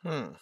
Hmm.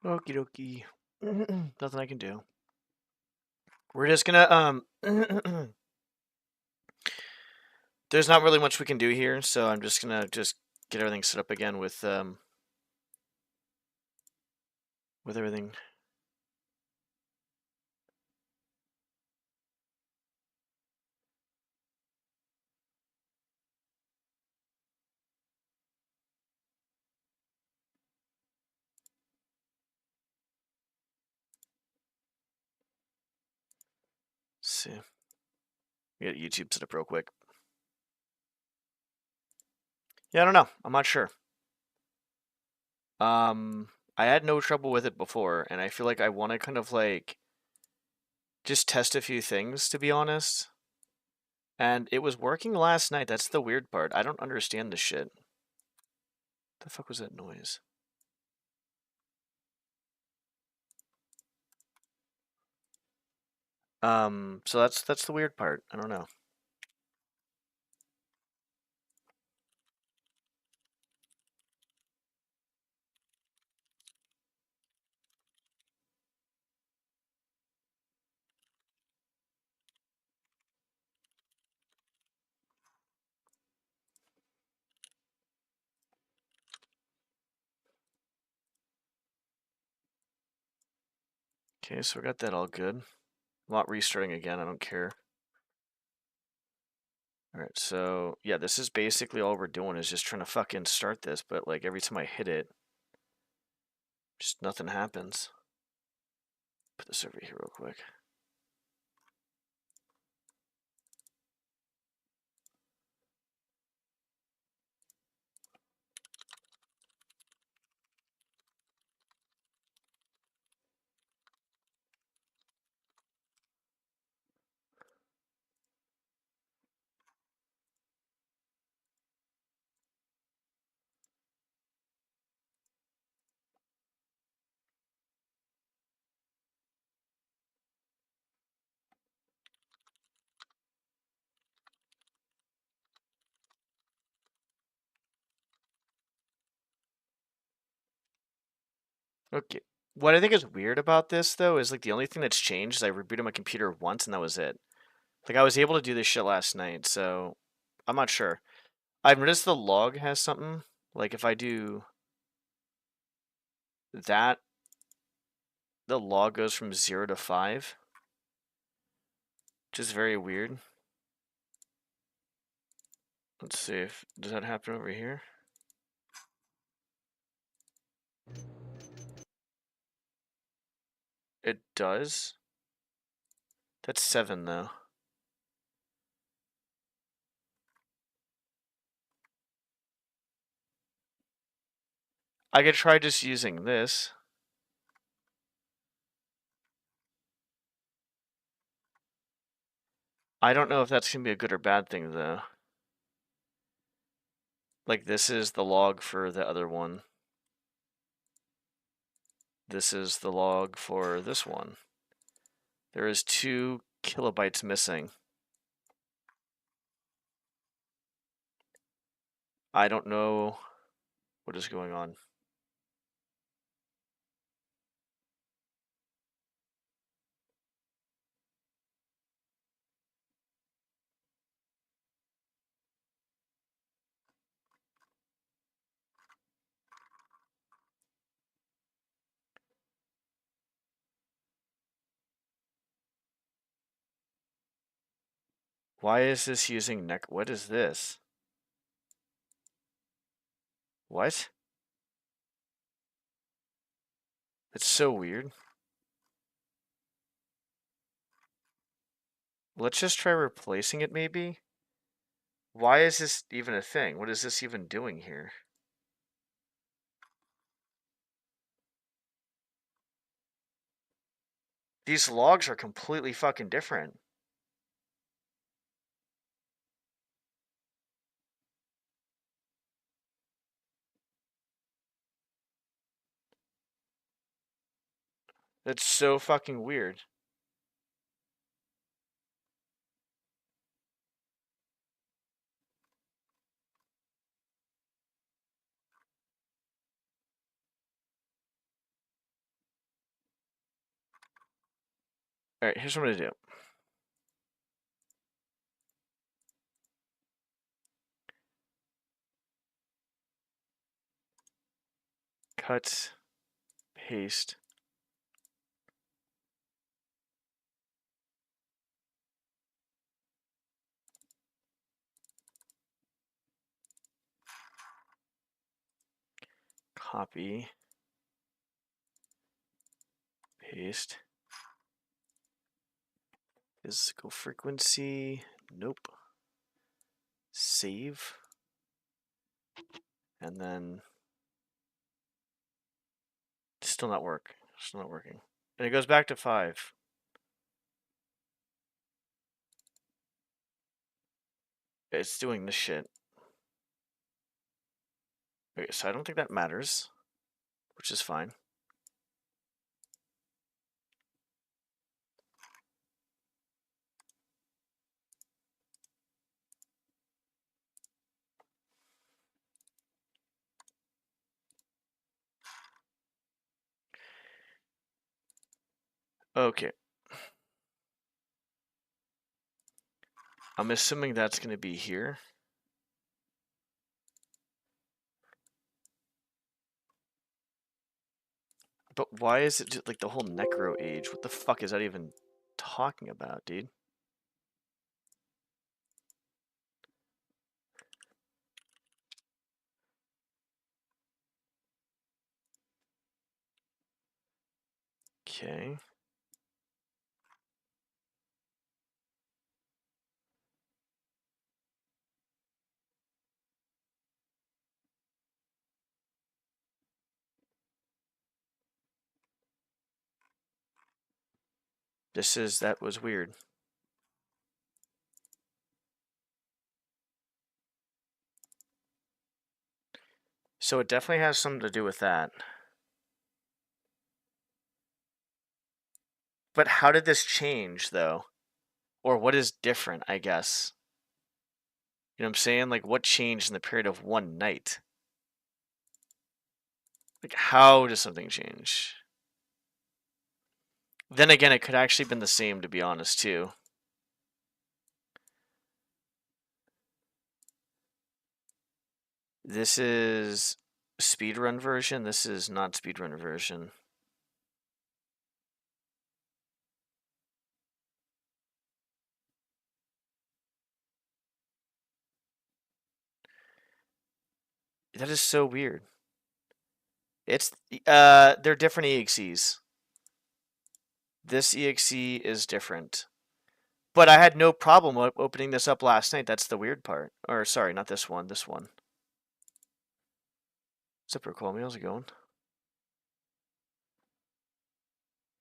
Okie dokie. Nothing I can do. We're just gonna there's not really much we can do here, so I'm just gonna get everything set up again with everything. Let's see. We got YouTube set up real quick. Yeah, I don't know. I'm not sure. I had no trouble with it before, and I feel like I want to kind of like just test a few things, to be honest. And it was working last night. That's the weird part. I don't understand this shit. The fuck was that noise? So that's the weird part. I don't know. Okay, so we got that all good. I'm not restarting again. I don't care. Alright, so yeah, this is basically all we're doing is just trying to fucking start this, but like every time I hit it, just nothing happens. Put this over here real quick. Okay. What I think is weird about this though is like the only thing that's changed is I rebooted my computer once and that was it. Like I was able to do this shit last night, so I'm not sure. I've noticed the log has something. Like if I do that, the log goes from 0 to 5, which is very weird. Let's see if does that happen over here? It does. That's 7 though. I could try just using this. I don't know if that's gonna be a good or bad thing though. Like this is the log for the other one. This is the log for this one. There is 2 kilobytes missing. I don't know what is going on. Why is this using what is this? What? It's so weird. Let's just try replacing it maybe. Why is this even a thing? What is this even doing here? These logs are completely fucking different. That's so fucking weird. Alright, here's what I'm gonna do. Cut, paste. Copy. Paste. Physical frequency. Nope. Save. And then still not work. Still not working. And it goes back to 5. It's doing this shit. Okay, so I don't think that matters, which is fine. Okay. I'm assuming that's going to be here. But why is it just like the whole necro age? What the fuck is that even talking about, dude? Okay. That was weird. So it definitely has something to do with that. But how did this change, though? Or what is different, I guess? You know what I'm saying? Like, what changed in the period of one night? Like, how does something change? Then again, it could actually have been the same, to be honest, too. This is speedrun version. This is not speedrun version. That is so weird. It's they're different EXEs. This EXE is different. But I had no problem opening this up last night. That's the weird part. Or sorry, not this one. This one. Zipper Call Me, how's it going?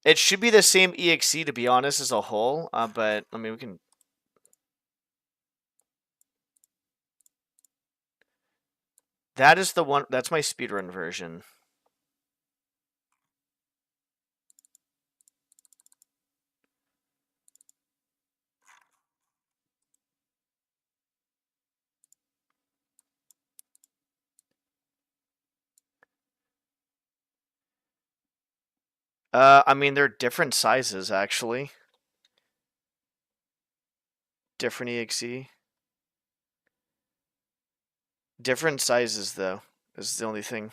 It should be the same EXE to be honest as a whole, but I mean we can. That is the one. That's my speedrun version. I mean, they're different sizes, actually. Different EXE. Different sizes, though, is the only thing.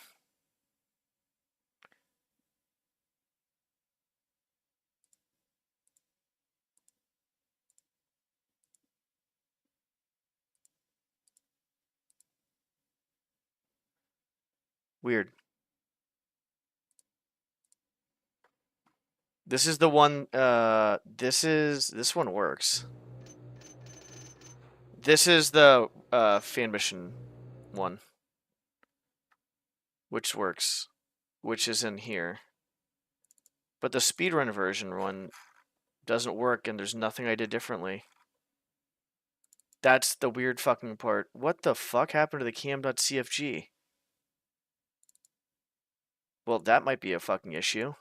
Weird. This is the one, this one works. This is the, fan mission one. Which works. Which is in here. But the speedrun version one doesn't work, and there's nothing I did differently. That's the weird fucking part. What the fuck happened to the cam.cfg? Well, that might be a fucking issue.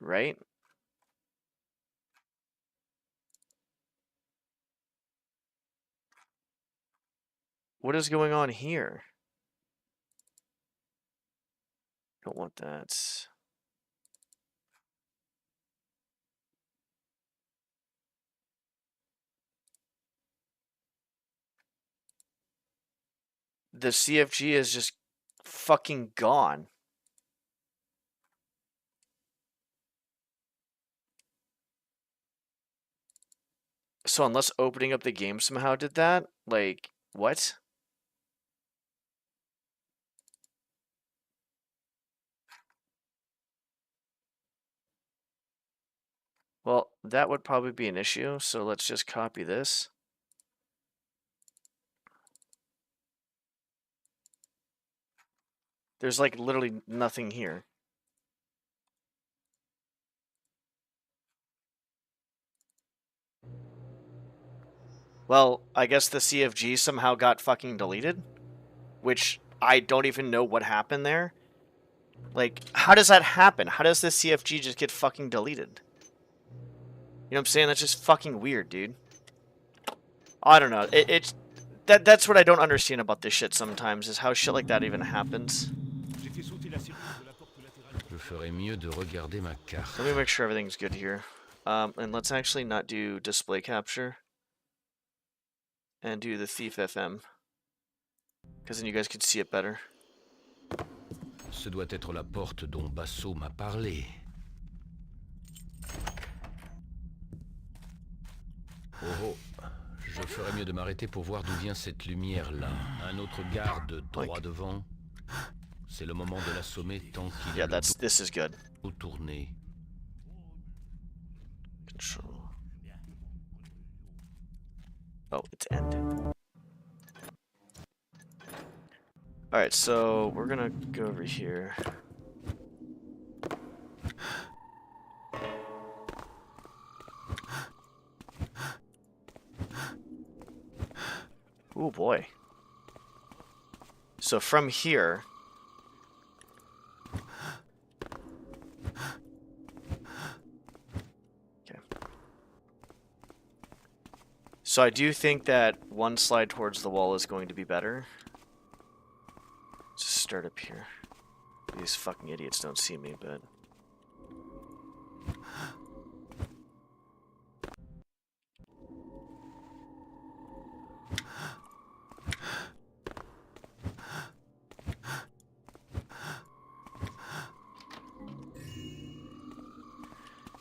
Right? What is going on here? Don't want that. The CFG is just fucking gone. So unless opening up the game somehow did that, like, what? Well, that would probably be an issue, so let's just copy this. There's like literally nothing here. Well, I guess the CFG somehow got fucking deleted, which I don't even know what happened there. Like, how does that happen? How does the CFG just get fucking deleted? You know what I'm saying? That's just fucking weird, dude. I don't know. That's what I don't understand about this shit sometimes, is how shit like that even happens. Let me make sure everything's good here. And let's actually not do display capture. And do the Thief FM. Because then you guys could see it better. Ce doit être la porte dont Basso m'a parlé. Oh, je ferais mieux de m'arrêter pour voir d'où vient cette lumière-là. Un autre garde droit devant. C'est le moment de l'assommer tant qu'il y a this is good. Tourné. Control. Oh, it's end. Alright, so we're gonna go over here. Oh boy. So from here... Okay. So I do think that one slide towards the wall is going to be better. Just start up here. These fucking idiots don't see me, but...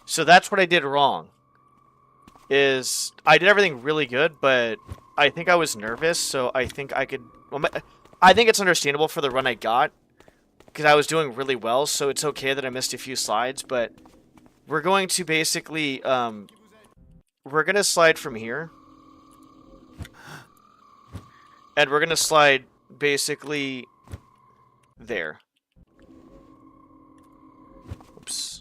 So that's what I did wrong. Is I did everything really good, but I think I was nervous, so I think I could... Well, I think it's understandable for the run I got, because I was doing really well, so it's okay that I missed a few slides, but we're going to basically, we're going to slide from here, and we're going to slide basically there. Oops.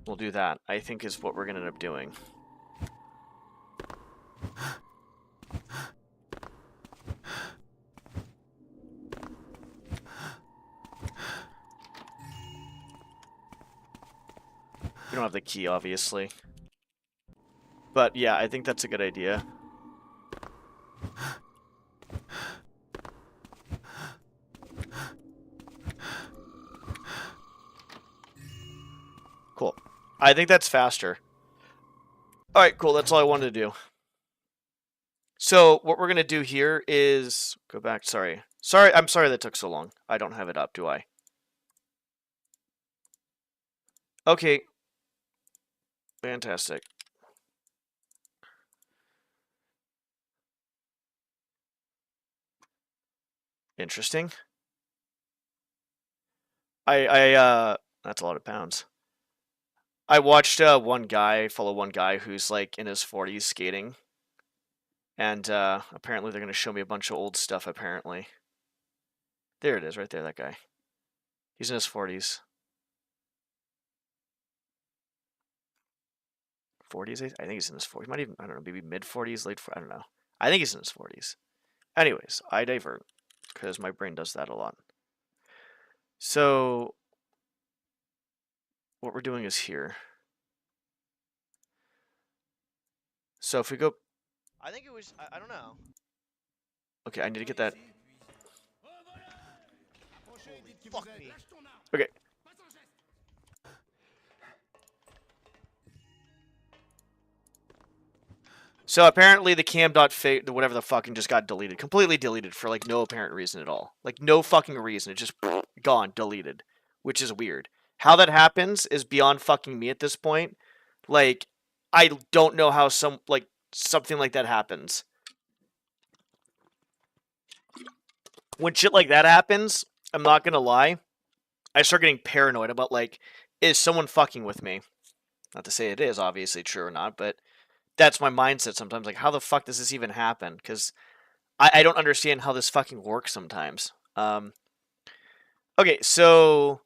We'll do that, I think is what we're going to end up doing. We don't have the key, obviously. But yeah, I think that's a good idea. I think that's faster. Alright, cool. That's all I wanted to do. So what we're going to do here is... Go back. Sorry. I'm sorry that took so long. I don't have it up, do I? Okay. Fantastic. Interesting. That's a lot of pounds. I watched follow one guy who's like in his 40s skating. And apparently they're going to show me a bunch of old stuff, apparently. There it is, right there, that guy. He's in his 40s. 40s? I think he's in his 40s. Might even, I don't know, maybe mid-40s, late 40s, I don't know. I think he's in his 40s. Anyways, I divert, because my brain does that a lot. So, what we're doing is here. So if we go... I think it was, I don't know. Okay, I need to get that... Holy fuck me. Okay. So apparently the cam.fade, whatever the fucking just got deleted. Completely deleted for like no apparent reason at all. Like no fucking reason. It just gone, deleted. Which is weird. How that happens is beyond fucking me at this point. Like, I don't know how something like that happens. When shit like that happens, I'm not gonna lie, I start getting paranoid about like, is someone fucking with me? Not to say it is obviously true or not, but that's my mindset sometimes. Like, how the fuck does this even happen? Because I don't understand how this fucking works sometimes. Okay, so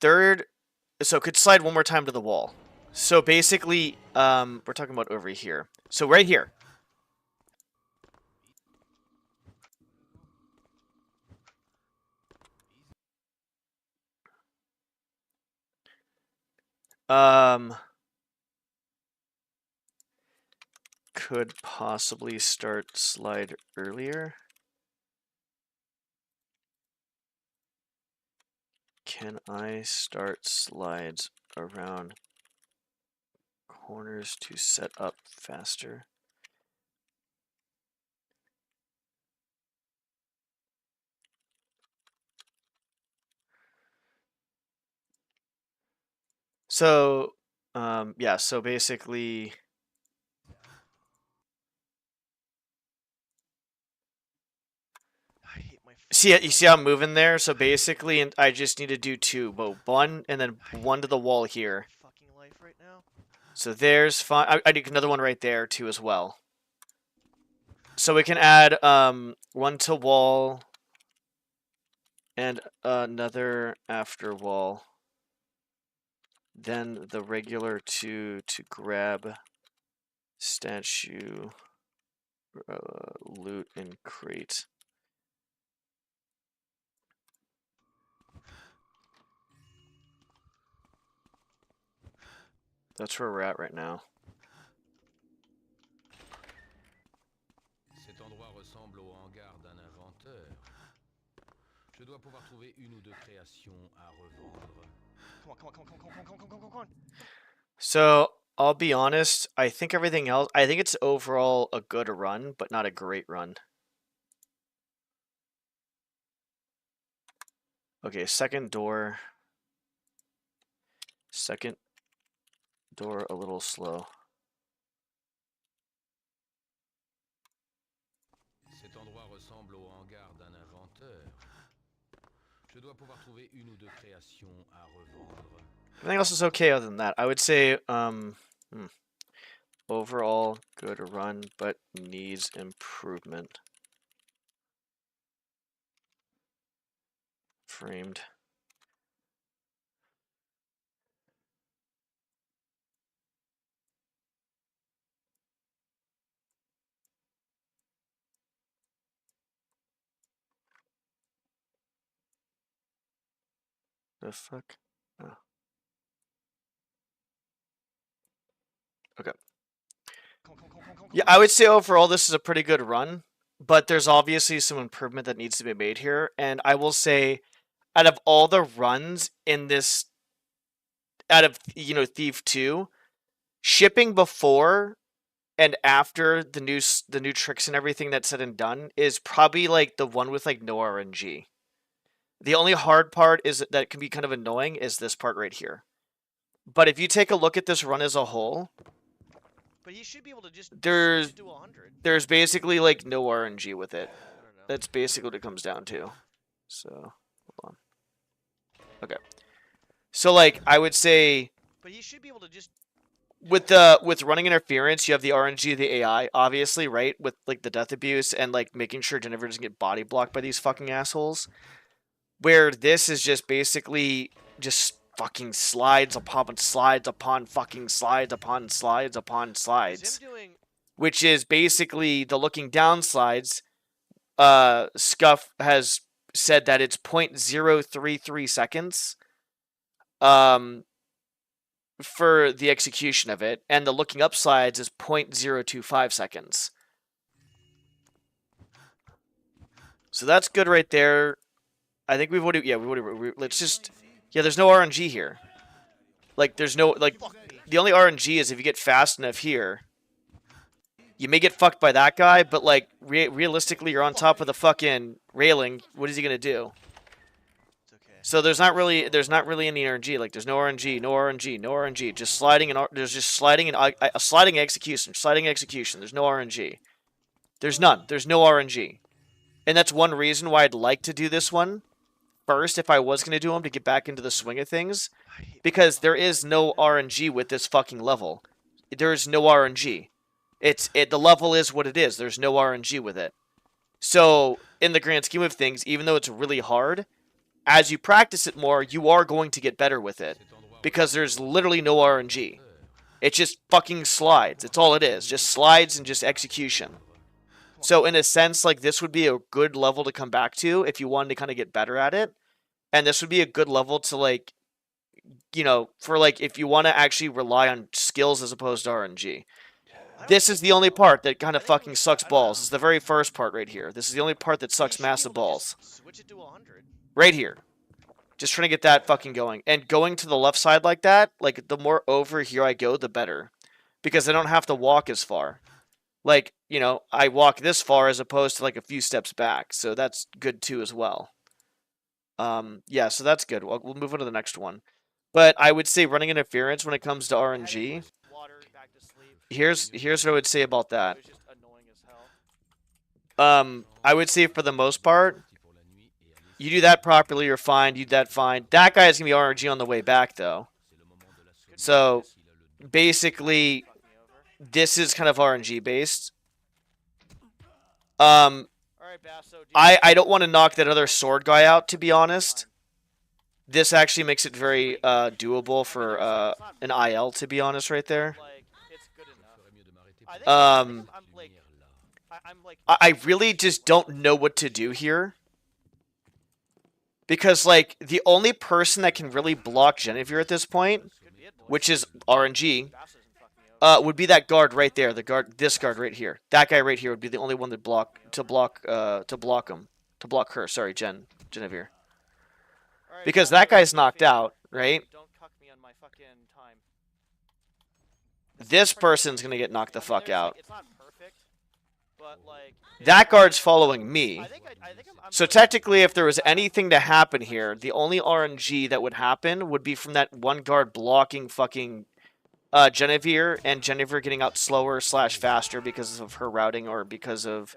could slide one more time to the wall. So basically, we're talking about over here. So right here. Could possibly start slide earlier. Can I start slides around corners to set up faster? So, yeah, so basically... You see how I'm moving there? So basically, I just need to do two, but one and then one to the wall here. Fucking life right now. So there's fine. I need another one right there too as well. So we can add one to wall and another after wall. Then the regular two to grab statue, loot, and crate. That's where we're at right now. Cet endroit ressemble au hangar d'un inventeur. Je dois pouvoir trouver une ou deux créations à revendre. Come on. So, I'll be honest, I think everything else, I think it's overall a good run, but not a great run. Okay, second door. Second door a little slow. Cet endroit ressemble au hangar d'un inventeur. Je dois pouvoir trouver une ou deux créations à revendre. Everything else is okay other than that. I would say, overall good run, but needs improvement. Framed. The fuck? Oh. Okay. Yeah, I would say overall this is a pretty good run, but there's obviously some improvement that needs to be made here. And I will say, out of all the runs in this out of Thief 2, shipping before and after the new tricks and everything that's said and done is probably like the one with like no RNG. The only hard part is that can be kind of annoying is this part right here. But if you take a look at this run as a whole, But he should be able to just there's switch it to 100. there's basically like no RNG with it. I don't know. That's basically what it comes down to. So, hold on. Okay. So like I would say But he should be able to just with running interference, you have the RNG of the AI, obviously, right? With like the death abuse and like making sure Jennifer doesn't get body blocked by these fucking assholes. Where this is just basically just fucking slides upon slides upon fucking slides upon slides upon slides. Which is basically the looking down slides. Scuff has said that it's 0.033 seconds for the execution of it, and the looking up slides is 0.025 seconds. So that's good right there. I think we've already, let's just, there's no RNG here. Like, there's no, like, the only RNG is if you get fast enough here. You may get fucked by that guy, but, like, realistically, you're on top of the fucking railing. What is he gonna do? It's okay. So there's not really any RNG. Like, there's no RNG, no RNG, no RNG. Just sliding and, there's just sliding and, sliding execution, sliding execution. There's no RNG. There's none. There's no RNG. And that's one reason why I'd like to do this one first if I was going to do them to get back into the swing of things. Because there is no RNG with this fucking level. There's no RNG. The level is what it is. There's no RNG with it. So, in the grand scheme of things, even though it's really hard, as you practice it more, you are going to get better with it. Because there's literally no RNG. It just fucking slides. It's all it is. Just slides and just execution. So in a sense, like, this would be a good level to come back to if you wanted to kind of get better at it. And this would be a good level to, like, for, like, if you want to actually rely on skills as opposed to RNG. This is the only part that kind of fucking sucks balls. It's the very first part right here. This is the only part that sucks massive balls. Switch it to 100. Right here. Just trying to get that fucking going. And going to the left side like that, like, the more over here I go, the better. Because I don't have to walk as far. Like, I walk this far as opposed to, like, a few steps back. So that's good, too, as well. Yeah, so that's good. We'll move on to the next one. But I would say running interference when it comes to RNG. Here's what I would say about that. I would say for the most part, you do that properly, you're fine. You do that fine. That guy is going to be RNG on the way back, though. So, basically, this is kind of RNG based. I don't want to knock that other sword guy out, to be honest. This actually makes it very doable for an IL, to be honest, right there. I really just don't know what to do here. Because, like, the only person that can really block Genevieve at this point, which is RNG, would be that guard right there. This guard right here. That guy right here would be the only one to block her. Sorry, Genevieve. Because that guy's knocked out, right? This person's gonna get knocked the fuck out. That guard's following me. So technically, if there was anything to happen here, the only RNG that would happen would be from that one guard blocking fucking Genevieve, and Genevieve getting out slower / faster because of her routing or because of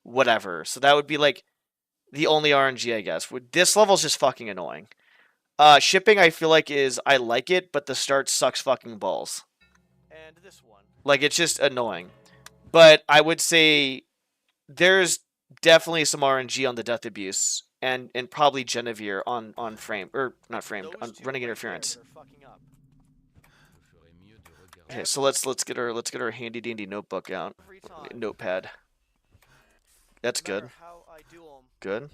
whatever. So that would be like the only RNG, I guess. This level's just fucking annoying. Shipping, I feel like I like it, but the start sucks fucking balls. And this one. Like, it's just annoying. But I would say there's definitely some RNG on the death abuse and probably Genevieve on frame, or not frame, on running interference. Okay, so let's get our handy dandy notebook out. Notepad. That's good. Good.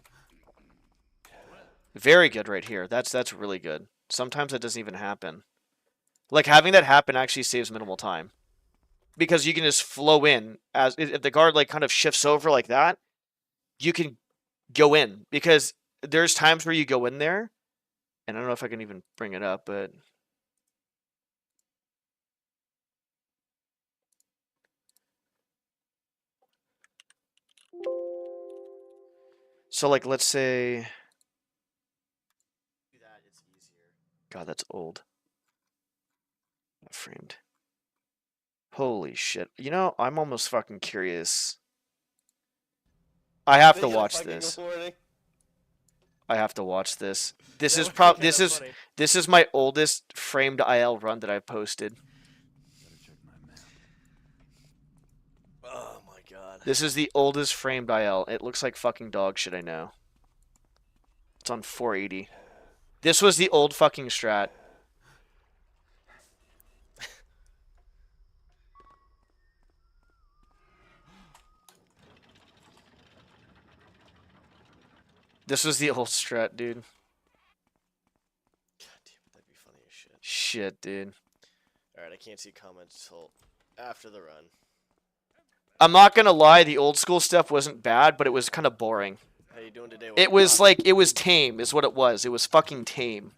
Very good right here. That's really good. Sometimes that doesn't even happen. Like, having that happen actually saves minimal time. Because you can just flow in. If the guard, like, kind of shifts over like that, you can go in. Because there's times where you go in there, and I don't know if I can even bring it up, but So like, let's say. God, that's old. Not framed. Holy shit! You know, I'm almost fucking curious. I have to watch this. I have to watch this. This is this is my oldest framed IL run that I've posted. Oh my god. This is the oldest framed IL. It looks like fucking dog shit, I know. It's on 480. This was the old fucking strat. This was the old strat, dude. God damn it, that'd be funny as shit. Shit, dude. Alright, I can't see comments until after the run. I'm not gonna lie, the old school stuff wasn't bad, but it was kind of boring. How you doing today? It was like, it was tame, is what it was. It was fucking tame.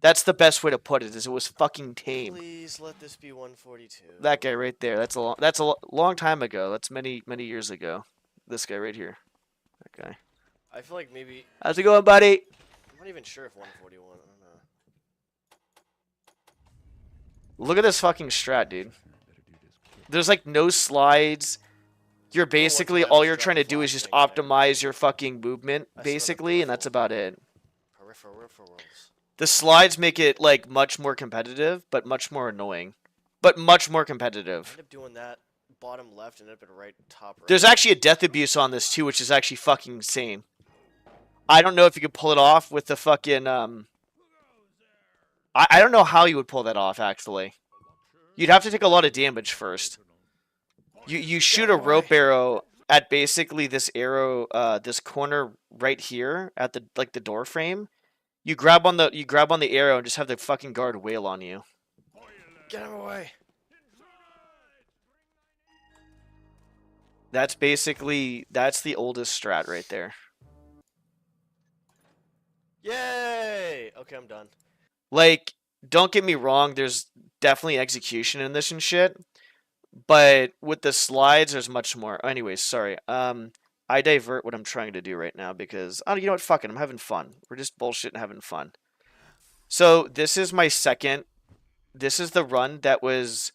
That's the best way to put it, is it was fucking tame. Please let this be 142. That guy right there, that's a long time ago. That's many years ago. This guy right here. That guy. I feel like maybe... How's it going, buddy? I'm not even sure if 141, I don't know. Look at this fucking strat, dude. There's like no slides. You're basically, all you're trying to do is just optimize your fucking movement, basically, and that's about it. Peripherals. The slides make it like much more competitive, but much more annoying. But much more I competitive. end up doing that bottom left and up at right top right. There's actually a death abuse on this too, which is actually fucking insane. I don't know if you could pull it off with the fucking I don't know how you would pull that off, actually. You'd have to take a lot of damage first. You shoot a rope arrow at basically this arrow, this corner right here at the the door frame. You grab on the arrow and just have the fucking guard wail on you. Get him away! That's the oldest strat right there. Yay! Okay, I'm done. Like, don't get me wrong, there's definitely execution in this and shit. But with the slides, there's much more. Anyways, sorry. I divert what I'm trying to do right now because, oh, you know what? Fuck it. I'm having fun. We're just bullshitting having fun. So this is my second. This is the run that was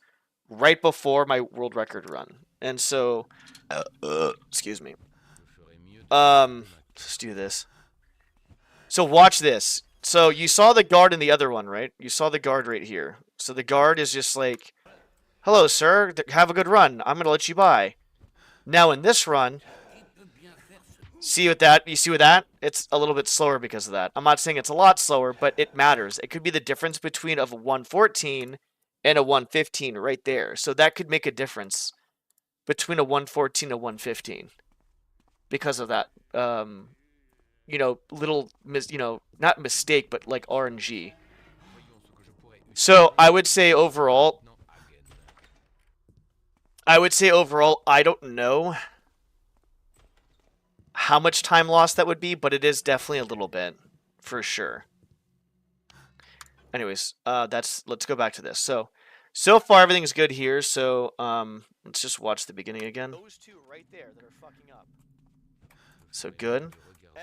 right before my world record run. And so, excuse me. Let's do this. So watch this. So you saw the guard in the other one, right? You saw the guard right here. So the guard is just like, hello, sir. Have a good run. I'm going to let you by. Now in this run, see with that? You see with that? It's a little bit slower because of that. I'm not saying it's a lot slower, but it matters. It could be the difference between a 114 and a 115 right there. So that could make a difference between a 114 and a 115 because of that. You know, little, not mistake, but like RNG. So I would say overall, I don't know how much time lost that would be, but it is definitely a little bit, for sure. Anyways, let's go back to this. So far everything's good here. So let's just watch the beginning again. Those two right there that are fucking up. So good.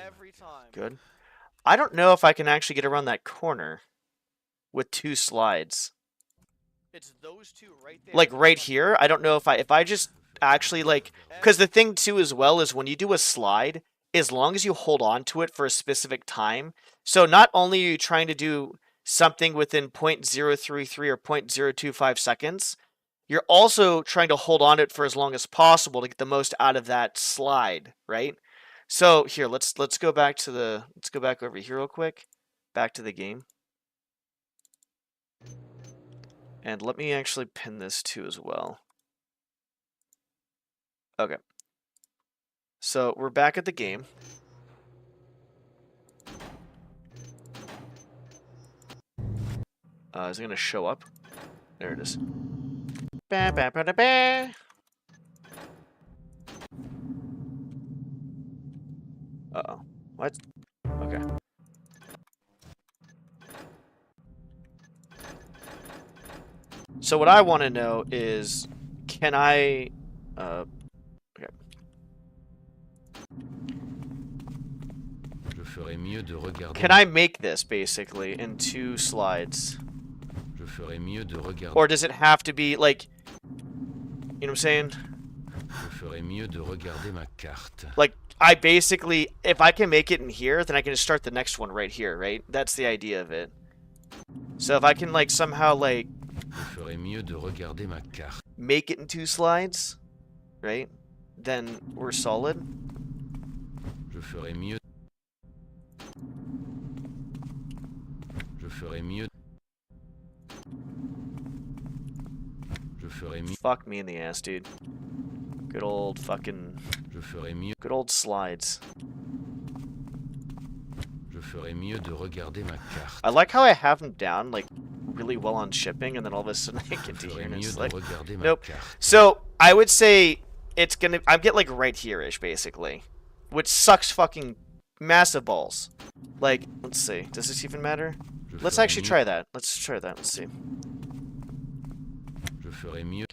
Every time. Good. I don't know if I can actually get around that corner with two slides. It's those two right there. Like right here, I don't know if I just actually like, because the thing too as well is when you do a slide, as long as you hold on to it for a specific time, so not only are you trying to do something within 0.033 or 0.025 seconds, you're also trying to hold on to it for as long as possible to get the most out of that slide, right? So here, let's go back to let's go back over here real quick, back to the game. And let me actually pin this too as well. Okay. So we're back at the game. Is it going to show up? There it is. Ba, ba, ba, da, ba. Uh-oh. What? Okay. So what I want to know is, can I... okay. ferais mieux de regarder. Can I make this basically in 2 slides? Je ferais mieux de regarder. Or does it have to be like, you know what I'm saying? Je ferais mieux de regarder ma carte. Like, I basically, if I can make it in here, then I can just start the next one right here, right? That's the idea of it. So if I can, like, somehow, like, Je ferais mieux de regarder ma carte. make it in 2 slides, right? Then we're solid. Je ferais mieux. Je ferais mieux. Je ferais mieux. Fuck me in the ass, dude. Good old fucking... Je ferais mieux. Good old slides. Je ferais mieux de regarder ma carte. I like how I have them down, like, really well on shipping, and then all of a sudden I Je get to ferais here and mieux it's de like... regarder ma Nope. carte. So, I would say it's gonna... I get, like, right here-ish, basically. Which sucks fucking massive balls. Like, let's see. Does this even matter? Je Let's ferais actually mieux- try that. Let's try that. Let's see. Je ferais mieux.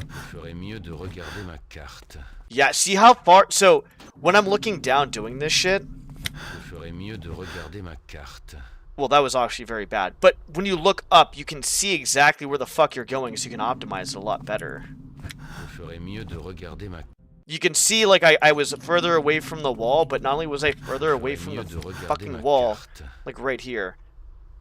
Je ferais mieux de regarder ma carte. Yeah, see how far... So, when I'm looking down doing this shit... Je ferais mieux de regarder ma carte. Well, that was actually very bad. But when you look up, you can see exactly where the fuck you're going, so you can optimize it a lot better. Je ferais mieux de regarder ma. You can see, like, I was further away from the wall, but not only was I further away from the fucking wall, like, right here.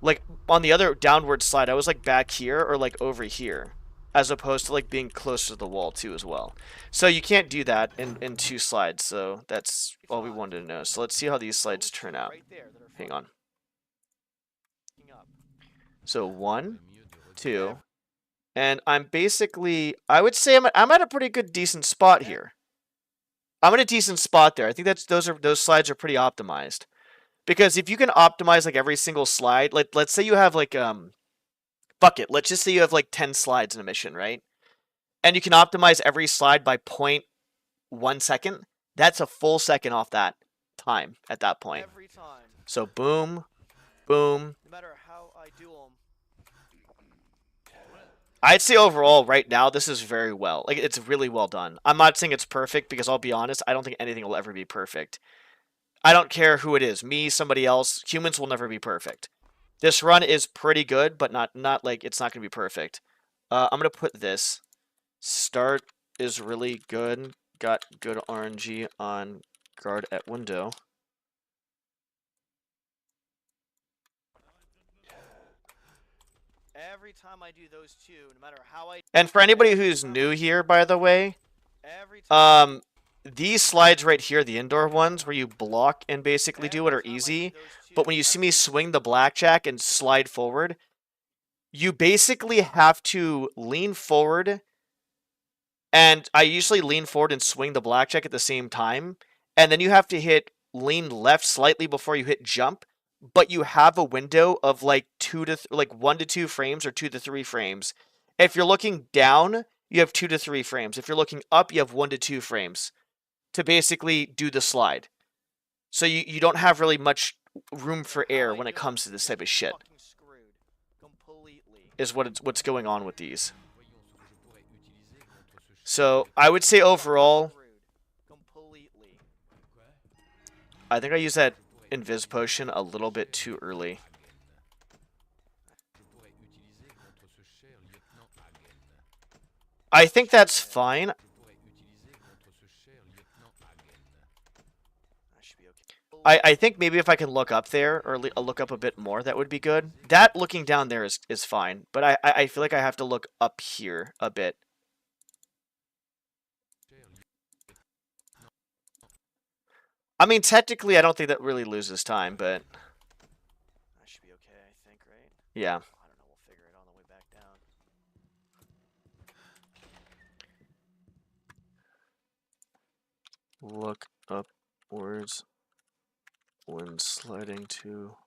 Like, on the other downward slide, I was, like, back here, or, like, over here. As opposed to, like, being closer to the wall, too, as well. So you can't do that in 2 slides, so that's all we wanted to know. So let's see how these slides turn out. Hang on. So 1, 2, and I'm basically, I would say I'm at a pretty good, decent spot here. I'm in a decent spot there. I think those slides are pretty optimized. Because if you can optimize like every single slide, like let's say you have like bucket, let's just say you have like 10 slides in a mission, right? And you can optimize every slide by 0.1 second. That's a full second off that time at that point. Every time. So boom, boom. No matter how I do them. I'd say overall, right now, this is very well. Like, it's really well done. I'm not saying it's perfect, because I'll be honest, I don't think anything will ever be perfect. I don't care who it is, me, somebody else, humans will never be perfect. This run is pretty good, but not like, it's not going to be perfect. I'm going to put this. Start is really good. Got good RNG on guard at window. Every time I do those two, no matter how I. And for anybody who's new here, by the way, Every time. these slides right here, the indoor ones where you block and basically do it, are easy. But when you see me swing the blackjack and slide forward, you basically have to lean forward. And I usually lean forward and swing the blackjack at the same time. And then you have to hit lean left slightly before you hit jump. But you have a window of like 1 to 2 frames or 2 to 3 frames. If you're looking down, you have 2 to 3 frames. If you're looking up, you have 1 to 2 frames to basically do the slide. So you don't have really much room for error when it comes to this type of shit. Is what's going on with these. So I would say overall, I think I used that Invis potion a little bit too early. I think that's fine. I think maybe if I can look up there, or look up a bit more, that would be good. That looking down there is fine, but I feel like I have to look up here a bit. I mean, technically, I don't think that really loses time, but... That should be okay, I think, right? Yeah. I don't know, we'll figure it on the way back down. Look upwards when sliding to...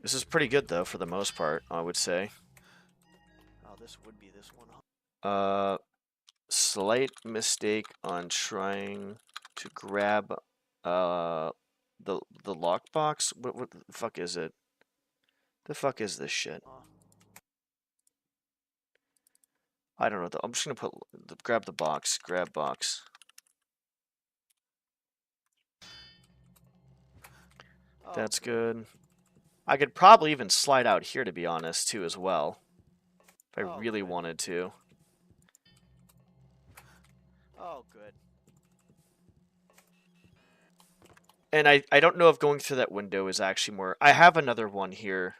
This is pretty good, though, for the most part, I would say. Oh, this would be this one, huh? Slight mistake on trying to grab, the lockbox? What the fuck is it? The fuck is this shit? I don't know. I'm just gonna grab the box. Grab box. Oh, That's good. I could probably even slide out here, to be honest, too, as well. If I Oh, really good. wanted to. Oh, good. And I don't know if going through that window is actually more... I have another one here.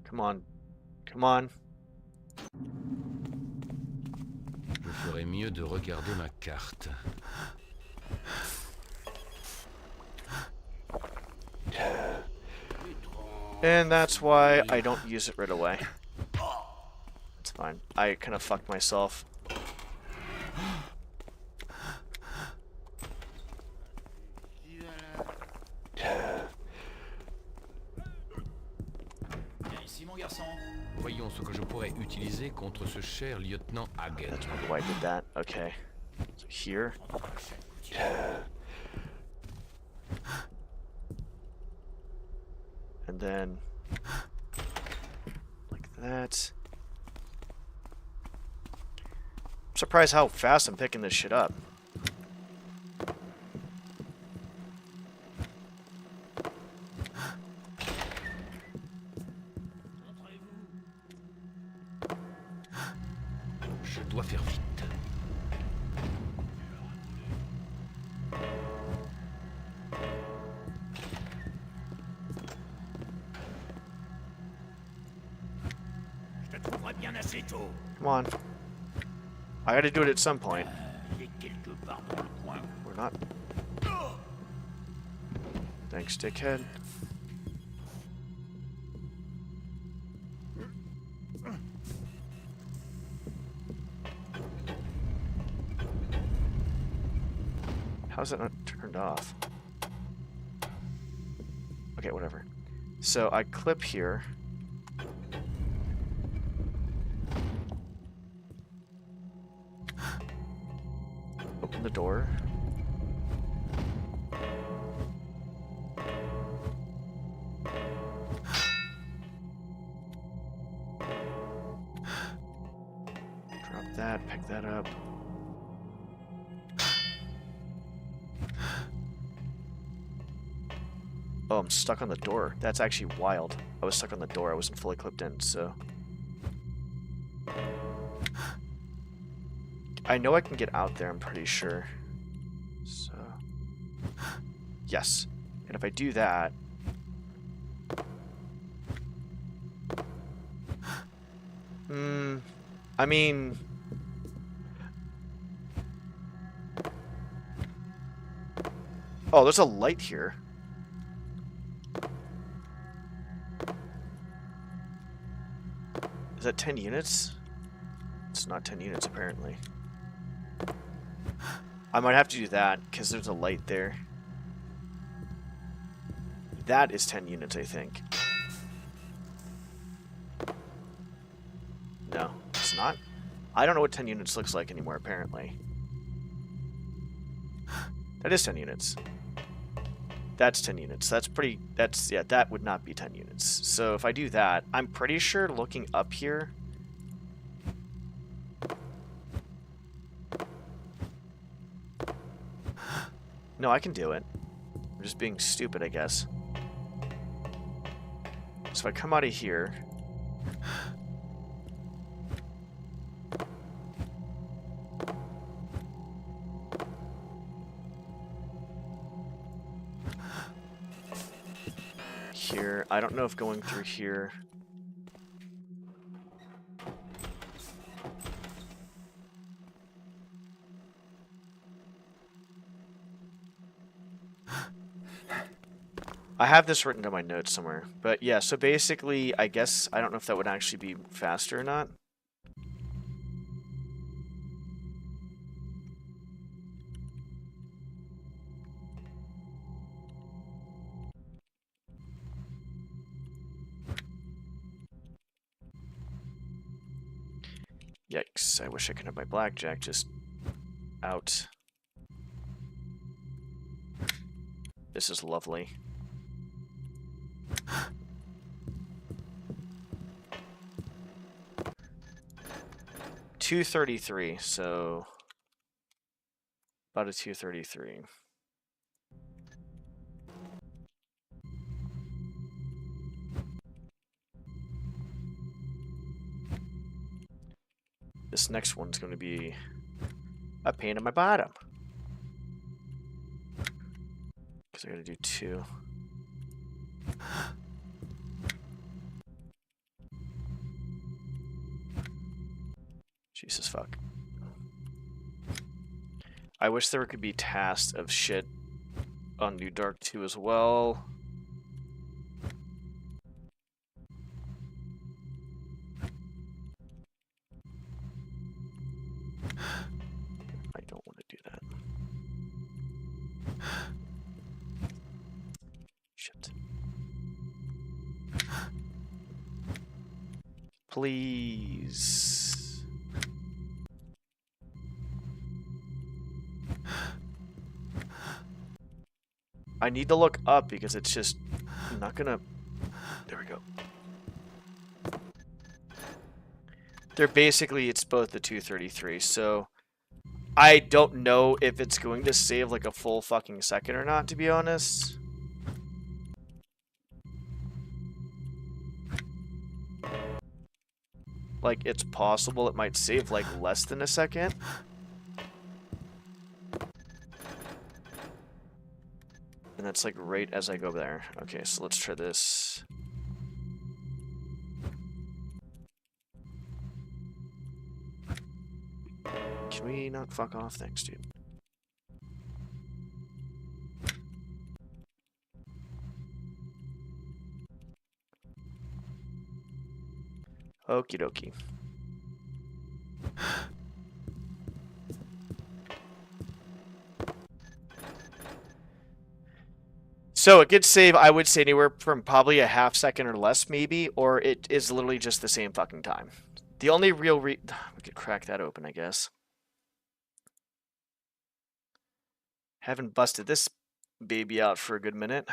Come on. Come on. Je ferais mieux de regarder ma carte. And that's why I don't use it right away. It's fine. I kind of fucked myself. Voyons ce que je pourrais utiliser contre ce cher lieutenant Hagen. That's probably why I did that. Okay. So here. And then... like that. I'm surprised how fast I'm picking this shit up. Je dois faire vite. Je te trouverai bien assez tôt. Come on. I gotta do it at some point. Il est quelque part dans le coin. Or not. Thanks, dickhead. How's that not turned off? Okay, whatever. So I clip here. Open the door. Drop that, pick that up. Oh, I'm stuck on the door. That's actually wild. I was stuck on the door. I wasn't fully clipped in, so... I know I can get out there, I'm pretty sure. So... yes. And if I do that... I mean... oh, there's a light here. Is that 10 units? It's not 10 units, apparently. I might have to do that, because there's a light there. That is 10 units, I think. No, it's not. I don't know what 10 units looks like anymore, apparently. That is 10 units. That's 10 units. That's pretty... that's... yeah, that would not be 10 units. So if I do that, I'm pretty sure looking up here... no, I can do it. I'm just being stupid, I guess. So if I come out of here... here. I don't know if going through here... I have this written down my notes somewhere. But yeah, so basically, I guess, I don't know if that would actually be faster or not. Yikes, I wish I could have my blackjack just out. This is lovely. $233, so about a 233. This next one's going to be a pain in my bottom. Because I got to do 2. Jesus fuck. I wish there could be tasks of shit on New Dark 2 as well. I don't want to do that. Shit. Please. I need to look up because it's just not gonna... There we go. They're basically, it's both the 233, so I don't know if it's going to save like a full fucking second or not, to be honest. Like, it's possible it might save like less than a second. And that's like right as I go there. Okay, so let's try this. Can we not fuck off? Thanks, dude. Okie dokie. So it gets save, I would say, anywhere from probably a half second or less, maybe, or it is literally just the same fucking time. The only real we could crack that open, I guess. Haven't busted this baby out for a good minute.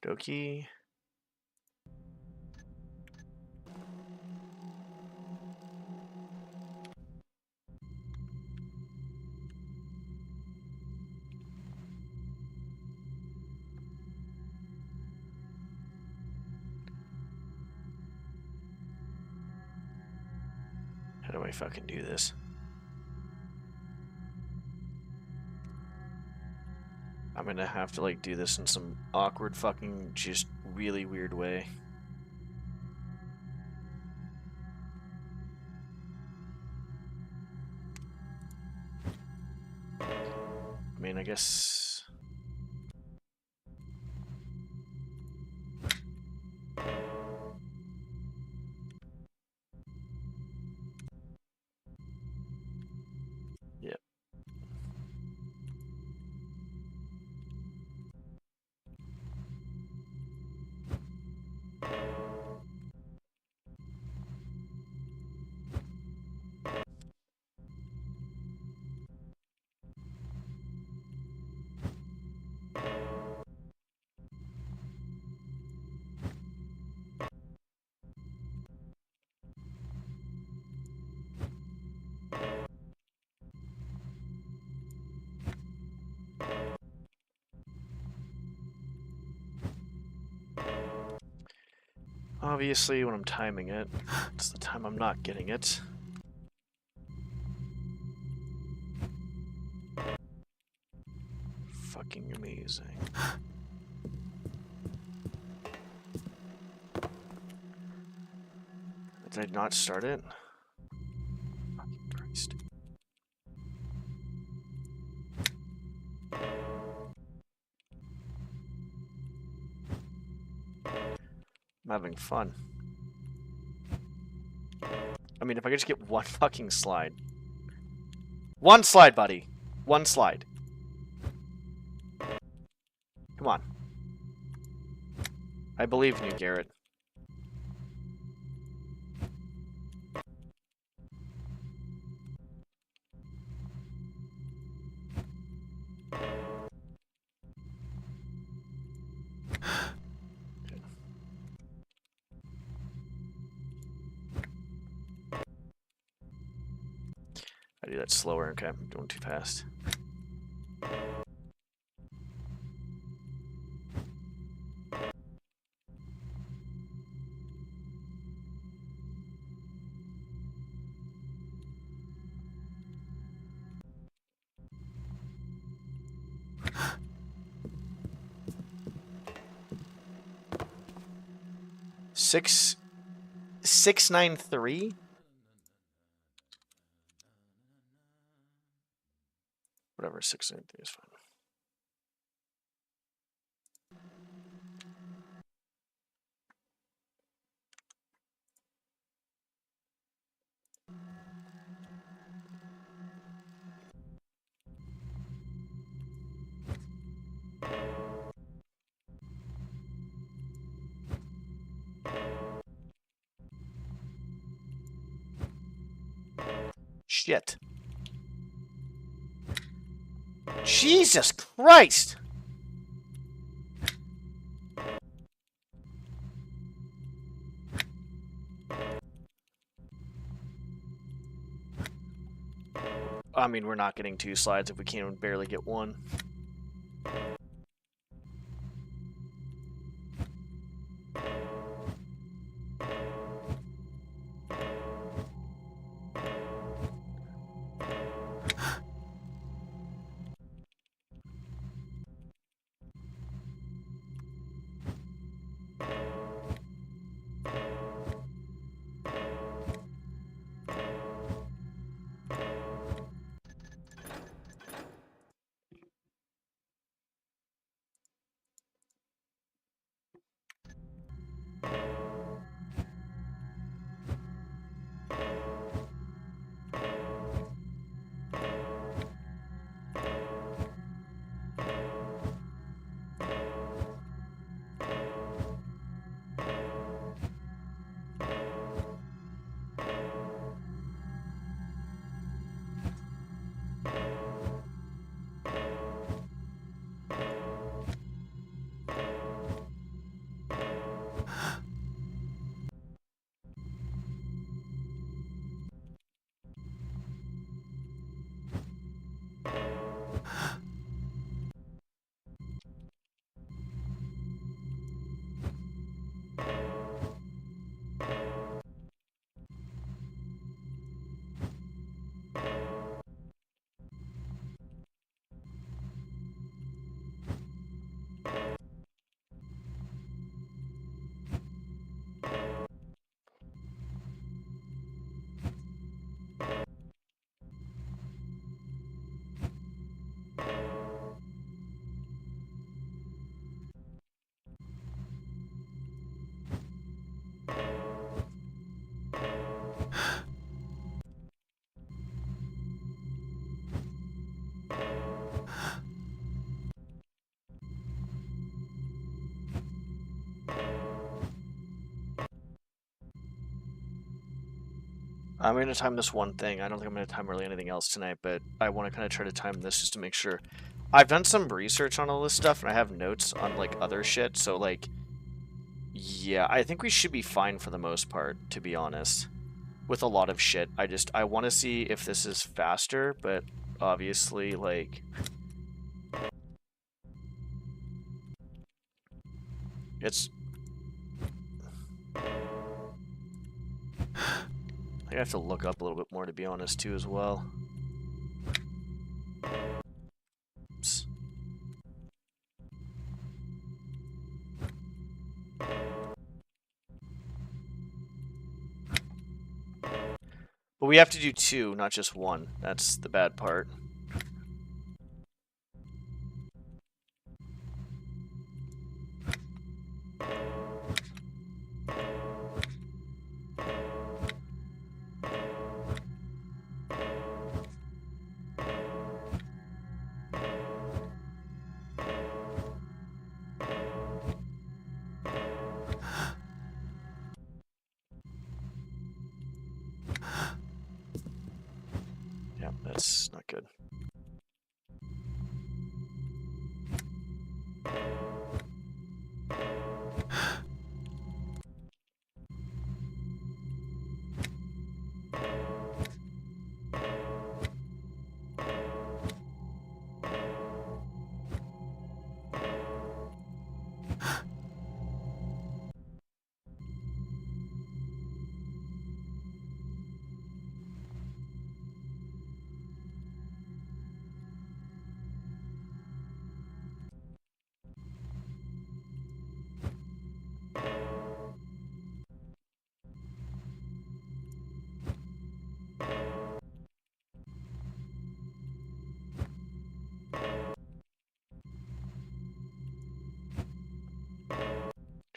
Okie. How do I fucking do this? I'm gonna have to like do this in some awkward fucking just really weird way. I mean, I guess... Yep. Obviously, when I'm timing it, it's the time I'm not getting it. Fucking amazing. Did I not start it? Fucking Christ. I'm having fun. I mean, if I could just get one fucking slide. One slide, buddy. One slide. Come on. I believe in you, Garrett. I do that slower. Okay, I'm doing too fast. Six 693? Whatever, 693 is fine. Shit. Jesus Christ! I mean, we're not getting 2 slides if we can't even barely get 1. I'm going to time this one thing. I don't think I'm going to time really anything else tonight, but I want to kind of try to time this just to make sure. I've done some research on all this stuff, and I have notes on, like, other shit, so, like, yeah, I think we should be fine for the most part, to be honest. With a lot of shit. I want to see if this is faster, but obviously, like... It's... I have to look up a little bit more, to be honest, too, as well. Oops. But we have to do 2, not just 1. That's the bad part. Yeah, that's not good.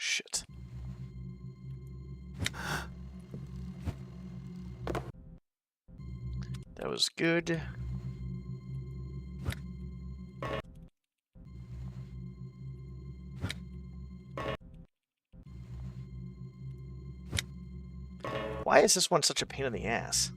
Shit. That was good. Why is this one such a pain in the ass?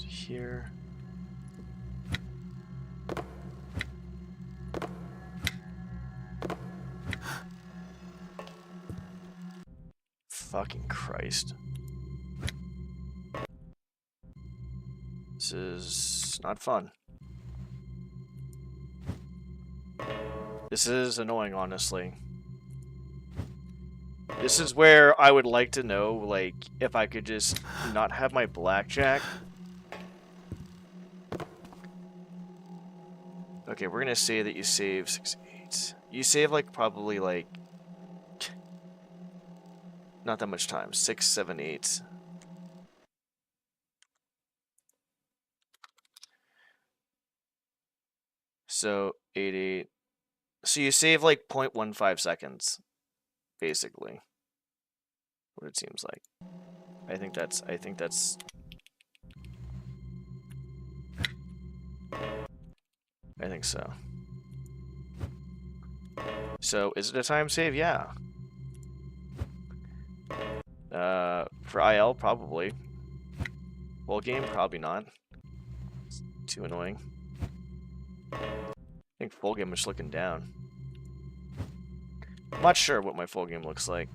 Here. Fucking Christ. This is not fun. This is annoying, honestly. This is where I would like to know, like, if I could just not have my blackjack. Okay, we're gonna say that you save 6, 8. You save, like, probably, like, not that much time. 6, 7, 8. So, 8, 8. So you save, like, 0.15 seconds, basically. What it seems like. I think that's I think so. So, is it a time save? Yeah. For IL, probably. Full game, probably not. It's too annoying. I think full game is just looking down. I'm not sure what my full game looks like.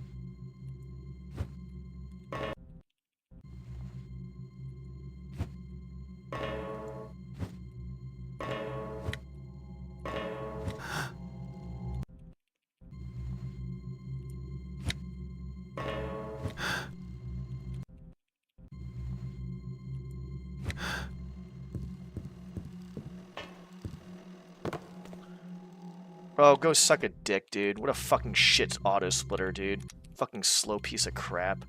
Oh, go suck a dick, dude. What a fucking shit auto splitter, dude. Fucking slow piece of crap.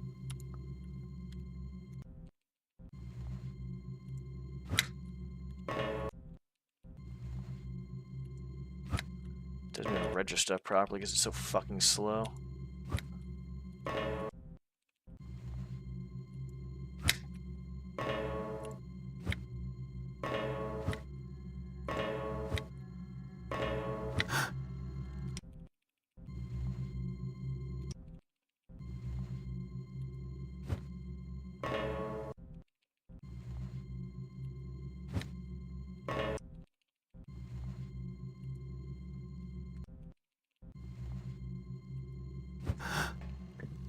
Doesn't even register properly because it's so fucking slow.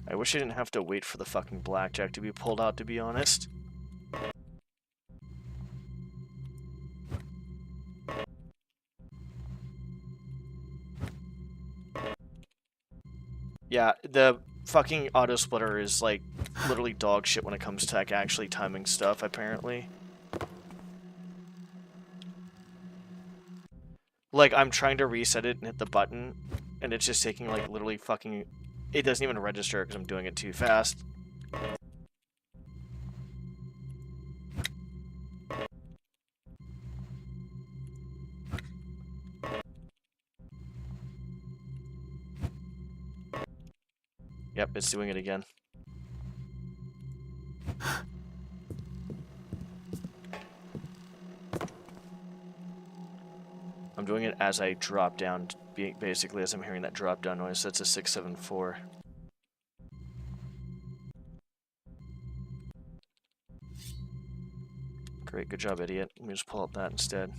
I wish I didn't have to wait for the fucking blackjack to be pulled out, to be honest. Yeah, the fucking auto splitter is like literally dog shit when it comes to like actually timing stuff, apparently. Like, I'm trying to reset it and hit the button, and it's just taking like literally fucking... It doesn't even register because I'm doing it too fast. Yep, it's doing it again. I'm doing it as I drop down, basically as I'm hearing that drop down noise. That's a 674. Great, good job, idiot. Let me just pull up that instead.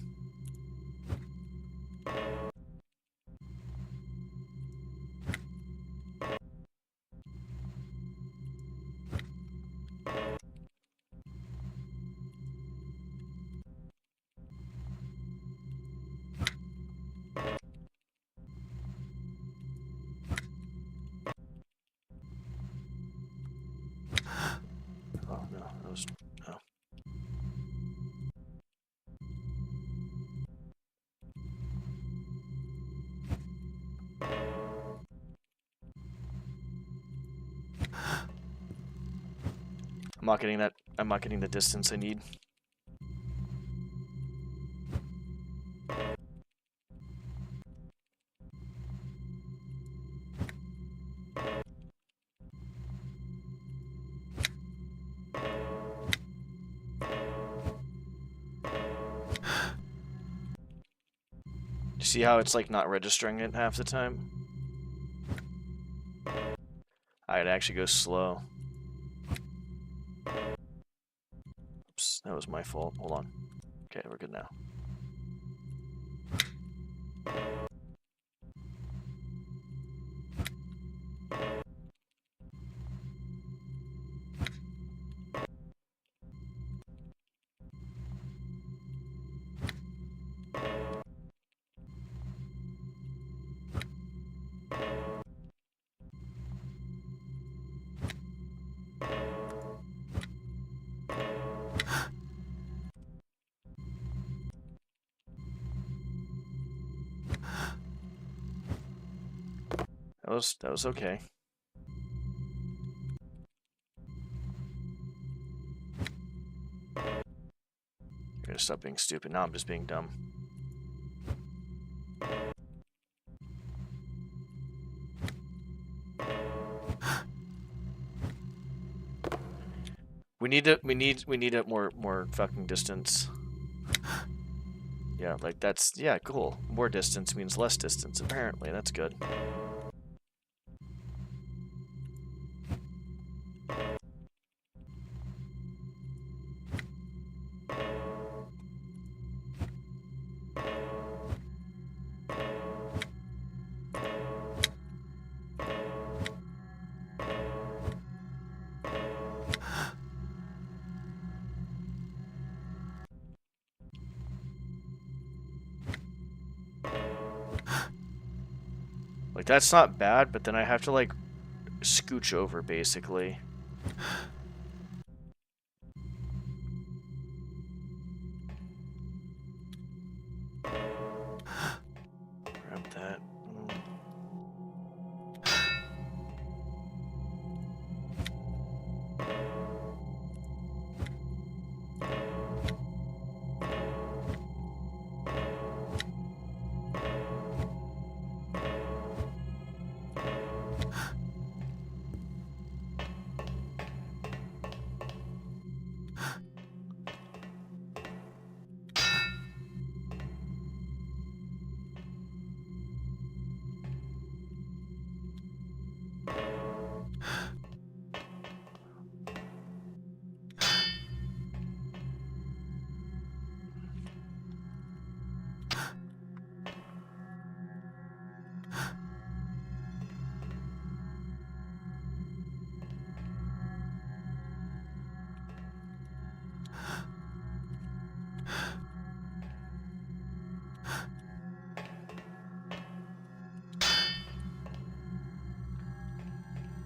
Oh, no, that was... Oh. I'm not getting that. I'm not getting the distance I need. You see how it's like not registering it half the time? It actually goes slow. Oops, that was my fault. Hold on. Okay, we're good now. That was okay. I gotta stop being stupid. Now I'm just being dumb. We need it more fucking distance. Yeah, like that's yeah, cool. More distance means less distance, apparently. That's good. Like, that's not bad, but then I have to, like, scooch over, basically. Grab that.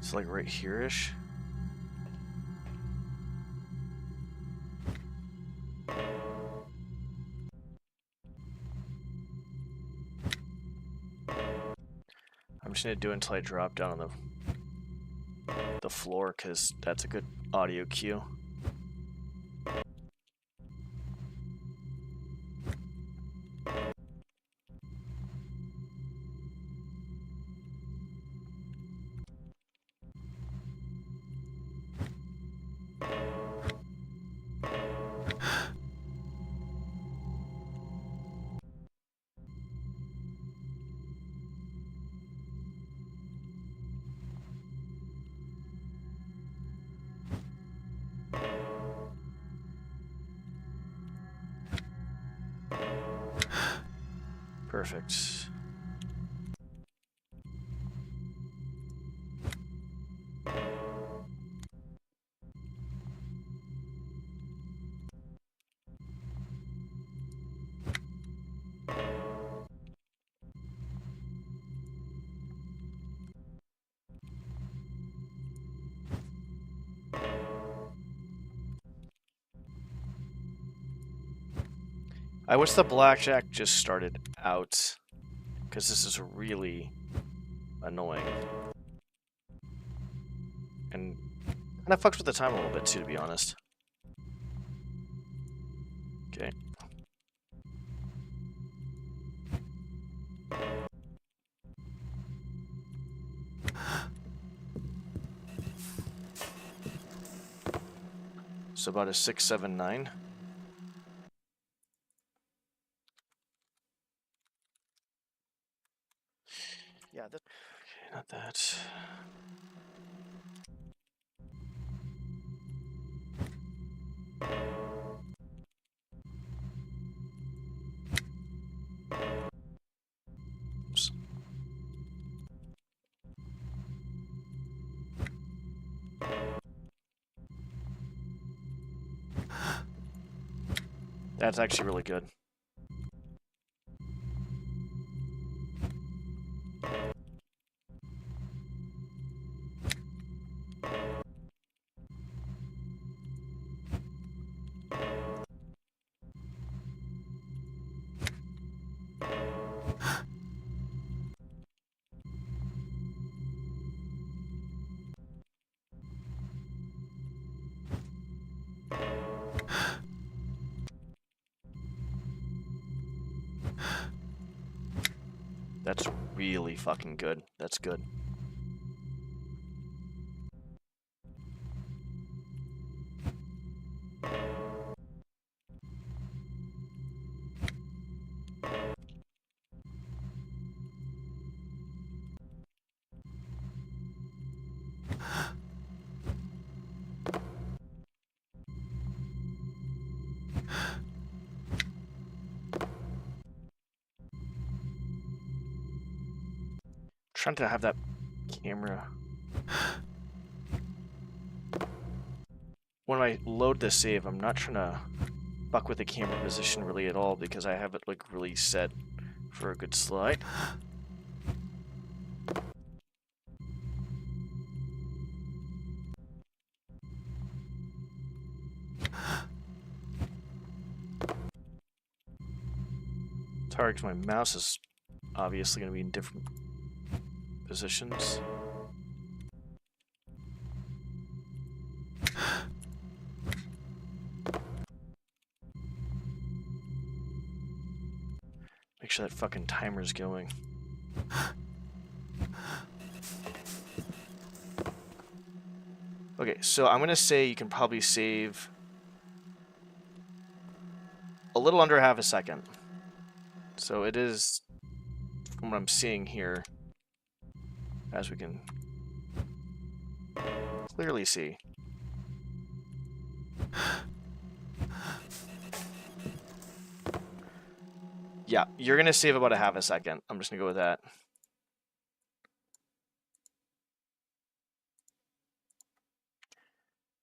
It's like right here-ish. I'm just gonna do it until I drop down on the floor, because that's a good audio cue. Perfect. I wish the blackjack just started out, because this is really annoying. And kind of fucks with the time a little bit too, to be honest. Okay. So about a 6, 7, 9. Yeah, this Okay, not that. Oops. That's actually really good. That's really fucking good. That's good. Trying to have that camera. When I load the save, I'm not trying to fuck with the camera position really at all, because I have it like really set for a good slide. It's hard because my mouse is obviously going to be in different positions. Make sure that fucking timer's going. Okay, so I'm going to say you can probably save a little under half a second. So it is, from what I'm seeing here, as we can clearly see. Yeah, you're going to save about a half a second. I'm just going to go with that.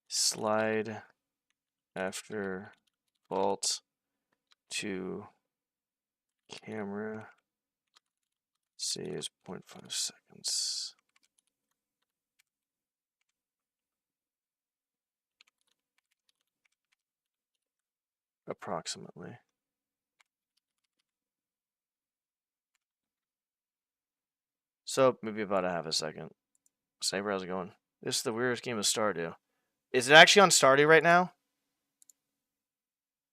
Slide after vault to camera saves 0.5 seconds. approximately. So maybe about a half a second. Sniper, how's it going? This is the weirdest game of Stardew. Is it actually on Stardew right now?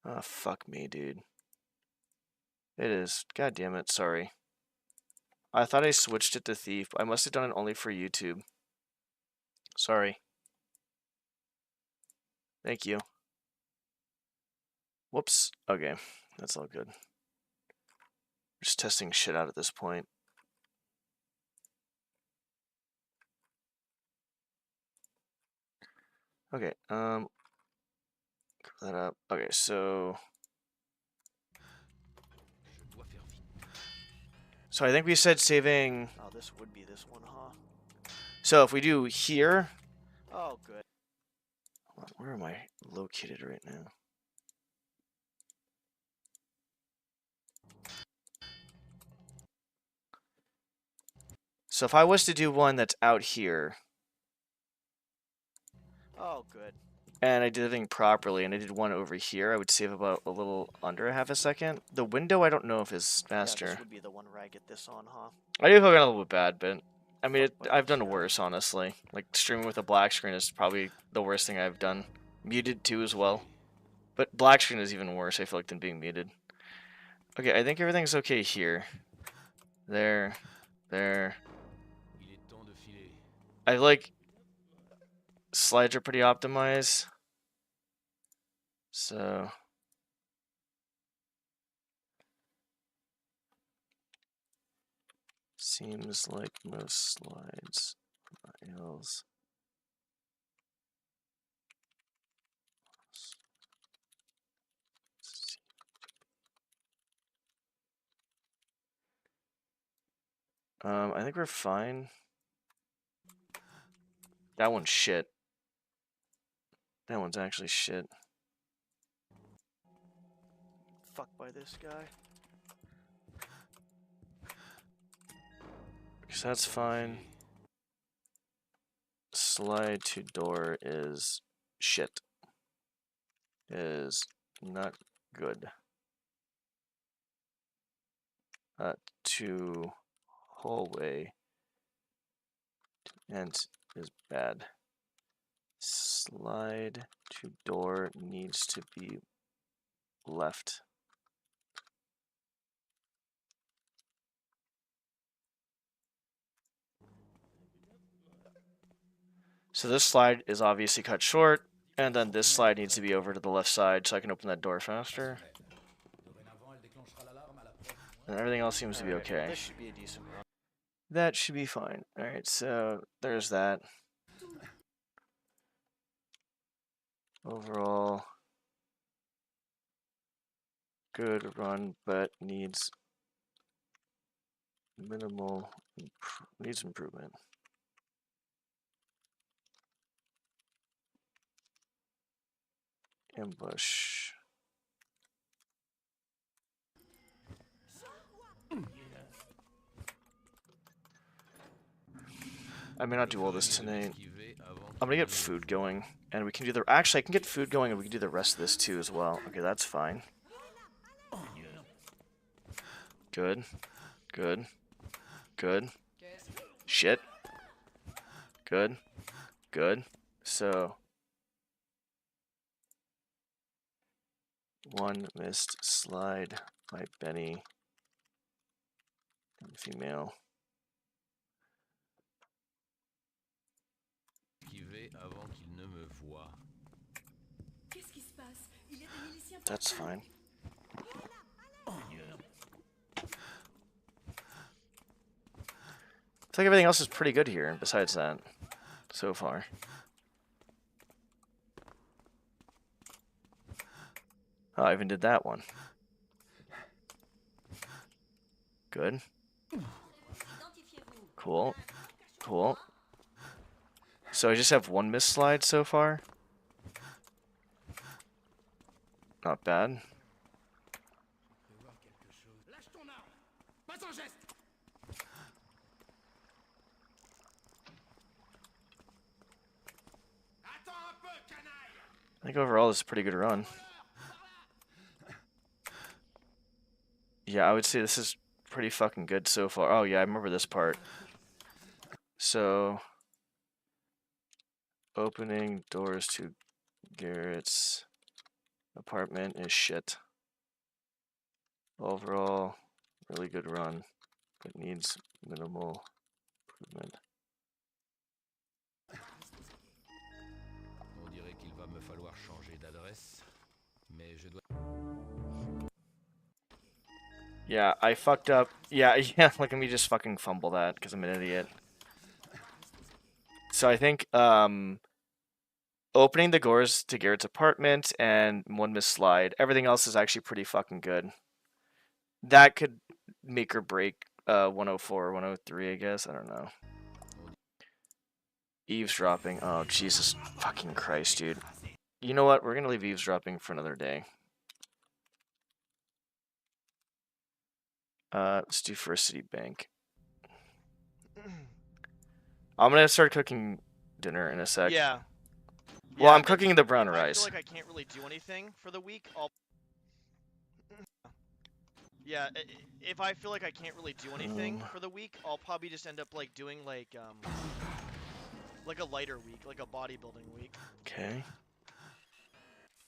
Oh, fuck me, dude. It is. God damn it, sorry. I thought I switched it to Thief. I must have done it only for YouTube. Sorry. Thank you. Whoops. Okay. That's all good. Just testing shit out at this point. Okay, cover that up. Okay, so I think we said saving. Oh, this would be this one, huh? So if we do here, Oh, good. where am I located right now? So if I was to do one that's out here, Oh, good. and I did everything properly, and I did one over here, I would save about a little under a half a second. The window, I don't know if is Yeah, faster. this would be the one where I get this on, huh? I do feel kind of a little bit bad, but I mean, Fuck by I've this done guy. worse, honestly. Like streaming with a black screen is probably the worst thing I've done. Muted too as well, but black screen is even worse. I feel like than being muted. Okay, I think everything's okay here. There. Il est temps de filer. I like slides are pretty optimized. So seems like most slides are hills. I think we're fine. That one's shit. That one's actually shit. Fuck by this guy. So that's fine. Slide to door is shit. Is not good. To hallway and is bad. Slide to door needs to be left. So this slide is obviously cut short, and then this slide needs to be over to the left side so I can open that door faster. And everything else seems to be okay. This should be a decent run. That should be fine. Alright, so there's that. Overall, good run, but needs needs improvement. Ambush. I may not do all this tonight. I'm gonna get food going, and we can do the. Actually, I can get food going, and we can do the rest of this too as well. Okay, that's fine. Good, good, good. Shit. Good, good. So one missed slide by Benny. And female. Avant qu'il ne me voie. That's fine. I feel like everything else is pretty good here, besides that, so far. Oh, I even did that one. Good. Cool. Cool. So I just have one missed slide so far. Not bad. I think overall this is a pretty good run. Yeah, I would say this is pretty fucking good so far. Oh yeah, I remember this part. So, opening doors to Garrett's apartment is shit. Overall, really good run, but needs minimal improvement. On dirait qu'il va me falloir changer d'adresse, mais je dois... Yeah, I fucked up. Yeah, yeah, look at me just fucking fumble that because I'm an idiot. So I think opening the doors to Garrett's apartment and one missed slide. Everything else is actually pretty fucking good. That could make or break 104 or 103, I guess. I don't know. Eavesdropping. Oh, Jesus fucking Christ, dude. You know what? We're gonna leave eavesdropping for another day. Let's do First City Bank. I'm gonna start cooking dinner in a sec. Yeah. Well, I'm if- cooking the brown if rice. I feel like I can't really do anything for the week, I'll... Yeah, if I feel like I can't really do anything for the week, I'll probably just end up like doing like a lighter week, like a bodybuilding week. Okay.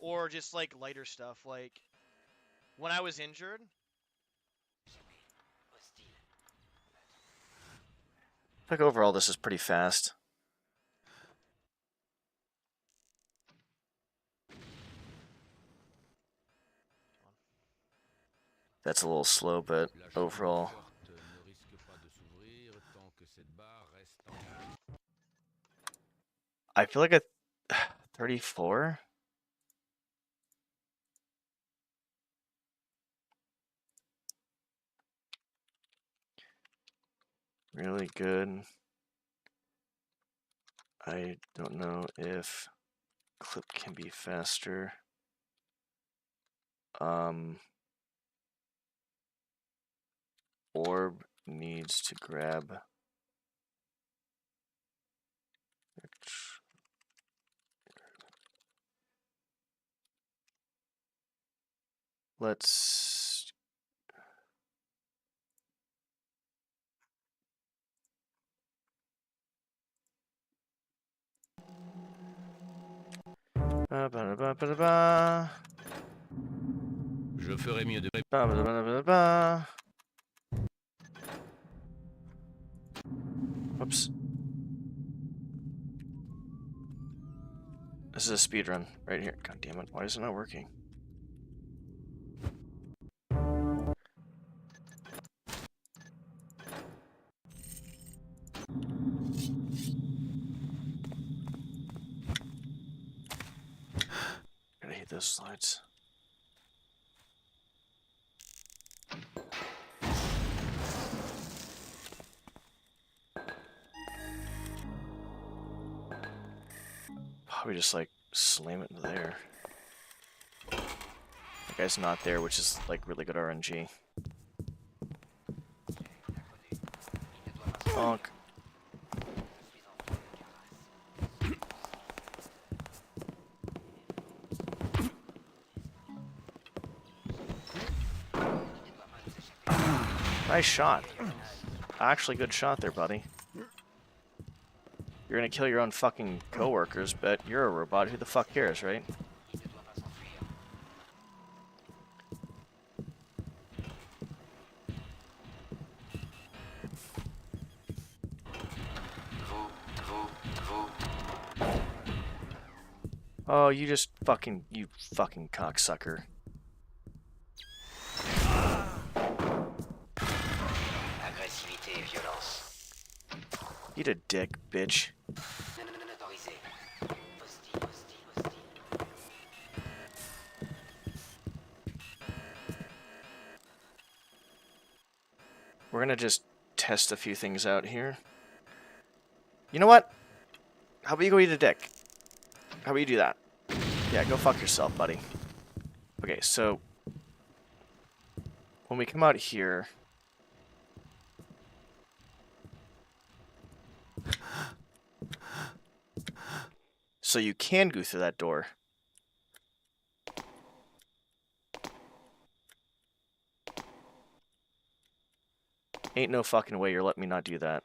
Or just like lighter stuff, like when I was injured. I think overall this is pretty fast. That's a little slow, but overall. I feel like a 34. Really good. I don't know if clip can be faster. Orb needs to grab. Let's Je ferais mieux de... Whoops. This is a speed run right here. God damn it. Why is it not working? I hate those slides. Probably just like slam it into there. That guy's not there, which is like really good RNG. Bonk. Nice shot. Actually good shot there, buddy. You're gonna kill your own fucking coworkers, but you're a robot. Who the fuck cares, right? Oh, you fucking cocksucker. Agressivité et violence. Eat a dick, bitch. Non autorisé. Hostile, hostile, hostile. We're gonna just test a few things out here. You know what? How about you go eat a dick? How about you do that? Yeah, go fuck yourself, buddy. Okay, so when we come out here, so you can go through that door. Ain't no fucking way you're letting me not do that.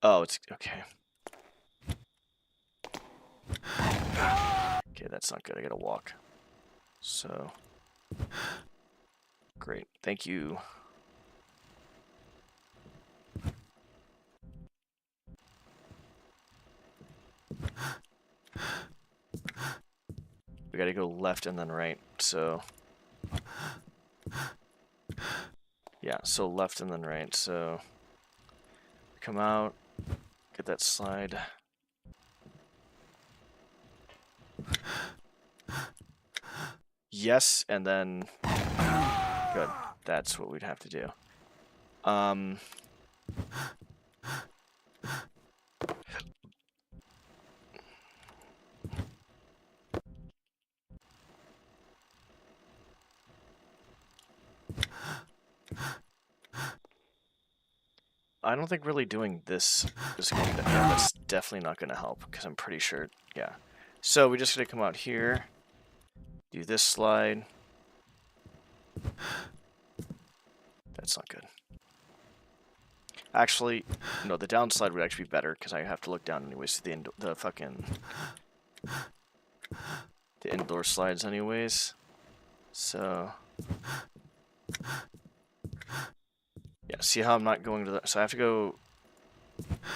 Oh, it's okay. Okay, that's not good. I gotta walk. So, great. Thank you. We gotta go left and then right. So, yeah, so left and then right. So, come out, get that slide. Yes, and then good. That's what we'd have to do. I don't think really doing this is going to... Yeah, that's definitely not going to help, because I'm pretty sure... Yeah. So, we're just going to come out here, do this slide. That's not good. Actually, no, the down slide would actually be better, because I have to look down anyways to the fucking... The indoor slides anyways. So... Yeah, see how I'm not going to the... So I have to go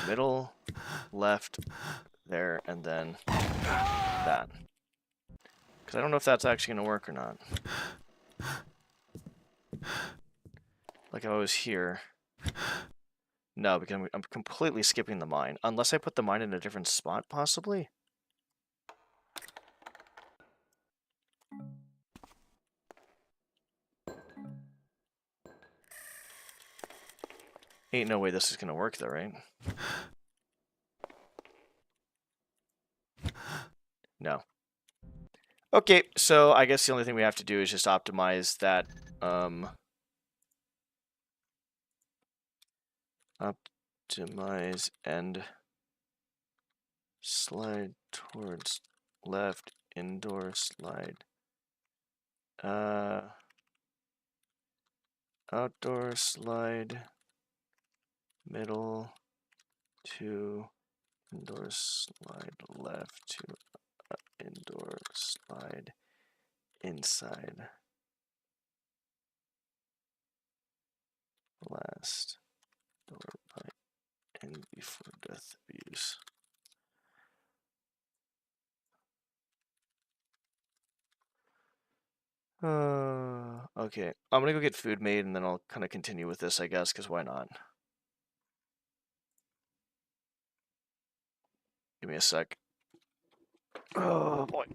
middle, left, there, and then that. Because I don't know if that's actually going to work or not. Like if I was here. No, because I'm completely skipping the mine. Unless I put the mine in a different spot, possibly? Ain't no way this is going to work though, right? No. Okay, so I guess the only thing we have to do is just optimize that, optimize and slide towards left, indoor slide. Outdoor slide, middle to indoor slide left to indoor slide inside. Last door by end before death abuse. Okay. I'm gonna go get food made and then I'll kind of continue with this, I guess, because why not? Give me a sec. Oh boy.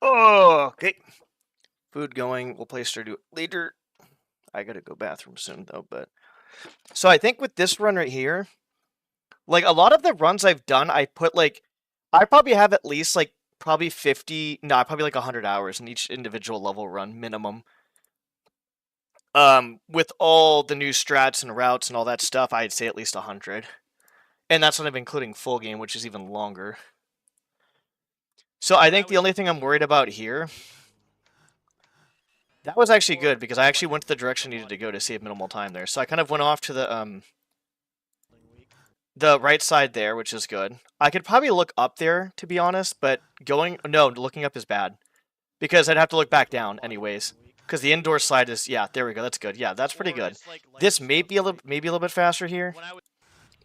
Oh, okay. Food going. We'll play Stardew Later. I gotta go bathroom soon though, but so I think with this run right here, like a lot of the runs I've done, I put like I probably have at least like probably 50, no, probably like 100 hours in each individual level run minimum. With all the new strats and routes and all that stuff, I'd say at least 100. And that's not even including full game, which is even longer. So I think the only thing I'm worried about here, that was actually good because I actually went to the direction I needed to go to save minimal time there. So I kind of went off to the right side there, which is good. I could probably look up there, to be honest, but looking up is bad. Because I'd have to look back down anyways. Because the indoor slide is, yeah, there we go, that's good. Yeah, that's pretty good. This may be a little bit faster here.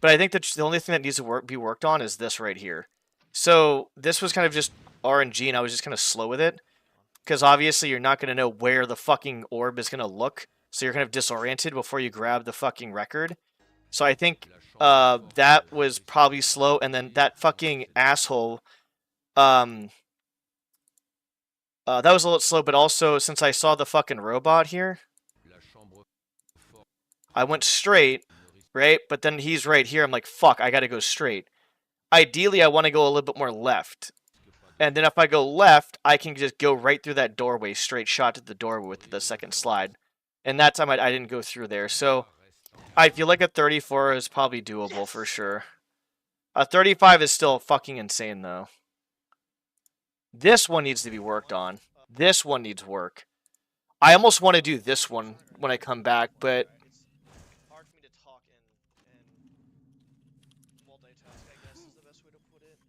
But I think that the only thing that needs to be worked on is this right here. So this was kind of just RNG, and I was just kind of slow with it. Because obviously you're not going to know where the fucking orb is going to look. So you're kind of disoriented before you grab the fucking record. So I think that was probably slow. And then that fucking asshole... that was a little slow, but also since I saw the fucking robot here, I went straight, right? But then he's right here. I'm like, fuck, I gotta go straight. Ideally, I want to go a little bit more left. And then if I go left, I can just go right through that doorway, straight shot to the doorway with the second slide. And that time I didn't go through there. So I feel like a 34 is probably doable for sure. A 35 is still fucking insane, though. This one needs to be worked on. This one needs work. I almost want to do this one when I come back, but... It's hard for me to talk and multitask, I guess is the best way to put it.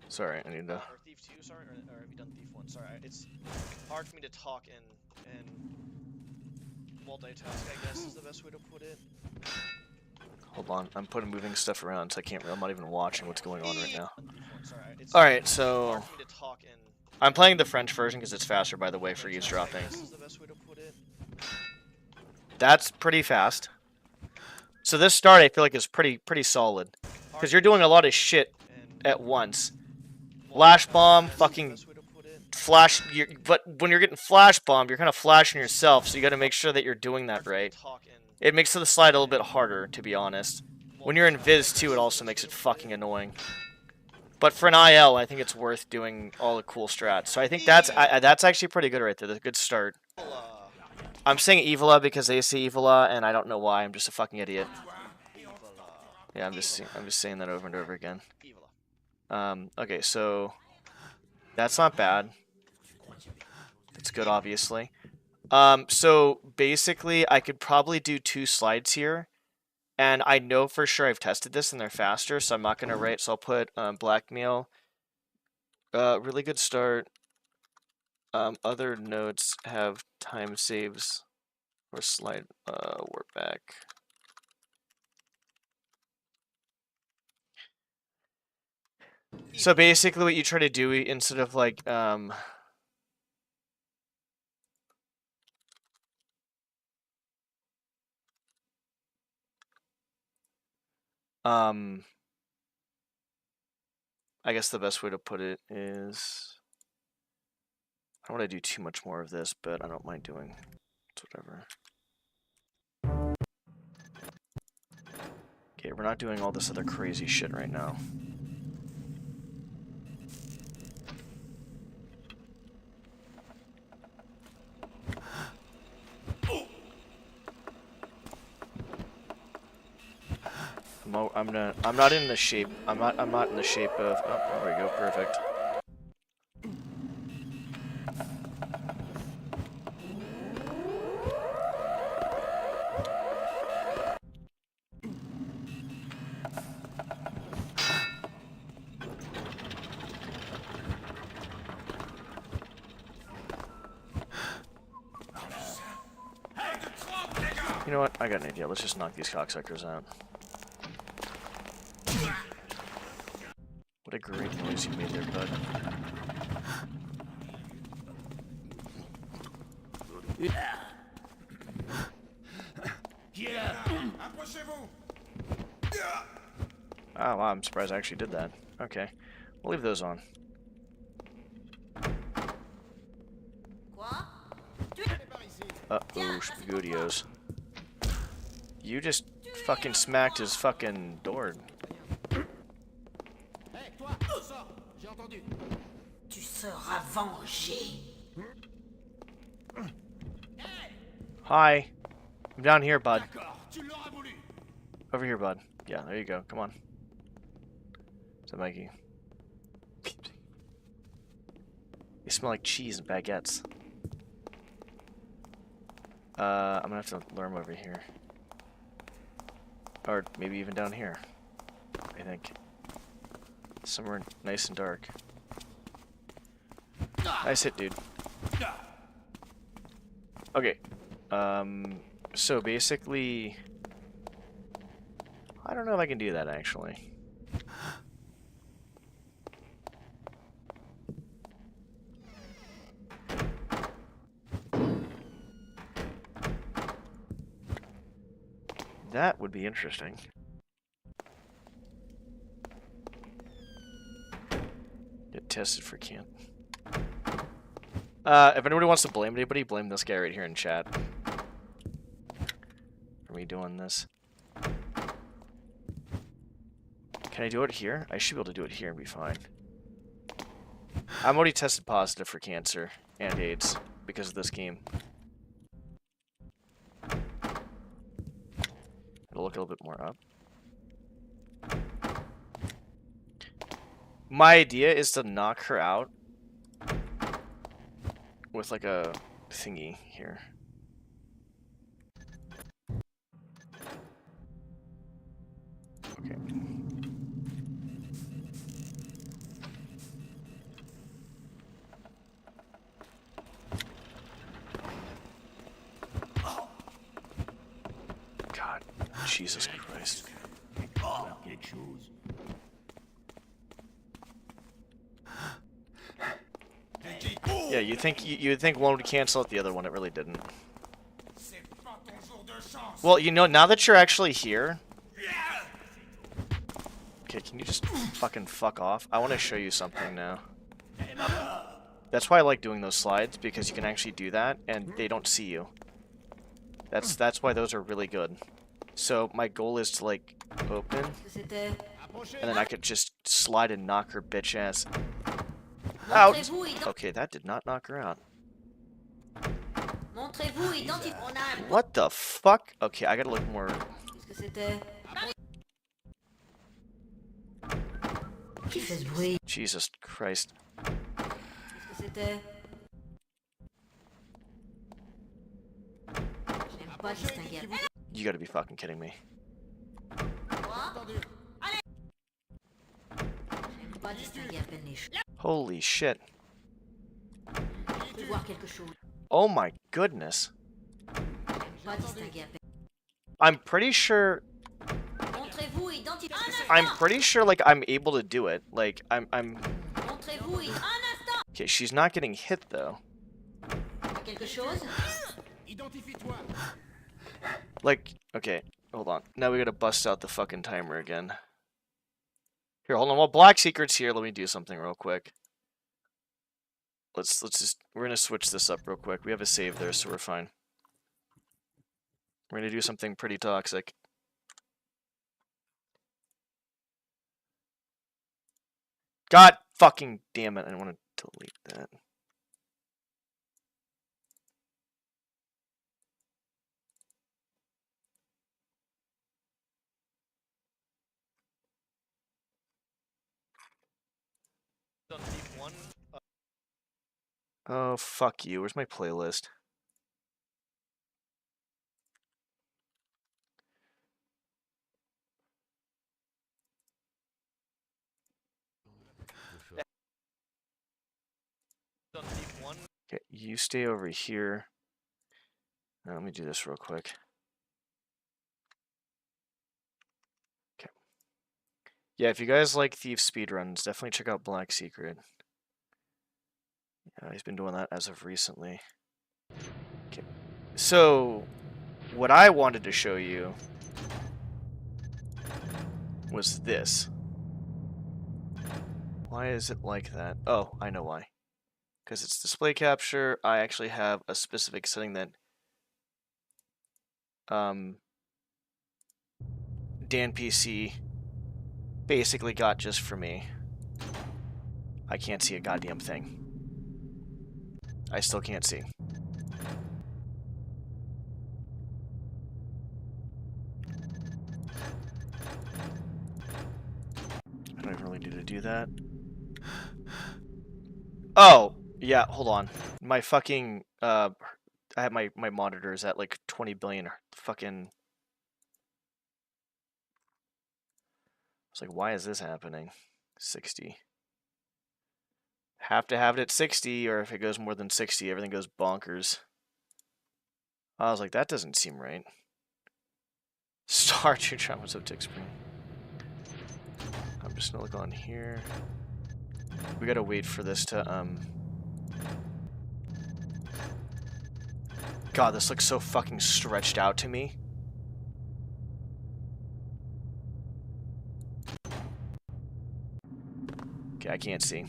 Sorry, I need to... Or Thief 2, sorry, or have you done Thief 1? Sorry, it's hard for me to talk and multitask, I guess is the best way to put it. Hold on, I'm moving stuff around, so I can't. I'm not even watching what's going on right now. Sorry, it's All right, so hard for me to talk and I'm playing the French version because it's faster, by the way, for eavesdropping. is the best way to put it. That's pretty fast. So this start, I feel like, is pretty solid because you're doing a lot of shit at once. Flash bomb, fucking flash. But when you're getting flash bombed, you're kind of flashing yourself, so you got to make sure that you're doing that right. It makes the slide a little bit harder, to be honest. When you're in Viz too, it also makes it fucking annoying. But for an IL, I think it's worth doing all the cool strats. So I think that's actually pretty good right there. That's a good start. I'm saying Evola because they say Evola, and I don't know why. I'm just a fucking idiot. Yeah, I'm just saying that over and over again. Okay, so that's not bad. It's good, obviously. So basically, I could probably do 2 slides here. And I know for sure I've tested this and they're faster, so I'm not going to write. So I'll put blackmail. Really good start. Other notes have time saves or slide warp back. So basically what you try to do instead of like I guess the best way to put it is, I don't want to do too much more of this, but I don't mind doing it's whatever. Okay, we're not doing all this other crazy shit right now. I'm not in the shape. I'm not in the shape of. Oh, there we go. Perfect. You know what? I got an idea. Let's just knock these cocksuckers out. What a great noise you made there, bud. Oh, wow, I'm surprised I actually did that. Okay. We'll leave those on. Uh-oh, Spagootios. You just fucking smacked his fucking door. Hé, toi, sors. J'ai entendu. Tu seras vengé. Hi. I'm down here, bud. D'accord, tu l'auras voulu. Over here, bud. Yeah, there you go. Come on. So, Mikey. They smell like cheese and baguettes. I'm gonna have to lure him over here. Or maybe even down here. I think. Somewhere nice and dark. Nice hit, dude. Okay. So basically... I don't know if I can do that, actually. That would be interesting. Get tested for camp. If anybody wants to blame anybody, blame this guy right here in chat. For me doing this. Can I do it here? I should be able to do it here and be fine. I'm already tested positive for cancer and AIDS because of this game. It'll look a little bit more up. My idea is to knock her out with like a thingy here. Okay. God, Jesus Christ. Quelque chose. Yeah, you think one would cancel out the other one, it really didn't. C'est pas ton jour de chance. Well, you know, now that you're actually here... Okay, can you just fucking fuck off? I want to show you something now. That's why I like doing those slides, because you can actually do that, and they don't see you. That's why those are really good. So, my goal is to, like, open, and then I could just slide and knock her bitch ass out. Okay, that did not knock her out. What the fuck? Okay, I gotta look more... Jesus Christ. You gotta be fucking kidding me. Holy shit. Oh my goodness. I'm pretty sure like I'm able to do it. Like I'm Okay, she's not getting hit though. Like, okay, hold on. Now we gotta bust out the fucking timer again. Here, hold on. While Black Secret's here, let me do something real quick. We're gonna switch this up real quick. We have a save there, so we're fine. We're gonna do something pretty toxic. God fucking damn it, I want to delete that. Oh, fuck you. Where's my playlist? Okay, you stay over here. Now, let me do this real quick. Okay. Yeah, if you guys like Thief speedruns, definitely check out Black Secret. He's been doing that as of recently. Okay. So, what I wanted to show you was this. Why is it like that? Oh, I know why. Because it's display capture, I actually have a specific setting that Dan PC basically got just for me. I can't see a goddamn thing. I still can't see. I don't even really need to do that. Oh, yeah, hold on. My fucking, I have my monitors at like 20 billion fucking... It's like, why is this happening? 60. Have to have it at 60, or if it goes more than 60, everything goes bonkers. I was like, that doesn't seem right. Stardew Dramas of Tick Spring. I'm just gonna look on here. We gotta wait for this to, God, this looks so fucking stretched out to me. Okay, I can't see.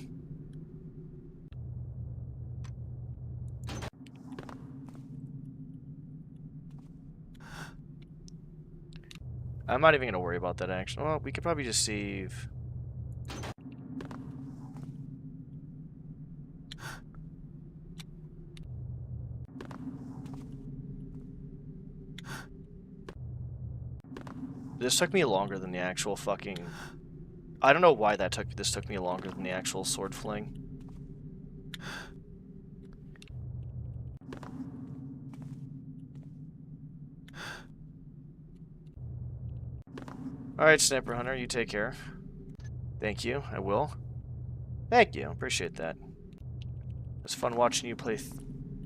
I'm not even gonna worry about that actually. Well, we could probably just save. This took me longer than the actual fucking... I don't know why this took me longer than the actual sword fling. Alright, Sniper Hunter, you take care. Thank you, I will. Thank you, appreciate that. It was fun watching you play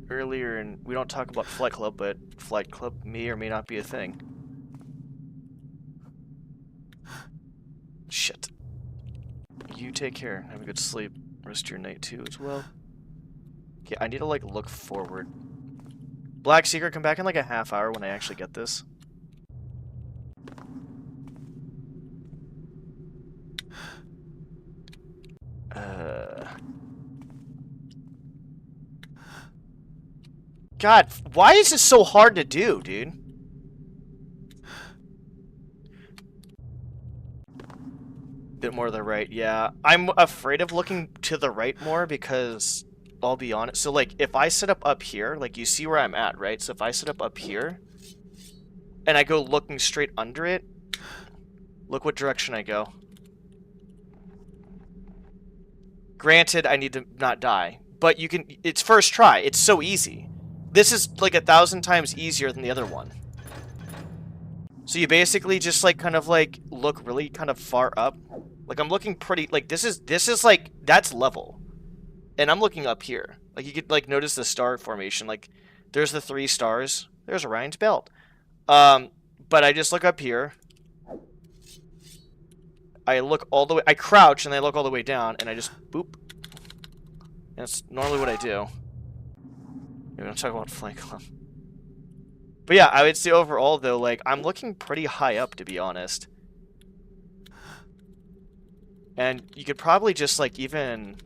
earlier, and we don't talk about Flight Club, but Flight Club may or may not be a thing. Shit. You take care. Have a good sleep. Rest of your night too as well. Okay, I need to like look forward. Black Secret, come back in like a half hour when I actually get this. God, why is this so hard to do, dude? Bit more to the right, yeah. I'm afraid of looking to the right more because, I'll be honest, so like, if I sit up here, like you see where I'm at, right? So if I sit up here, and I go looking straight under it, look what direction I go. Granted, I need to not die, but you can, it's first try, it's so easy. This is like 1,000 times easier than the other one. So you basically just like kind of like look really kind of far up. Like I'm looking pretty, like this is like, that's level. And I'm looking up here. Like you could like notice the star formation. Like there's the 3 stars. There's Orion's belt. But I just look up here. I look all the way, I crouch and I look all the way down and I just boop. And that's normally what I do. Maybe I'm talking about Flank Club. But yeah, I would say overall though, like I'm looking pretty high up to be honest. And you could probably just like even...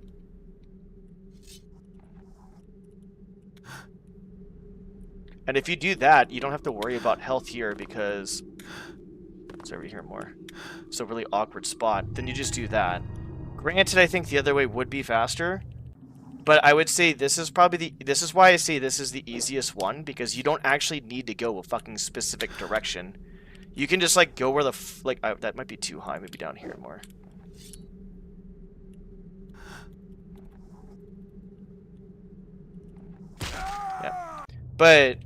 And if you do that, you don't have to worry about health here because it's over here more. It's a really awkward spot. Then you just do that. Granted, I think the other way would be faster. But I would say this is probably the... This is why I say this is the easiest one, because you don't actually need to go a fucking specific direction. You can just, like, go where the... that might be too high. Maybe down here more. Yeah. But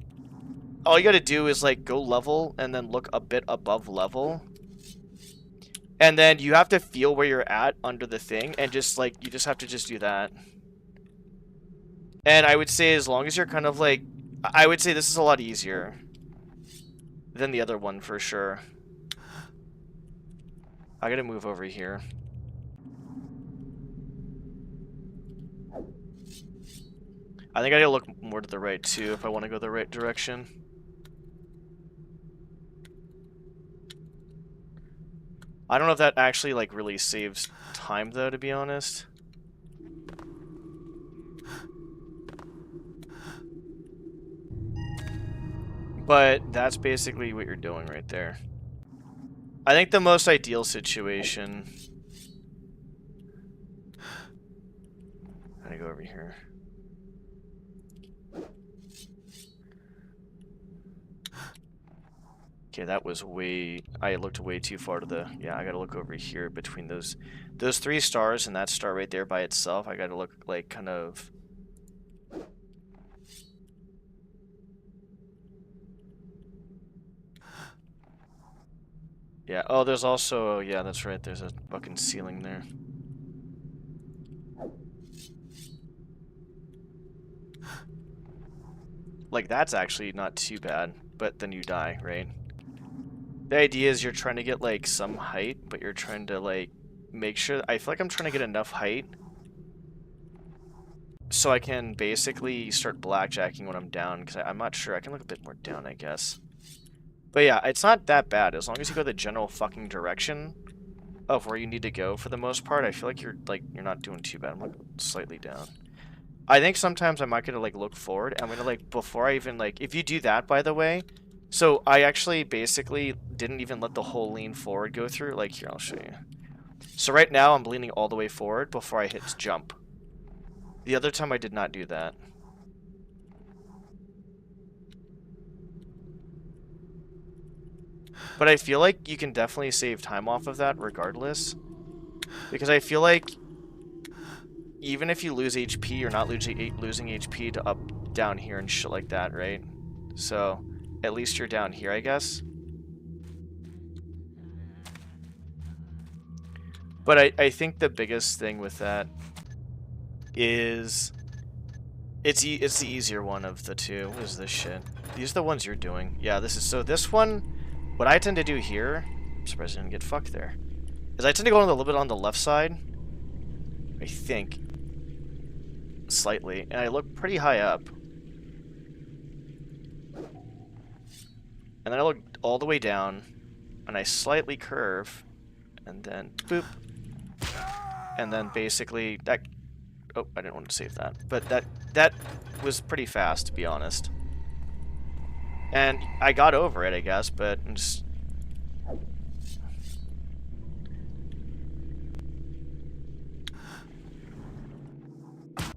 all you gotta do is, like, go level and then look a bit above level. And then you have to feel where you're at under the thing, and just, like, you just have to just do that. And I would say as long as you're kind of like... I would say this is a lot easier than the other one for sure. I gotta move over here. I think I gotta look more to the right too if I want to go the right direction. I don't know if that actually like really saves time though, to be honest. But that's basically what you're doing right there. I think the most ideal situation... I'm gonna go over here. Okay, that was way... I looked way too far to the... Yeah, I gotta look over here between those 3 stars and that star right there by itself. I gotta look like kind of... Yeah, oh, there's also... Yeah, that's right, there's a fucking ceiling there. Like, that's actually not too bad, but then you die, right? The idea is you're trying to get, like, some height, but you're trying to, like, make sure... I feel like I'm trying to get enough height so I can basically start blackjacking when I'm down, because I'm not sure. I can look a bit more down, I guess. But yeah, it's not that bad. As long as you go the general fucking direction of where you need to go for the most part, I feel like you're not doing too bad. I'm looking slightly down. I think sometimes I might gonna, like, look forward. I'm gonna, like, before I even, like... If you do that, by the way... So, I actually basically didn't even let the whole lean forward go through. Like, here, I'll show you. So, right now, I'm leaning all the way forward before I hit jump. The other time, I did not do that. But I feel like you can definitely save time off of that regardless. Because I feel like even if you lose HP, you're not losing HP to up, down here and shit like that, right? So... At least you're down here, I guess. But I think the biggest thing with that is it's the easier one of the two. What is this shit? These are the ones you're doing. Yeah, this is... So this one, what I tend to do here... I'm surprised I didn't get fucked there. Is I tend to go a little bit on the left side. I think. Slightly. And I look pretty high up. And then I look all the way down, and I slightly curve, and then boop. And then basically that... Oh, I didn't want to save that. But that was pretty fast, to be honest. And I got over it, I guess, but I'm just...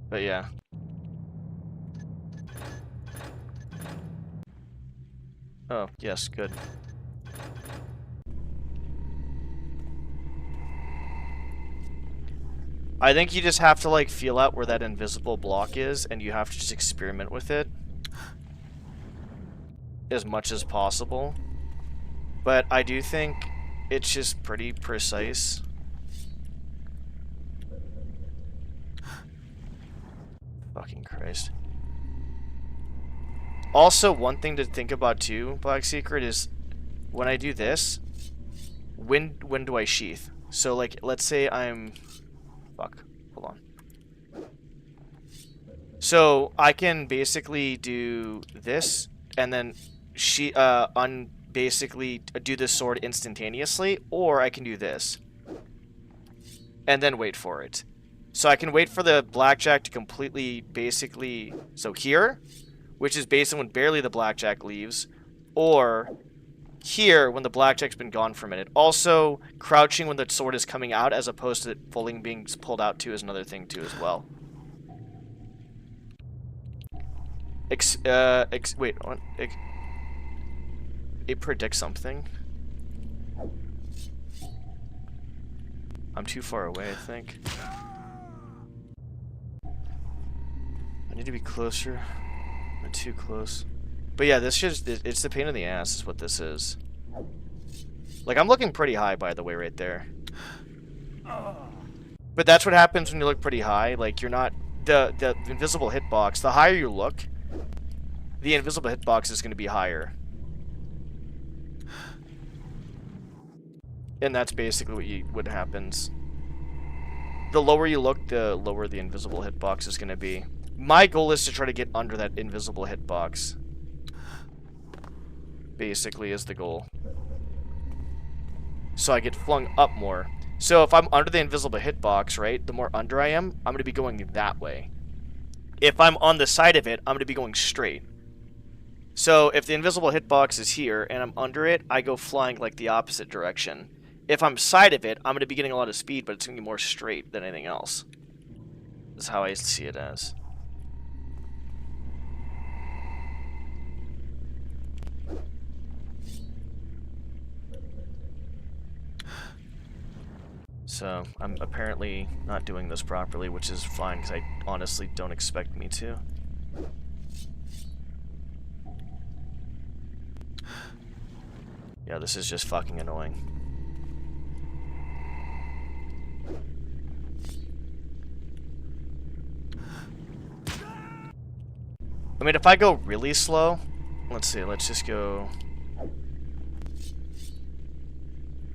But yeah. Oh, yes, good. I think you just have to, like, feel out where that invisible block is, and you have to just experiment with it as much as possible. But I do think it's just pretty precise. Fucking Christ. Also, one thing to think about too, Black Secret, is when I do this, when do I sheath? So, like, let's say I'm... Fuck. Hold on. So, I can basically do this, and then basically do the sword instantaneously, or I can do this. And then wait for it. So I can wait for the blackjack to completely, basically... So here... Which is based on when barely the blackjack leaves, or here when the blackjack's been gone for a minute. Also, crouching when the sword is coming out as opposed to it fully being pulled out too is another thing too as well. Wait, what? It predicts something. I'm too far away, I think. I need to be closer. Not too close. But yeah, this just... It's the pain in the ass is what this is. Like, I'm looking pretty high, by the way, right there. But that's what happens when you look pretty high. Like, you're not... The invisible hitbox, the higher you look, the invisible hitbox is going to be higher. And that's basically what happens. The lower you look, the lower the invisible hitbox is going to be. My goal is to try to get under that invisible hitbox. Basically is the goal. So I get flung up more. So if I'm under the invisible hitbox, right, the more under I am, I'm going to be going that way. If I'm on the side of it, I'm going to be going straight. So if the invisible hitbox is here and I'm under it, I go flying like the opposite direction. If I'm side of it, I'm going to be getting a lot of speed, but it's going to be more straight than anything else. That's how I see it as. So I'm apparently not doing this properly, which is fine because I honestly don't expect me to. Yeah, this is just fucking annoying. I mean, if I go really slow, let's see, let's just go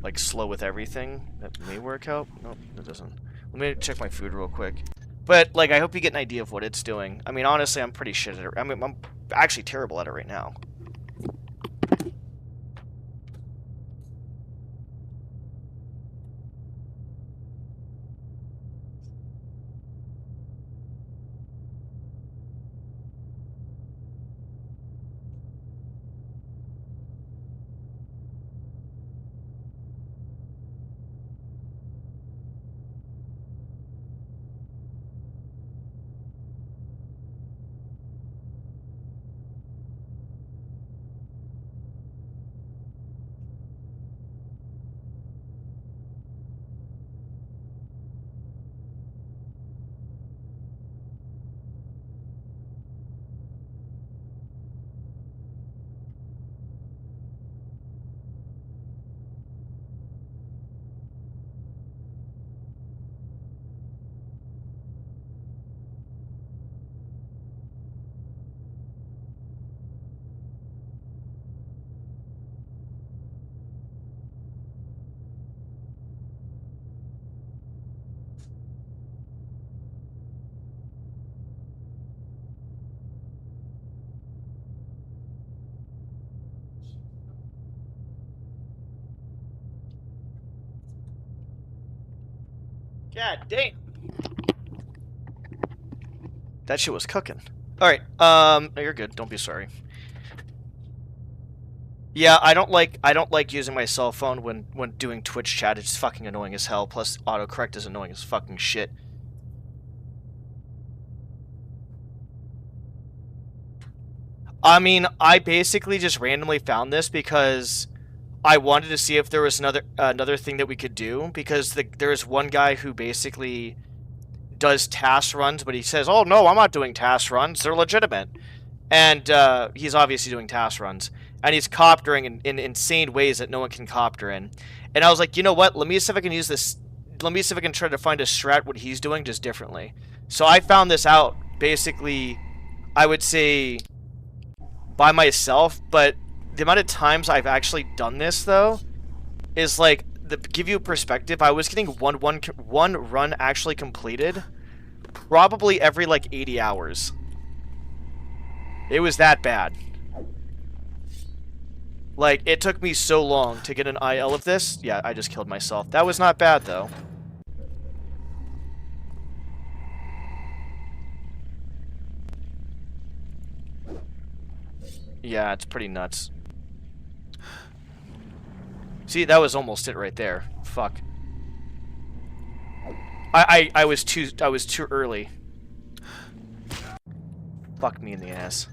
like slow with everything. That may work out. Nope, that doesn't. Let me check my food real quick. But like, I hope you get an idea of what it's doing. I mean, honestly, I'm pretty shit at it. I mean, I'm actually terrible at it right now. God damn. That shit was cooking. Alright, no, you're good. Don't be sorry. Yeah, I don't like using my cell phone when doing Twitch chat. It's fucking annoying as hell. Plus, autocorrect is annoying as fucking shit. I mean, I basically just randomly found this because I wanted to see if there was another thing that we could do, because there's one guy who basically does task runs, but he says, "Oh no, I'm not doing task runs. They're legitimate." And he's obviously doing task runs, and he's coptering in insane ways that no one can copter in. And I was like, you know what? Let me see if I can use this. Let me see if I can try to find a strat what he's doing just differently. So I found this out basically, I would say, by myself, but the amount of times I've actually done this though is like, give you a perspective, I was getting one run actually completed probably every like 80 hours. It was that bad. Like, it took me so long to get an IL of this. Yeah, I just killed myself. That was not bad though. Yeah, it's pretty nuts. See, that was almost it right there. Fuck. I was too early. Fuck me in the ass.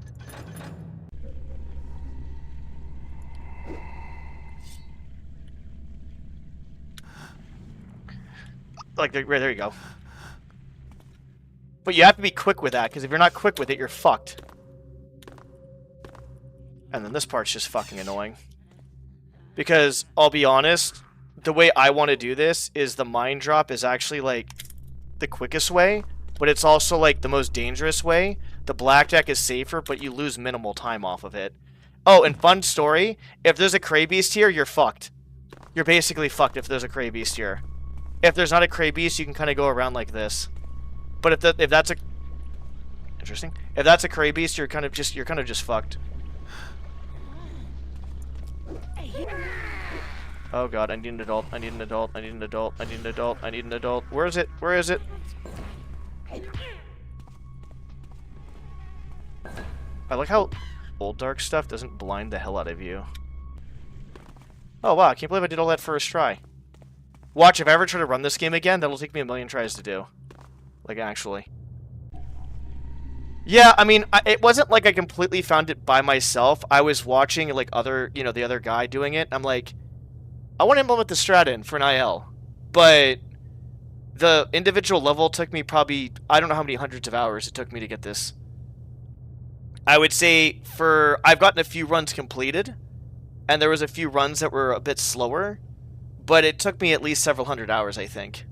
Like, right there you go. But you have to be quick with that, because if you're not quick with it, you're fucked. And then this part's just fucking annoying. Because, I'll be honest, the way I want to do this is the mine drop is actually, like, the quickest way, but it's also, like, the most dangerous way. The blackjack is safer, but you lose minimal time off of it. Oh, and fun story, if there's a Cray Beast here, you're fucked. You're basically fucked if there's a Cray Beast here. If there's not a Cray Beast, you can kind of go around like this. But if that's a... Interesting. If that's a Cray Beast, you're kind of just fucked. Oh god, I need an adult, I need an adult, I need an adult, I need an adult, I need an adult. Where is it? Where is it? I like how old dark stuff doesn't blind the hell out of you. Oh wow, I can't believe I did all that first try. Watch, if I ever try to run this game again, that'll take me a million tries to do. Like, actually. Yeah, I mean, it wasn't like I completely found it by myself. I was watching, like, the other guy doing it. I'm like, I want to implement the strat in for an IL. But the individual level took me probably, I don't know how many hundreds of hours it took me to get this. I would say I've gotten a few runs completed, and there was a few runs that were a bit slower, but it took me at least several hundred hours, I think.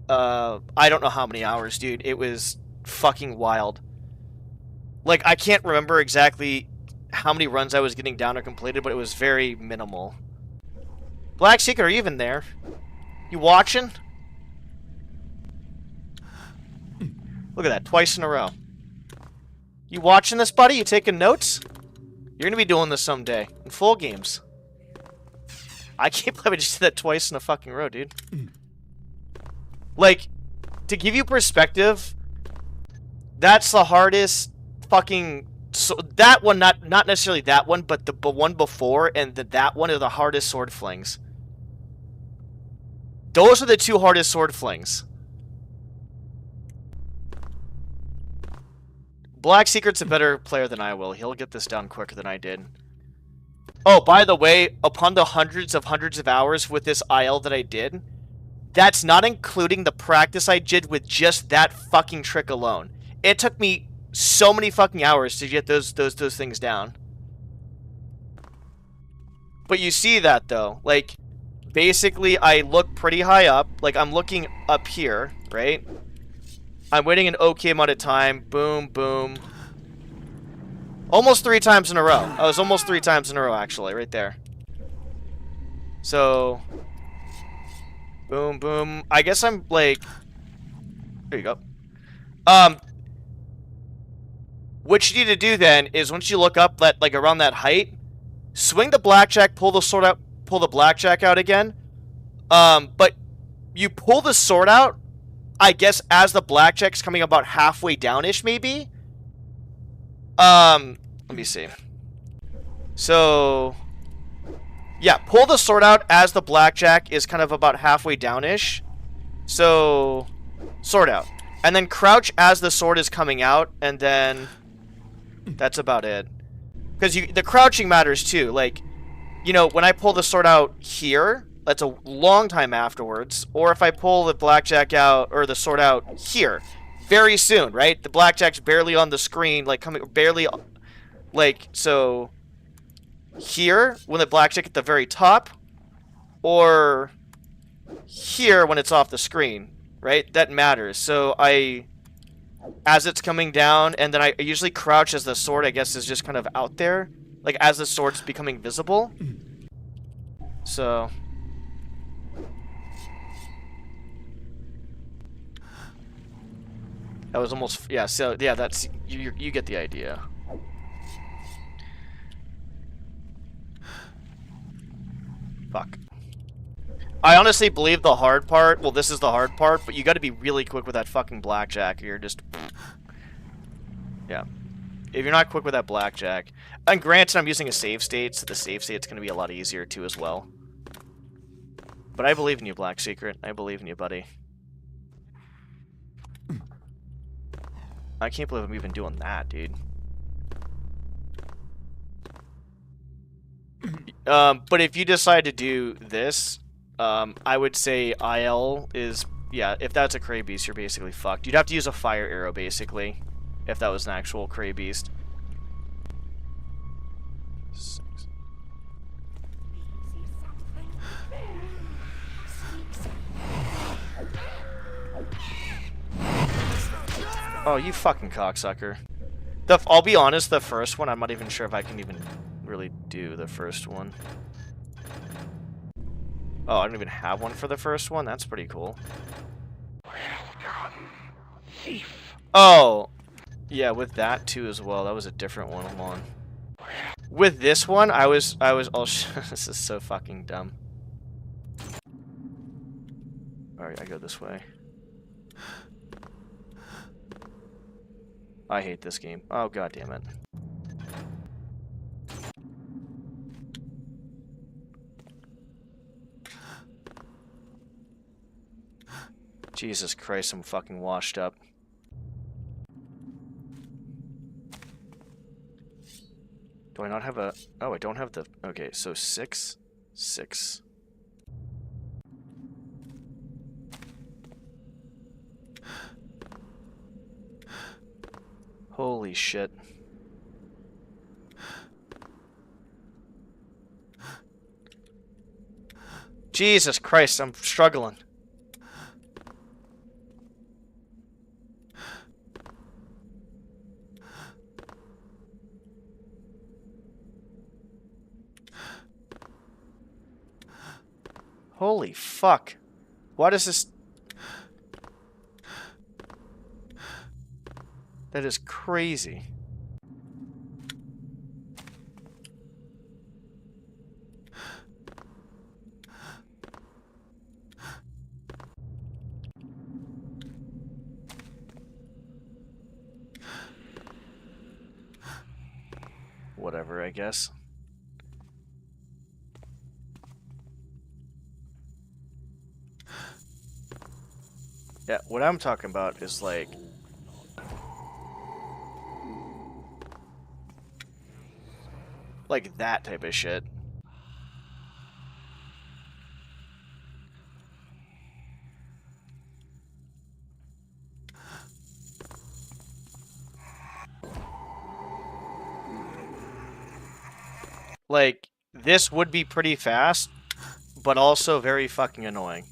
I don't know how many hours, dude. It was fucking wild. Like, I can't remember exactly how many runs I was getting down or completed, but it was very minimal. Black Secret, are you even there? You watching? Look at that, twice in a row. You watching this, buddy? You taking notes? You're gonna be doing this someday, in full games. I can't believe I just did that twice in a fucking row, dude. Like, to give you perspective, that's the hardest fucking... So that one, not necessarily that one, but the one before and that one are the hardest sword flings. Those are the two hardest sword flings. Black Secret's a better player than I will. He'll get this done quicker than I did. Oh, by the way, upon the hundreds of hours with this IL that I did, that's not including the practice I did with just that fucking trick alone. It took me so many fucking hours to get those things down. But you see that, though. Like, basically, I look pretty high up. Like, I'm looking up here, right? I'm waiting an okay amount of time. Boom, boom. Almost 3 times in a row. I was almost 3 times in a row, actually, right there. So... boom, boom. I guess I'm, like... There you go. What you need to do, then, is once you look up, like, around that height, swing the blackjack, pull the sword out, pull the blackjack out again. But you pull the sword out, I guess, as the blackjack's coming about halfway down-ish, maybe? Let me see. So... yeah, pull the sword out as the blackjack is kind of about halfway down-ish. So... sword out. And then crouch as the sword is coming out, and then... that's about it. Because the crouching matters, too. Like, you know, when I pull the sword out here, that's a long time afterwards. Or if I pull the blackjack out, or the sword out here, very soon, right? The blackjack's barely on the screen, like, coming, barely... like, so... here, when the blackjack at the very top, or here when it's off the screen, right? That matters. So as it's coming down, and then I usually crouch as the sword, I guess, is just kind of out there, like as the sword's becoming visible. So... that was almost, yeah, so, yeah, that's, you get the idea. Fuck. I honestly believe the hard part, well, this is the hard part, but you gotta be really quick with that fucking blackjack, or you're just... yeah. If you're not quick with that blackjack... and granted, I'm using a save state, so the save state's gonna be a lot easier, too, as well. But I believe in you, Black Secret. I believe in you, buddy. I can't believe I'm even doing that, dude. But if you decide to do this, I would say IL is, yeah, if that's a Cray Beast, you're basically fucked. You'd have to use a fire arrow, basically, if that was an actual Cray Beast. Oh, you fucking cocksucker. I'll be honest, the first one, I'm not even sure if I can even really do the first one. Oh, I don't even have one for the first one? That's pretty cool. Welcome, thief. Oh! Yeah, with that too as well. That was a different one. Hold on. With this one, I was oh, this is so fucking dumb. Alright, I go this way. I hate this game. Oh, god damn it. Jesus Christ, I'm fucking washed up. Do I not have a... Oh, I don't have the... Okay, so 6. 6. Holy shit. Jesus Christ, I'm struggling. Holy fuck. Why does this... That is crazy. Whatever, I guess. Yeah, what I'm talking about is like... Like that type of shit. Like, this would be pretty fast, but also very fucking annoying.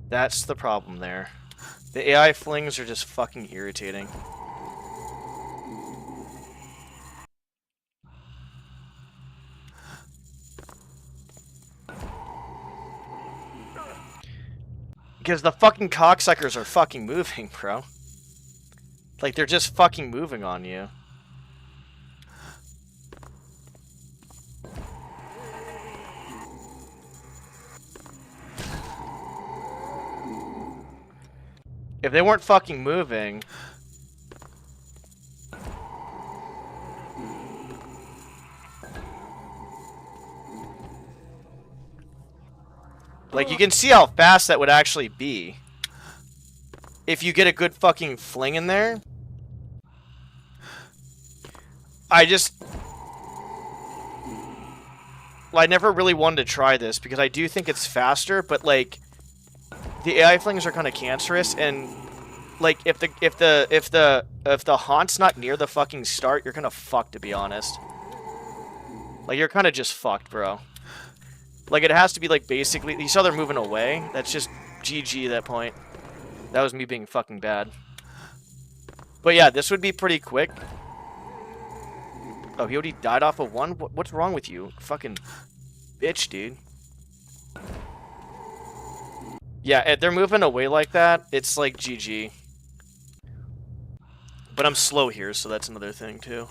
That's the problem there. The AI flings are just fucking irritating. Because the fucking cocksuckers are fucking moving, bro. Like, they're just fucking moving on you. If they weren't fucking moving... Like, you can see how fast that would actually be. If you get a good fucking fling in there. I just... Well, I never really wanted to try this, because I do think it's faster, but, like... The AI flings are kind of cancerous, and... Like, if the haunt's not near the fucking start, you're kind of fucked, to be honest. Like, you're kind of just fucked, bro. Like, it has to be, like, basically... You saw they're moving away? That's just GG at that point. That was me being fucking bad. But yeah, this would be pretty quick. Oh, he already died off of one? What's wrong with you? Fucking bitch, dude. Yeah, if they're moving away like that, it's like GG. But I'm slow here, so that's another thing, too.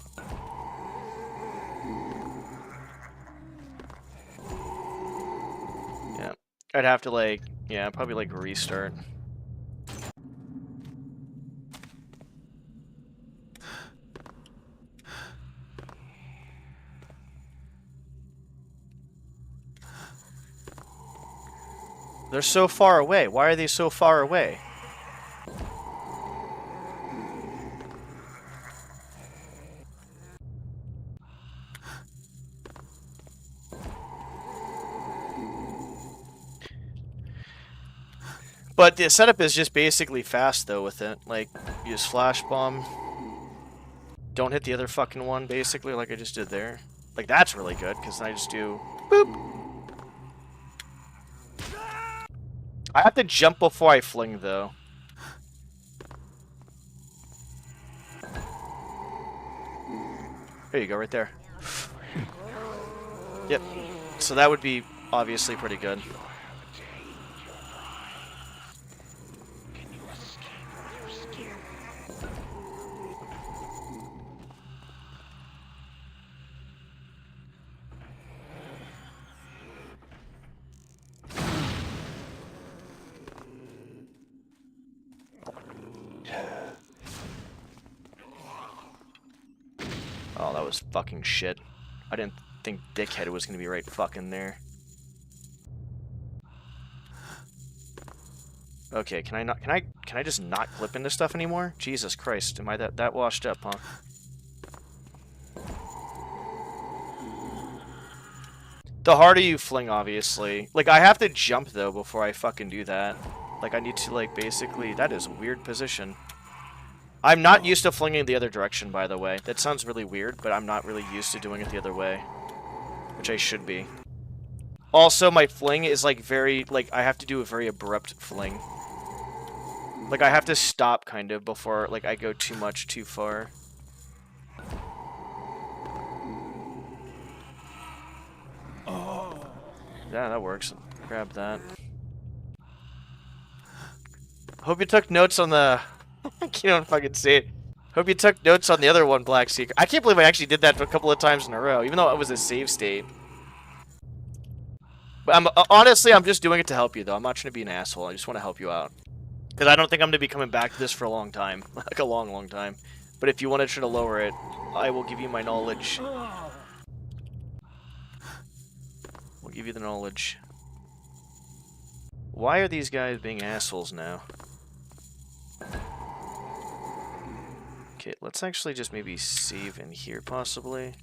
Yeah. I'd have to, like... Yeah, probably, like, restart. They're so far away. Why are they so far away? But the setup is just basically fast, though, with it. Like, use flash bomb. Don't hit the other fucking one, basically, like I just did there. Like, that's really good, because I just do... Boop! I have to jump before I fling, though. There you go, right there. Yep. So that would be obviously pretty good. Oh, that was fucking shit. I didn't think Dickhead was gonna be right fucking there. Okay, can I just not clip into stuff anymore? Jesus Christ, am I that washed up, huh? The harder you fling, obviously. Like, I have to jump, though, before I fucking do that. Like, I need to, like, basically... That is a weird position. I'm not used to flinging the other direction, by the way. That sounds really weird, but I'm not really used to doing it the other way. Which I should be. Also, my fling is, like, very... Like, I have to do a very abrupt fling. Like, I have to stop, kind of, before, like, I go too far. Yeah, that works. Grab that. Hope you took notes on the... I can't fucking say it. Hope you took notes on the other one, Black Seeker. I can't believe I actually did that a couple of times in a row, even though it was a save state. But honestly, I'm just doing it to help you, though. I'm not trying to be an asshole. I just want to help you out. Because I don't think I'm going to be coming back to this for a long time. Like a long, long time. But if you want to try to lower it, I will give you my knowledge. We'll give you the knowledge. Why are these guys being assholes now? Okay, let's actually just maybe save in here, possibly.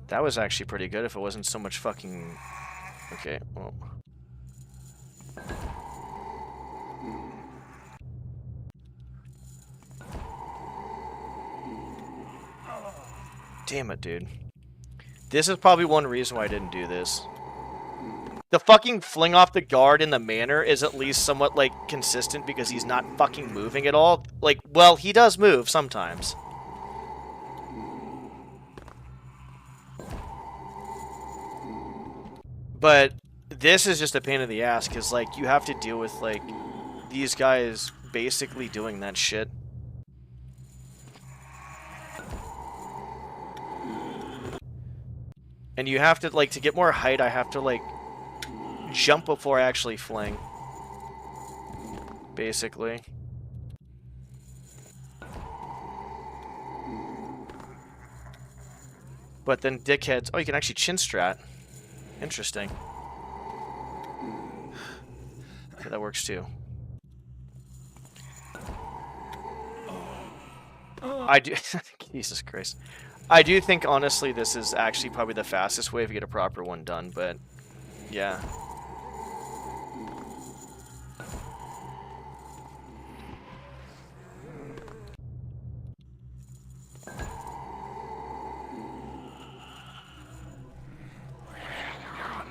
That was actually pretty good if it wasn't so much fucking... Okay, well... Damn it, dude. This is probably one reason why I didn't do this. The fucking fling off the guard in the manor is at least somewhat, like, consistent because he's not fucking moving at all. Like, well, he does move sometimes. But this is just a pain in the ass because, like, you have to deal with, like, these guys basically doing that shit. And you have to, like, to get more height, I have to, like, jump before I actually fling. Basically. But then dickheads... Oh, you can actually chin strat. Interesting. Okay, that works too. I do... Jesus Christ. I do think, honestly, this is actually probably the fastest way to get a proper one done, but... Yeah.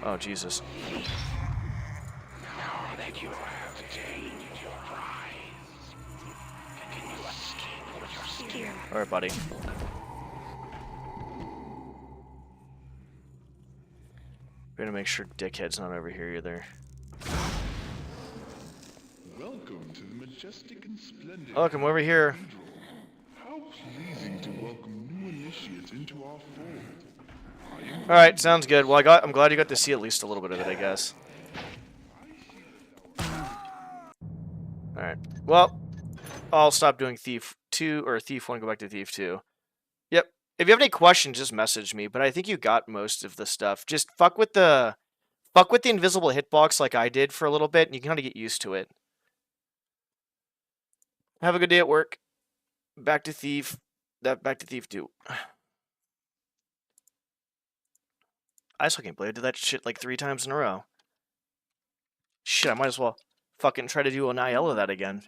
Oh, Jesus. Now that you have gained your prize, can you escape with your skin? Alright, buddy. We're gonna make sure Dickhead's not over here either. Welcome to the majestic and splendid. Oh, look, I'm over here. How pleasing to welcome new initiates into our fold. Alright, sounds good. Well, I'm glad you got to see at least a little bit of it, I guess. Alright. Well, I'll stop doing Thief 2, or Thief 1, go back to Thief 2. Yep. If you have any questions, just message me, but I think you got most of the stuff. Just fuck with the invisible hitbox like I did for a little bit, and you can kind of get used to it. Have a good day at work. Back to Thief. Back to Thief 2. I just fucking did that shit like 3 times in a row. Shit, I might as well fucking try to do an IL of that again.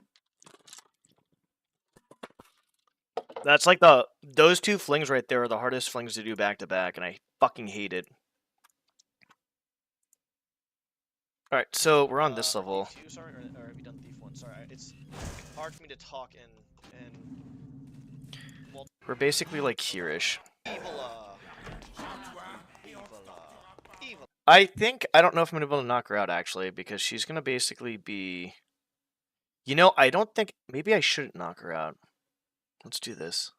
That's like those 2 flings right there are the hardest flings to do back to back, and I fucking hate it. Alright, so we're on this level. Thief 2, sorry, or have you done Thief 1? Sorry, it's hard for me to talk and We're basically like here-ish. evil. I don't know if I'm gonna be able to knock her out actually, because she's gonna basically be... You know, I don't think... Maybe I shouldn't knock her out. Let's do this.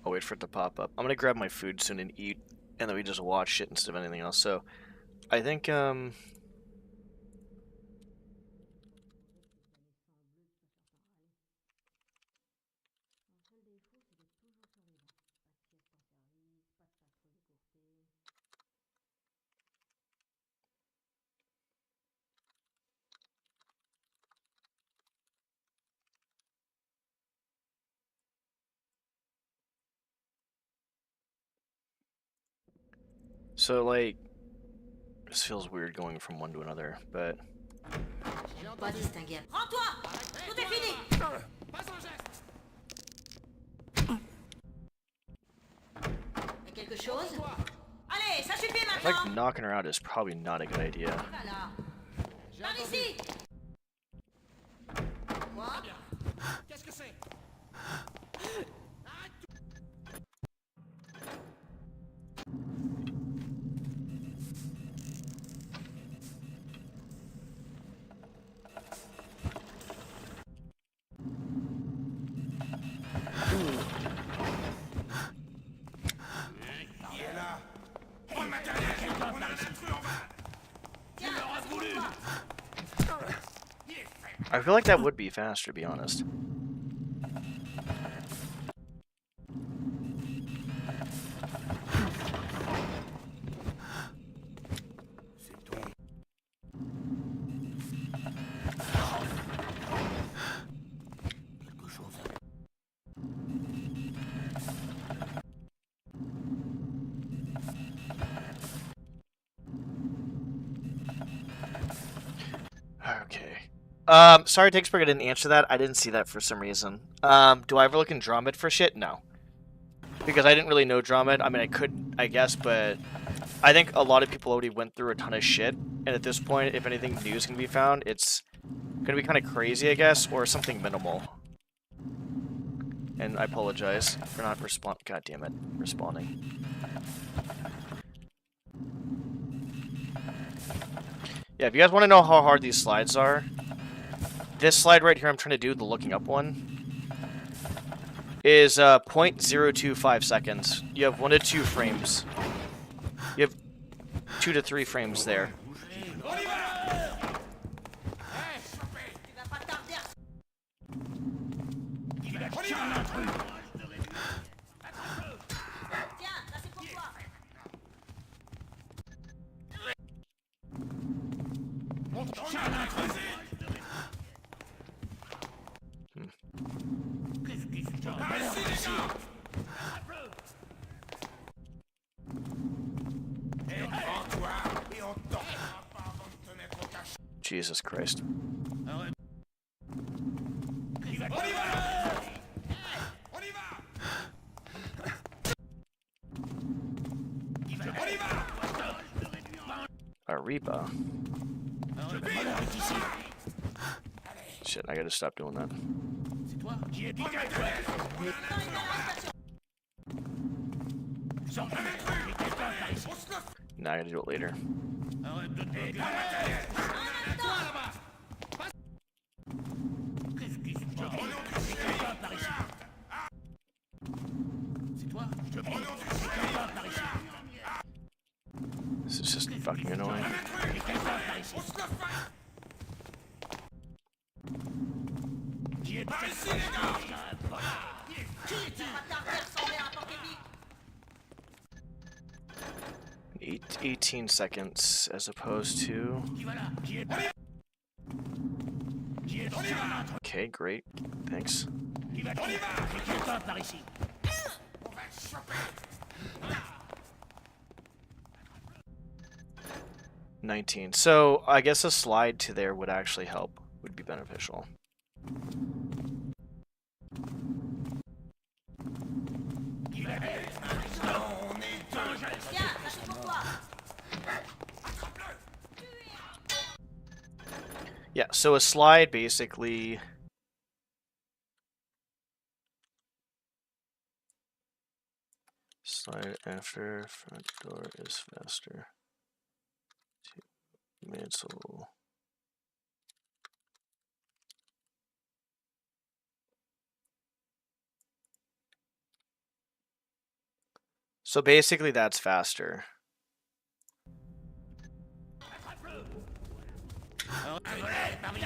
I'll wait for it to pop up. I'm gonna grab my food soon and eat, and then we just watch it instead of anything else. So, I think so like this feels weird going from one to another, but Pas distinguable. Rends-toi! Tout est fini! Y'a quelque chose? Allez, ça suffit I maintenant! like knocking her out is probably not a good idea. Va là! Par ici! Quoi? Qu'est-ce que c'est? I feel like that would be faster, to be honest. Okay. Sorry, Takesberg, I didn't answer that. I didn't see that for some reason. Do I ever look in DromEd for shit? No. Because I didn't really know DromEd. I mean, I could, I guess, but I think a lot of people already went through a ton of shit. And at this point, if anything new is going to be found, it's going to be kind of crazy, I guess, or something minimal. And I apologize for not responding. God damn it, responding. Yeah, if you guys want to know how hard these slides are, this slide right here I'm trying to do, the looking up one, is 0.025 seconds. You have 1 to 2 frames. You have 2 to 3 frames there. Jesus Christ. Ariba. Shit, I gotta stop doing that. Nah, I gotta do it later. This is just fucking annoying. Eight, 18 seconds as opposed to... Okay, great. Thanks. 19. So I guess a slide to there would actually help, would be beneficial. Yeah, so a slide basically... Slide after front door is faster. Cancel. So basically that's faster.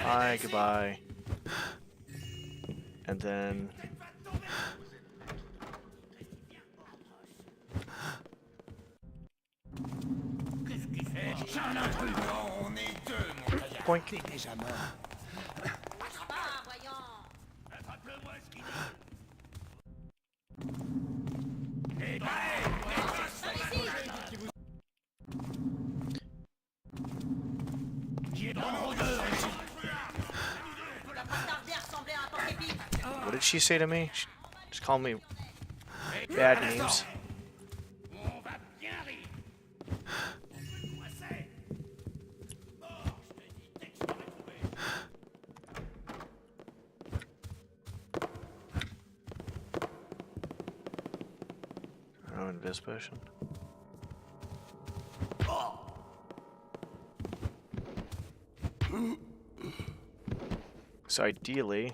Bye, goodbye. And then... Boink. Ah, voyons. What did she say to me? She just called me bad names. Oh, invis potion. So ideally,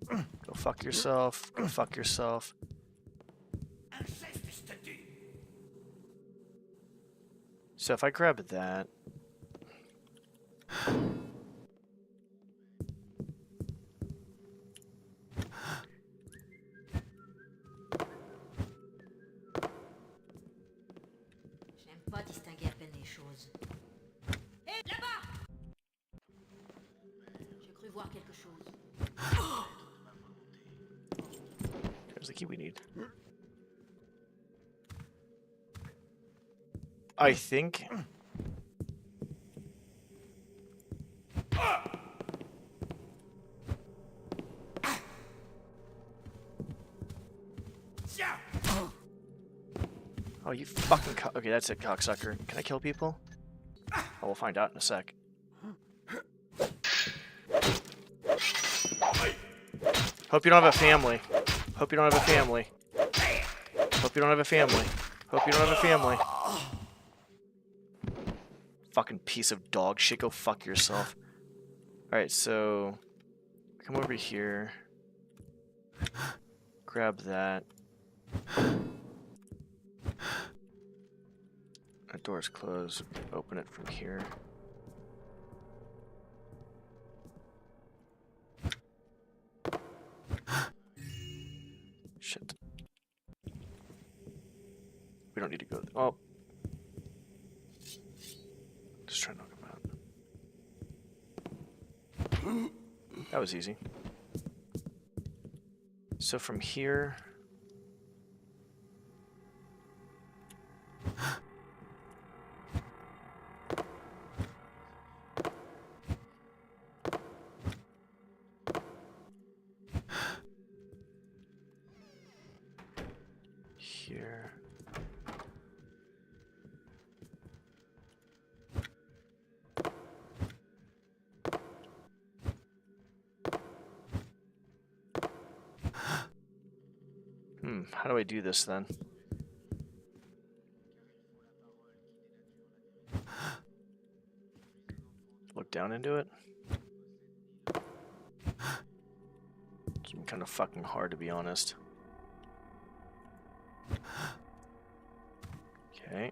go fuck yourself, go fuck yourself. So if I grab that, J'aime pas distinguer à peine les choses. Hé, là-bas! J'ai cru voir quelque chose. there's the key we need. I think. Oh, you fucking okay, that's it, cocksucker. Can I kill people? Oh, we'll find out in a sec. Hope you don't have a family. Hope you don't have a family. Hope you don't have a family. Hope you don't have a family. Fucking piece of dog shit, go fuck yourself. Alright, so... come over here. Grab that. That door's closed. Open it from here. Shit. We don't need to go. Oh. Just trying to knock him out. That was easy. So from here. Here. How do I do this then? Look down into it? It's kind of fucking hard, to be honest. Okay.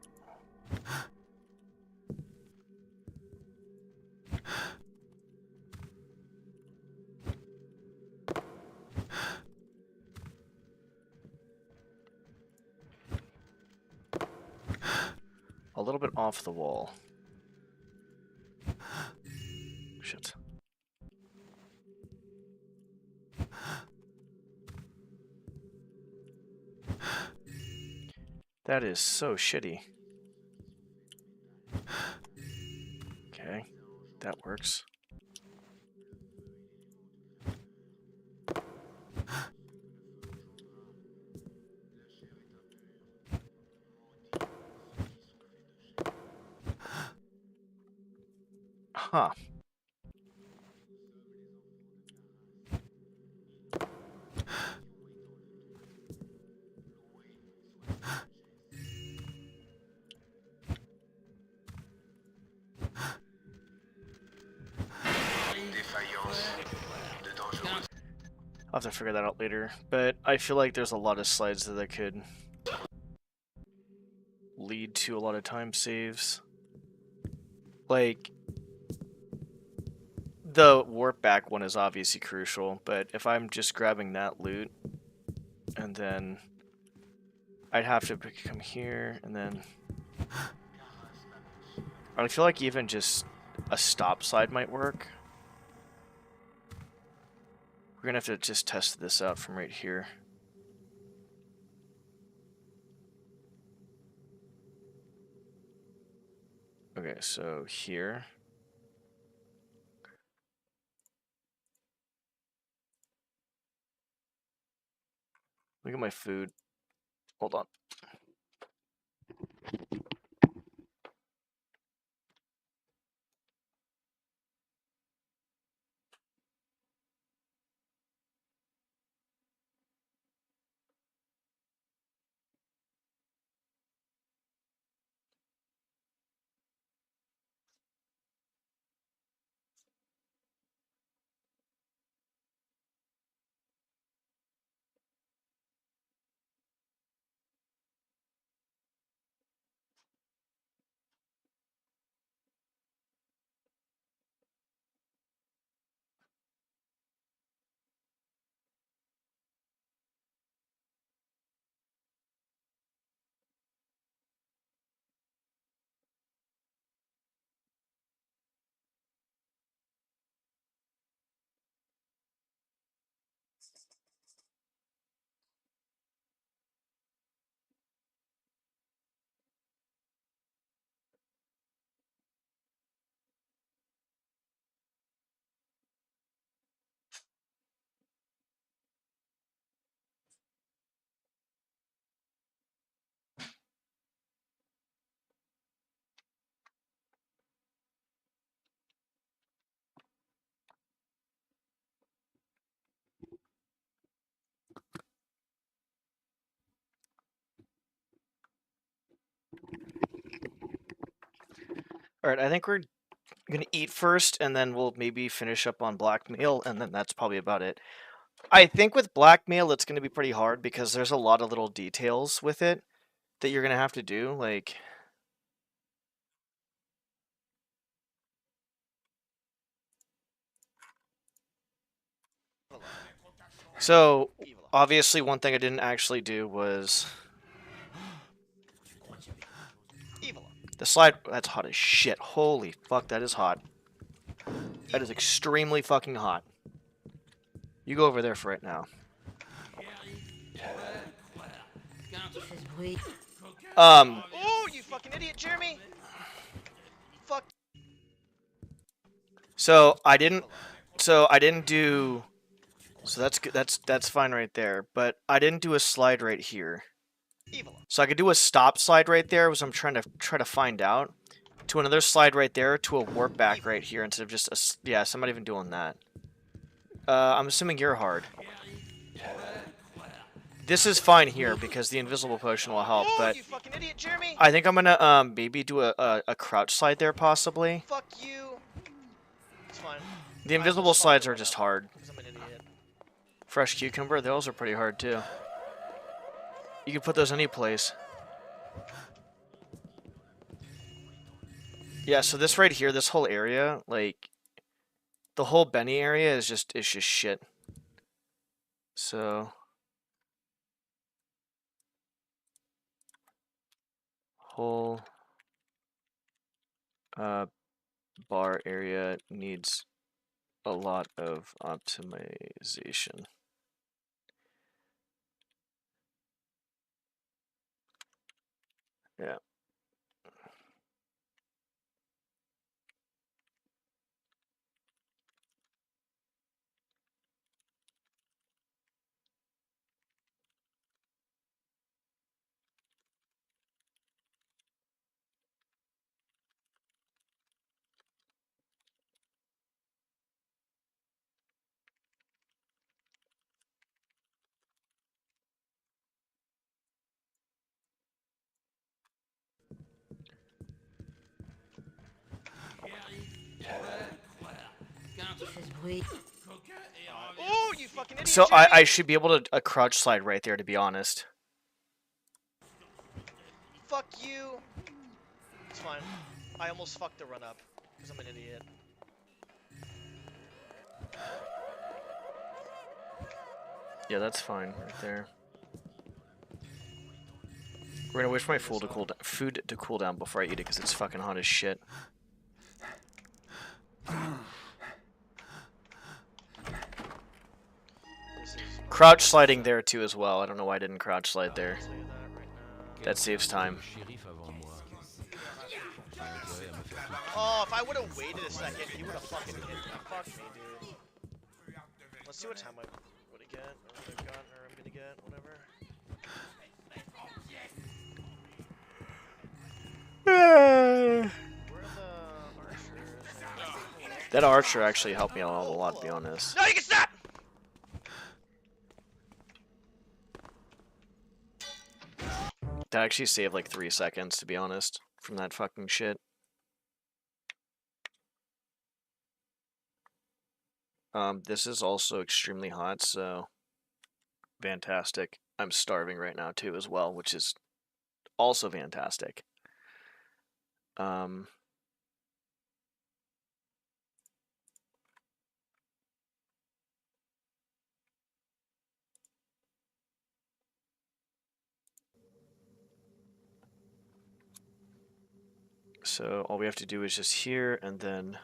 A little bit off the wall. Shit. That is so shitty. Okay, that works. Huh. I'll have to figure that out later, but I feel like there's a lot of slides that I could lead to a lot of time saves. Like, the warp back one is obviously crucial, but if I'm just grabbing that loot, and then I'd have to come here, and then I feel like even just a stop slide might work. We're gonna have to just test this out from right here. Okay, so here. Look at my food. Hold on. Alright, I think we're gonna eat first, and then we'll maybe finish up on blackmail, and then that's probably about it. I think with blackmail, it's gonna be pretty hard because there's a lot of little details with it that you're gonna have to do, like... So, obviously one thing I didn't actually do was... The slide... That's hot as shit. Holy fuck, that is hot. That is extremely fucking hot. You go over there for right now. Oh, you fucking idiot, Jeremy! Fuck. So I didn't do. So that's good. That's fine right there. But I didn't do a slide right here. So I could do a stop slide right there, which I'm trying to find out. To another slide right there, to a warp back right here instead of just a. Yeah, so I'm not even doing that. I'm assuming you're hard. This is fine here because the invisible potion will help, but you fucking idiot, Jeremy! I think I'm gonna maybe do a crouch slide there possibly. Fuck you! It's fine. The invisible slides are just hard. Because I'm an idiot. Fresh cucumber, those are pretty hard too. You can put those any place. Yeah, so this right here, this whole area, like the whole Benny area is just shit. So whole bar area needs a lot of optimization. Yeah. Oh, you fucking idiot, So Jeremy! I should be able to crouch slide right there, to be honest. fuck you! It's fine. I almost fucked the run up, because I'm an idiot. Yeah, that's fine right there. We're gonna wish my food to cool down before I eat it because it's fucking hot as shit. Crouch sliding there too as well. I don't know why I didn't crouch slide there. That saves time. Oh, if I would have waited a second, he would have fucking hit me. Fuck me, dude. Let's see what time I would have get, or would have gotten, or I'm gonna get, whatever. Where are the archers? That archer actually helped me out a lot, to be honest. No, you can stop! That actually saved like 3 seconds, to be honest, from that fucking shit. This is also extremely hot, so fantastic. I'm starving right now too as well, which is also fantastic. So all we have to do is just here and then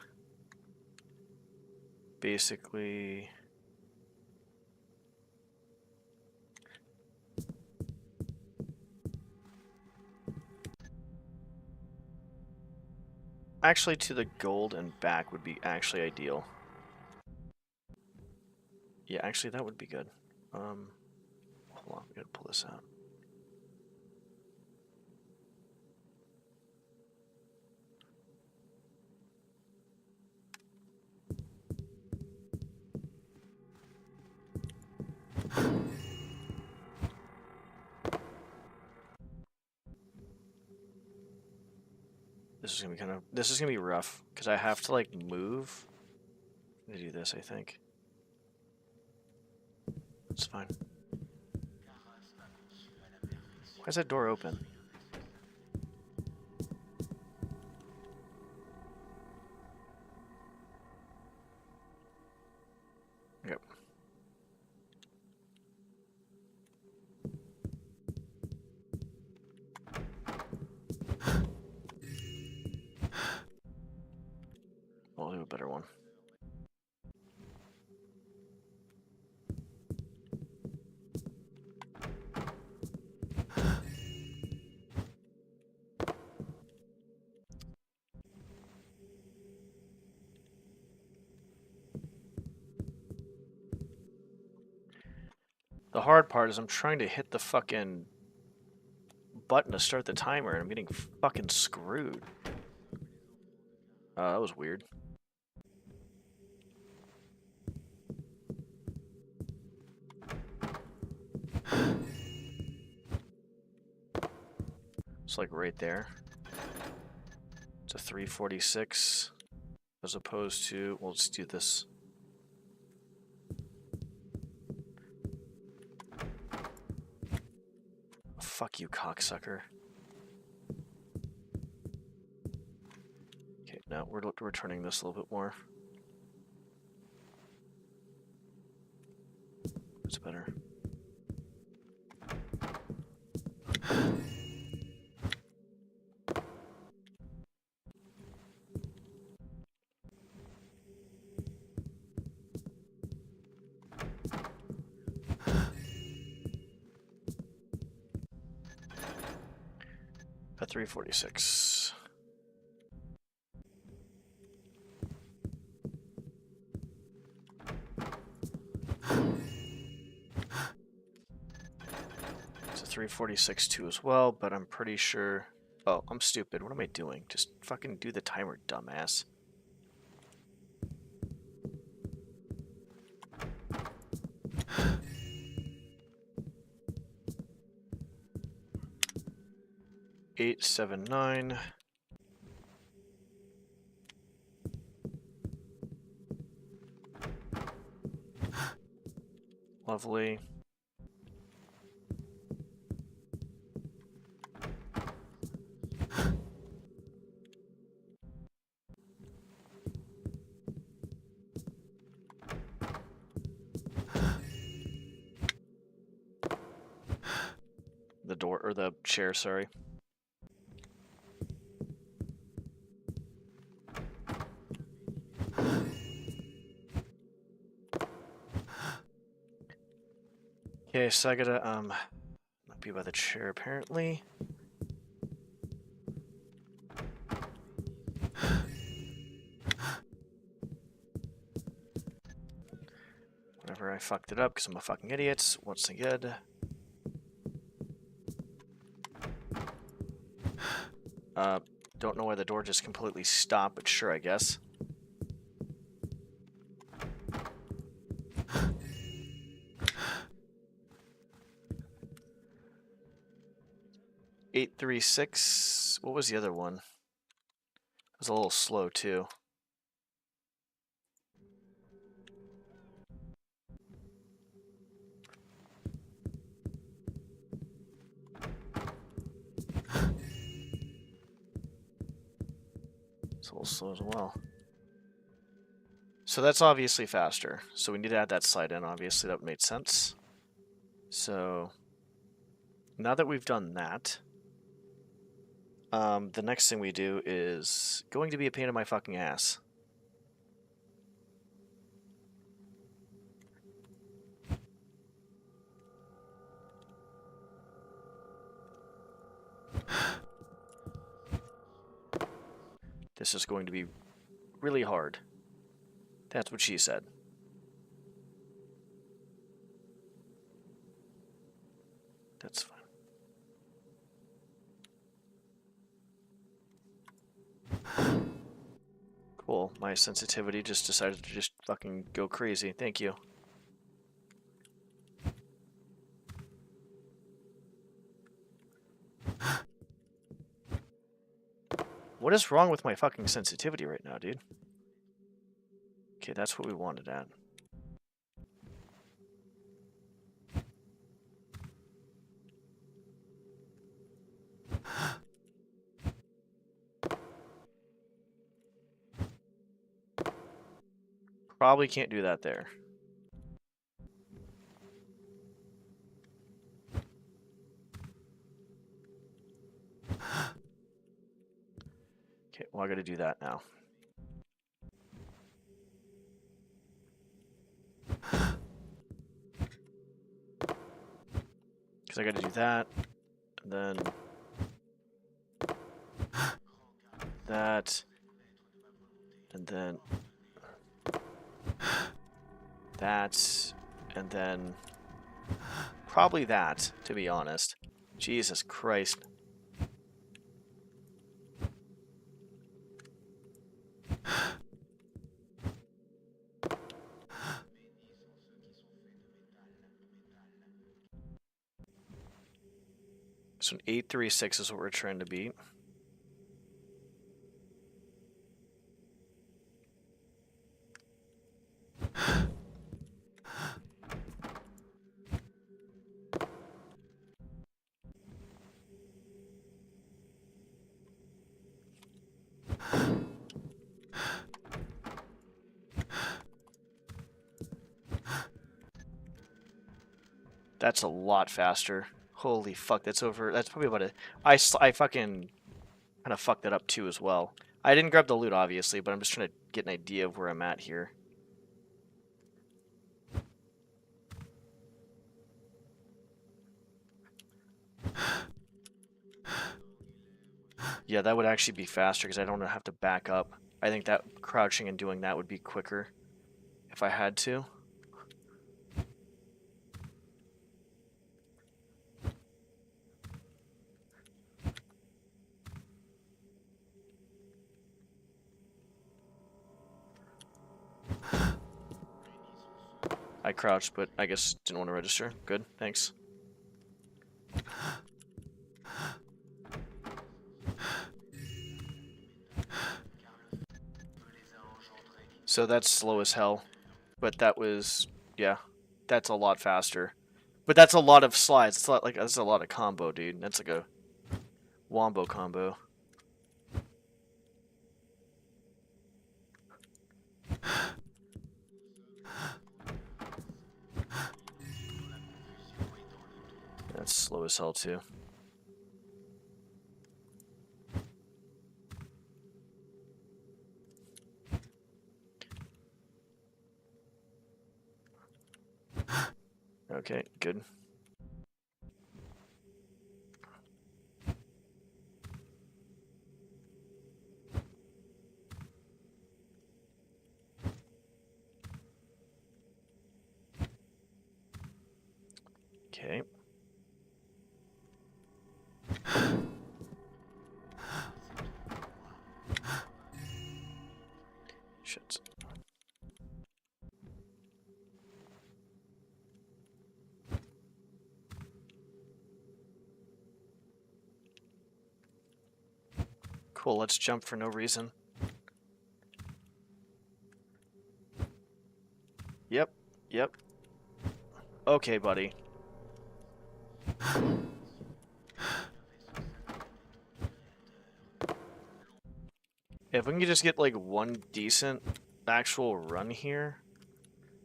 basically actually to the gold and back would be actually ideal. Yeah, actually that would be good. Hold on, we gotta pull this out. This is gonna be rough because I have to like move. I'm gonna do this, I think. It's fine. Why is that door open? Yep. I'll do a better one. The hard part is I'm trying to hit the fucking button to start the timer and I'm getting fucking screwed. That was weird. It's like right there. It's a 346 as opposed to, well, let's do this. Fuck you, cocksucker. Okay, now we're turning this a little bit more. It's better. At 346. It's a 346 too as well, but I'm pretty sure. Oh, I'm stupid. What am I doing? Just fucking do the timer, dumbass. Eight, 7, 9. Lovely. door or the chair, sorry. Okay, so I gotta not be by the chair apparently. Whatever, I fucked it up because I'm a fucking idiot. Once again. Don't know why the door just completely stopped, but sure, I guess. Eight, 3, 6. What was the other one? It was a little slow too. It's a little slow as well. So that's obviously faster. So we need to add that slide in, obviously. That made sense. So now that we've done that, the next thing we do is going to be a pain in my fucking ass. This is going to be really hard. That's what she said. That's fine. Cool. My sensitivity just decided to just fucking go crazy. Thank you. What is wrong with my fucking sensitivity right now, dude? Okay, that's what we wanted at. Probably can't do that there. Okay, well I gotta do that now. Because I gotta do that, and then that, and then that, and then probably that, to be honest. Jesus Christ. So an 836 is what we're trying to beat. That's a lot faster. Holy fuck, that's over. That's probably about a... I fucking kind of fucked that up too as well. I didn't grab the loot, obviously, but I'm just trying to get an idea of where I'm at here. Yeah, that would actually be faster because I don't have to back up. I think that crouching and doing that would be quicker if I had to. I crouched, but I guess didn't want to register. Good, thanks. So that's slow as hell. But that was, yeah, that's a lot faster. But that's a lot of slides. It's like that's a lot of combo, dude. That's like a wombo combo. That's slow as hell too. Okay, good. Okay. Shit. Cool, let's jump for no reason. Yep, yep. Okay, buddy. If we can just get like one decent actual run here.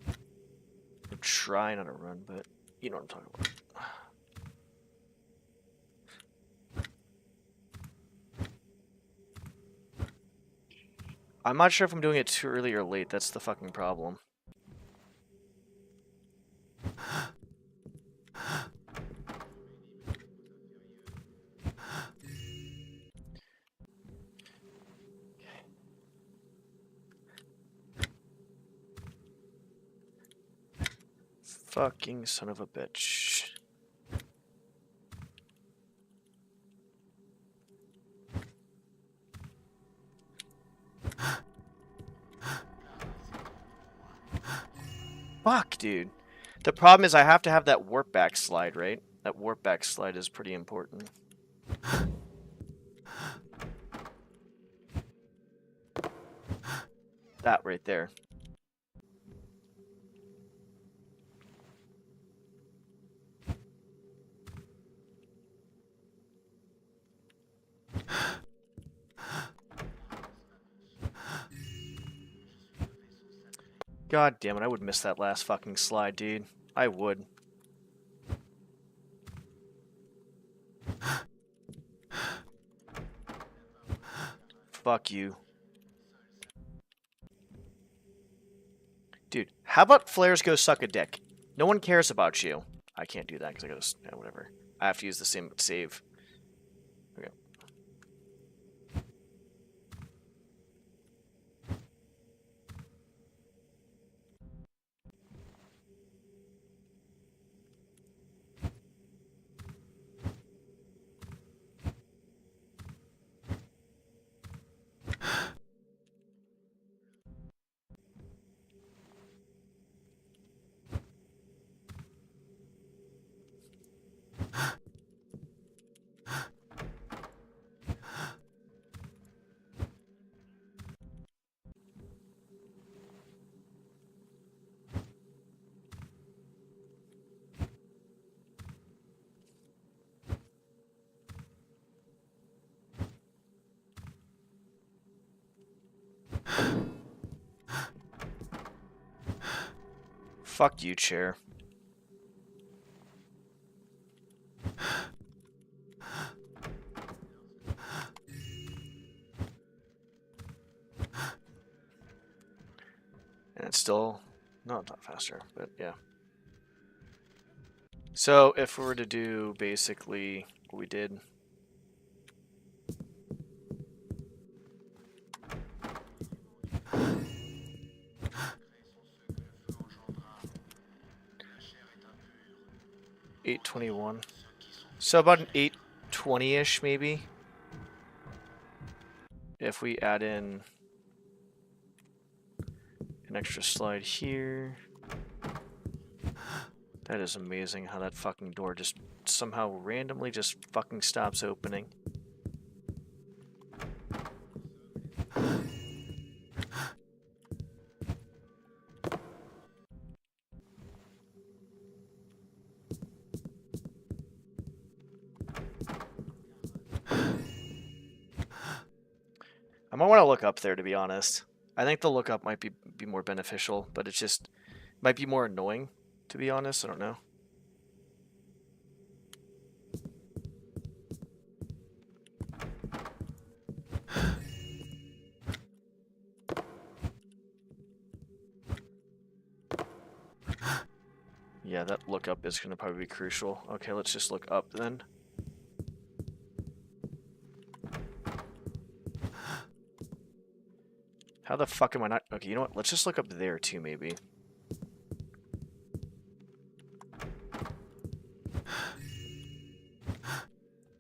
I'm trying not to run, but you know what I'm talking about. I'm not sure if I'm doing it too early or late. That's the fucking problem. Fucking son of a bitch. Fuck, dude. The problem is I have to have that warp back slide, right? That warp back slide is pretty important. That right there. God damn it, I would miss that last fucking slide, dude. I would. Fuck you. Dude, how about flares go suck a dick? No one cares about you. I can't do that because I gotta... Yeah, whatever. I have to use the same save. Okay. Fuck you, chair. And it's still... No, it's not faster, but yeah. So, if we were to do basically what we did... $8.21. So about an 8.20-ish, maybe? If we add in an extra slide here. That is amazing how that fucking door just somehow randomly just fucking stops opening. I might want to look up there, to be honest. I think the lookup might be more beneficial, but it's just might be more annoying, to be honest. I don't know. Yeah, that lookup is going to probably be crucial. Okay, let's just look up then. How the fuck am I not... Okay, you know what? Let's just look up there too, maybe.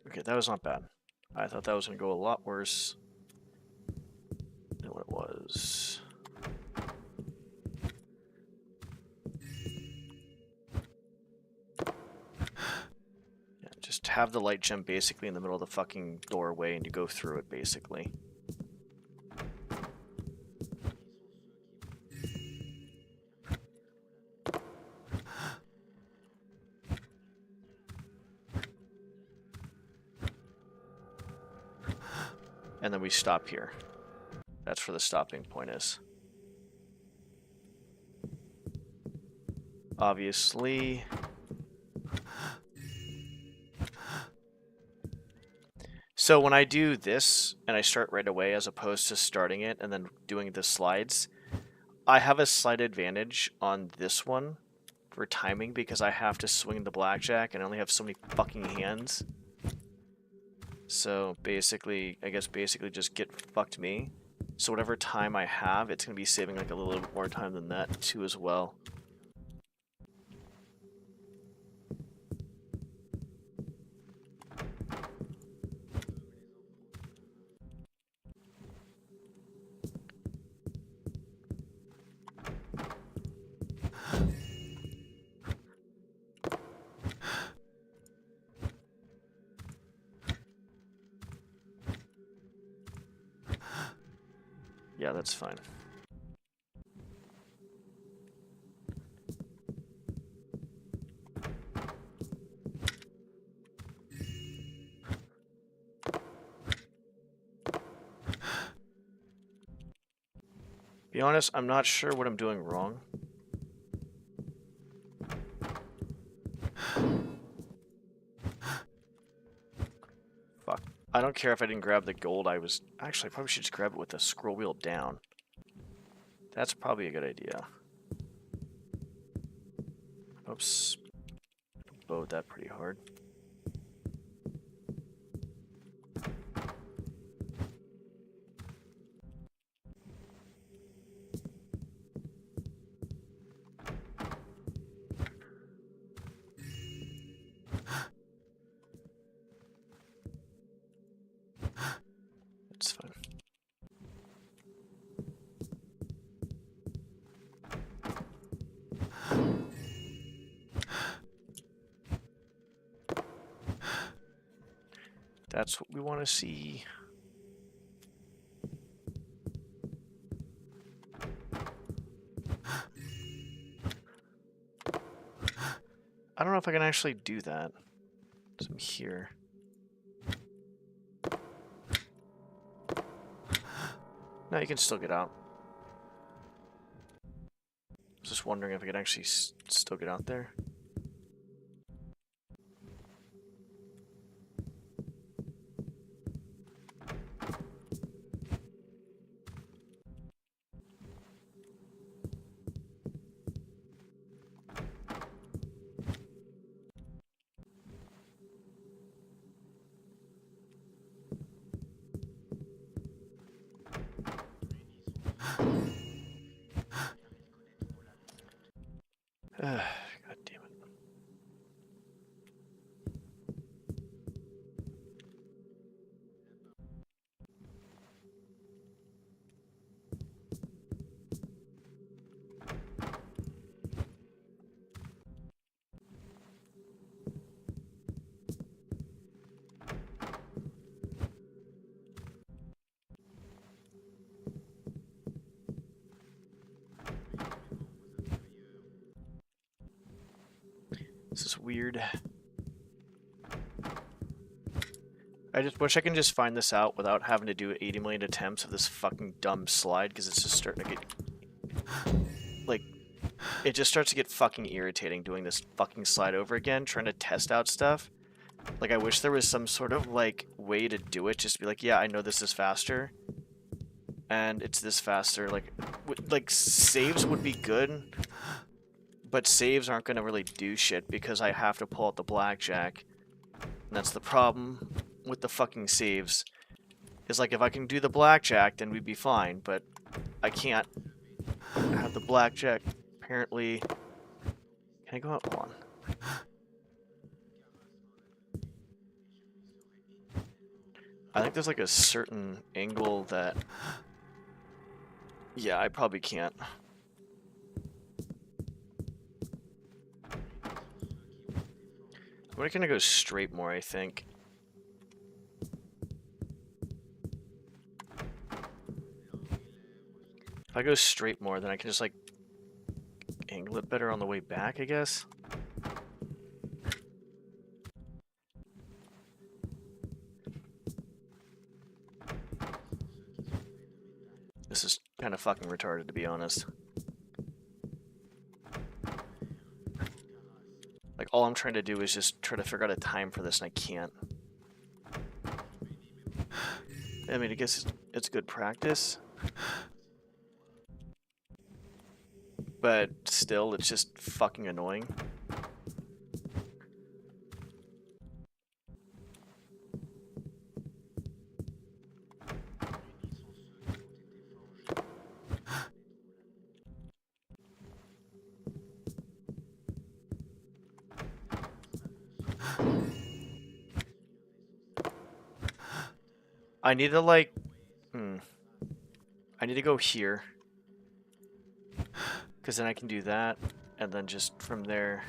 Okay, that was not bad. I thought that was going to go a lot worse than what it was. Yeah, just have the light gem basically in the middle of the fucking doorway and you go through it, basically. And then we stop here. That's where the stopping point is. Obviously. So when I do this, and I start right away as opposed to starting it and then doing the slides, I have a slight advantage on this one for timing because I have to swing the blackjack and I only have so many fucking hands. So basically, I guess basically just get fucked me. So whatever time I have, it's going to be saving like a little bit more time than that too as well. Yeah, that's fine. Be honest, I'm not sure what I'm doing wrong. Fuck. I don't care if I didn't grab the gold. Actually, I probably should just grab it with the scroll wheel down. That's probably a good idea. Oops. Bowed that pretty hard. It's fine. That's what we want to see. I don't know if I can actually do that. So I'm here. No, you can still get out. I was just wondering if I could actually still get out there. God damn it. This is weird. I just wish I can just find this out without having to do 80 million attempts of this fucking dumb slide, because it's just starting to get... Like, it just starts to get fucking irritating doing this fucking slide over again, trying to test out stuff. Like, I wish there was some sort of, like, way to do it, just to be like, yeah, I know this is faster. And it's this faster, like, saves would be good. But saves aren't going to really do shit because I have to pull out the blackjack. And that's the problem with the fucking saves. Is like if I can do the blackjack, then we'd be fine. But I can't have the blackjack. Apparently, can I go out? Hold on. I think there's like a certain angle that. Yeah, I probably can't. I'm gonna go straight more, I think. If I go straight more, then I can just like angle it better on the way back, I guess. This is kind of fucking retarded, to be honest. Like, all I'm trying to do is just try to figure out a time for this, and I can't. I mean, I guess it's good practice. But still, it's just fucking annoying. I need to, like... I need to go here. Because then I can do that, and then just from there,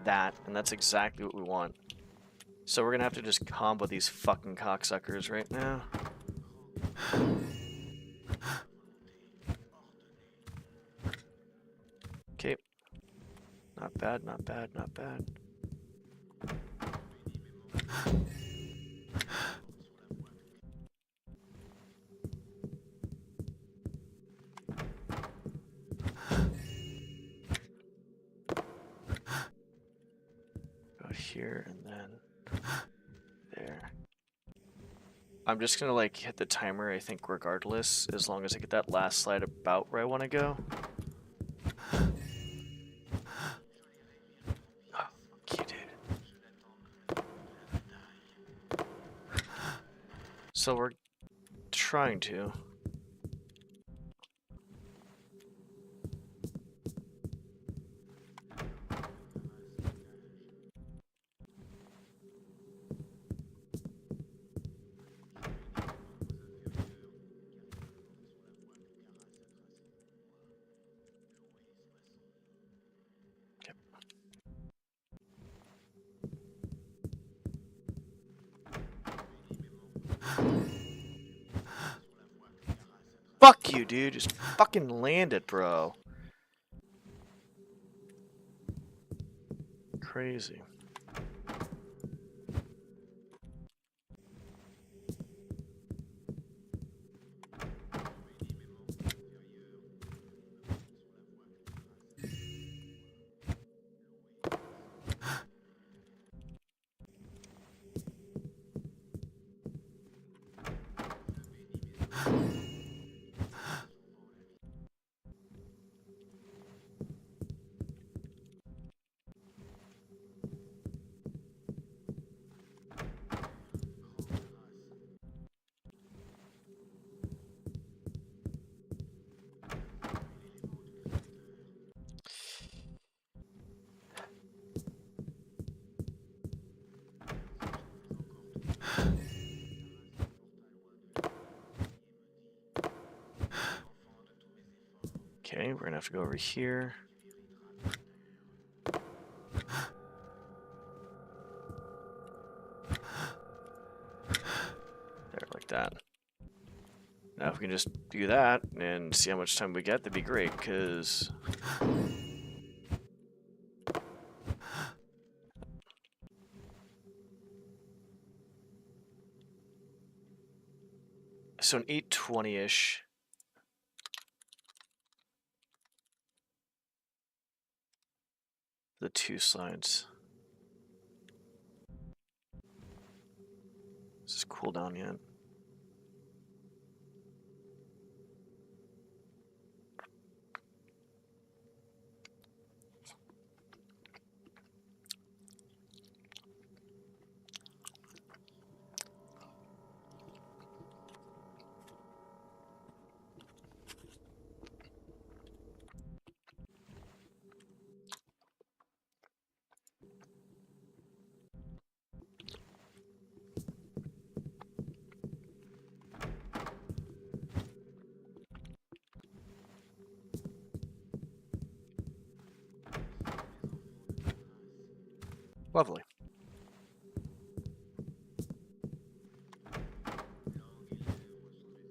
that. And that's exactly what we want. So we're gonna have to just combo these fucking cocksuckers right now. Okay. Not bad, not bad, not bad. Go here and then there. I'm just gonna like hit the timer, I think, regardless, as long as I get that last slide about where I want to go. Oh, fuck you, dude. So we're trying to. Fuck you, dude. Just fucking land it, bro. Crazy. Okay, we're gonna have to go over here. There, like that. Now if we can just do that and see how much time we get, that'd be great, because... So an 8:20-ish. The 2 slides. Is this cool down yet? Lovely.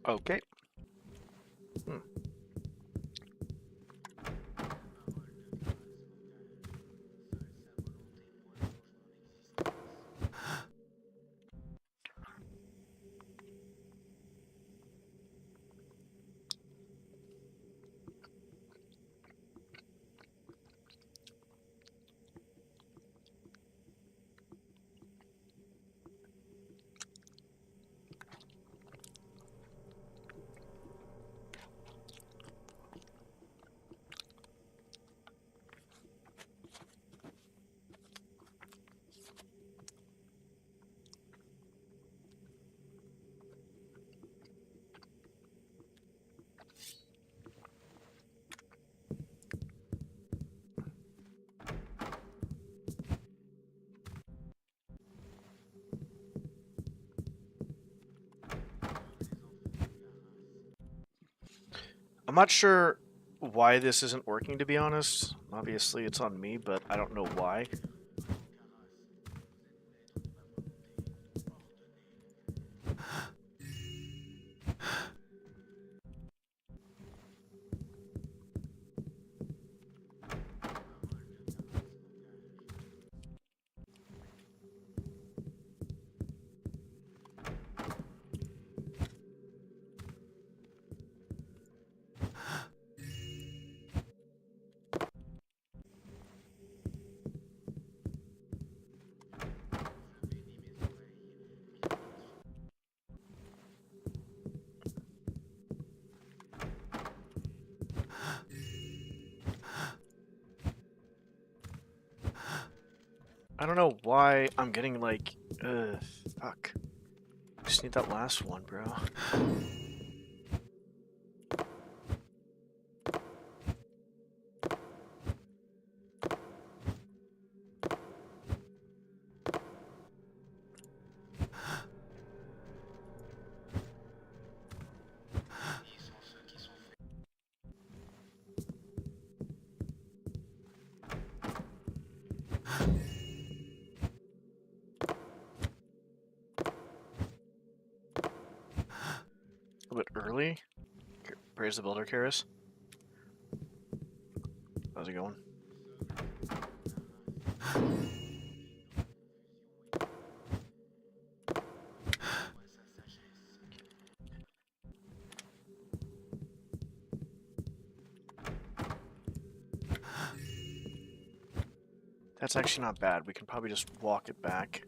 Okay. I'm not sure why this isn't working, to be honest. Obviously, it's on me, but I don't know why. I don't know why I'm getting like, fuck. Just need that last one, bro. A bit early. Praise the builder, Karis. How's it going? That's actually not bad. We can probably just walk it back.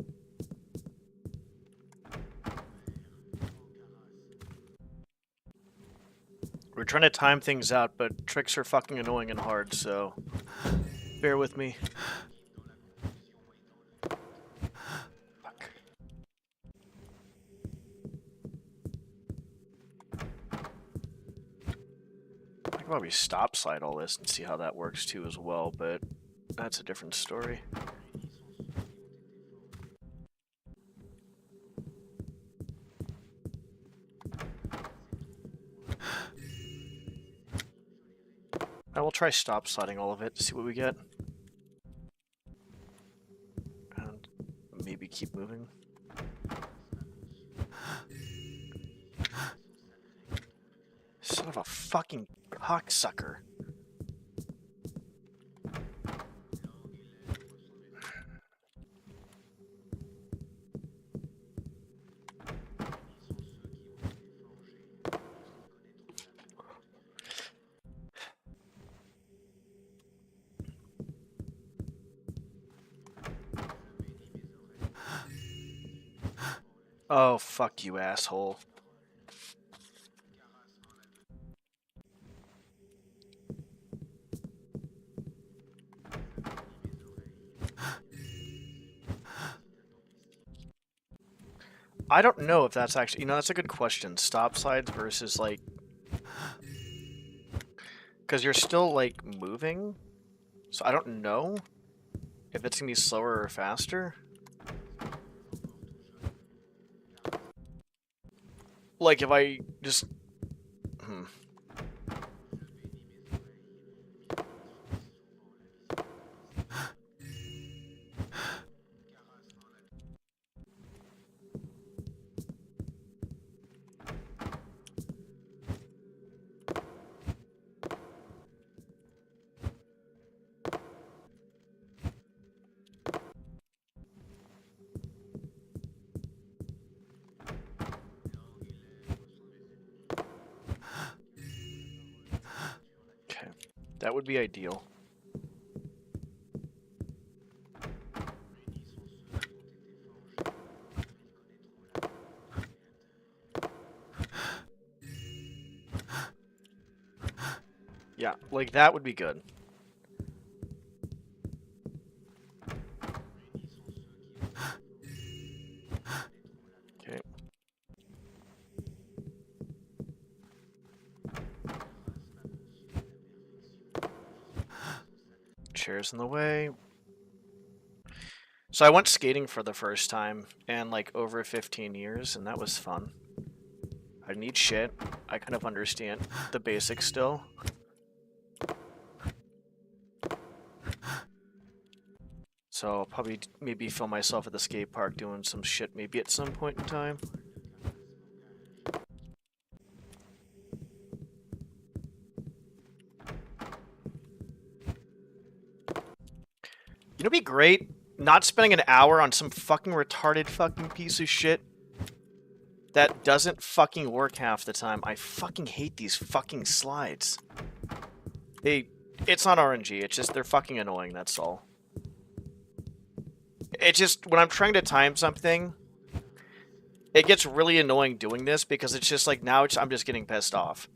We're trying to time things out, but tricks are fucking annoying and hard, so bear with me. Fuck. I could probably stop slide all this and see how that works too as well, but that's a different story. I will try stop sliding all of it to see what we get. And maybe keep moving. Son of a fucking cocksucker. Oh, fuck you, asshole. I don't know if that's actually, you know, that's a good question. Stop slides versus like, because you're still like moving, so I don't know if it's gonna be slower or faster. Like if I just, That would be ideal. Yeah, like that would be good. Okay. Chairs in the way. So I went skating for the first time in like over 15 years, and that was fun. I didn't eat shit. I kind of understand the basics still. So I'll probably maybe film myself at the skate park doing some shit maybe at some point in time. You know, it'd be great not spending an hour on some fucking retarded fucking piece of shit that doesn't fucking work half the time. I fucking hate these fucking slides. It's not RNG, it's just they're fucking annoying, that's all. It just, when I'm trying to time something, it gets really annoying doing this because it's just like, now I'm just getting pissed off.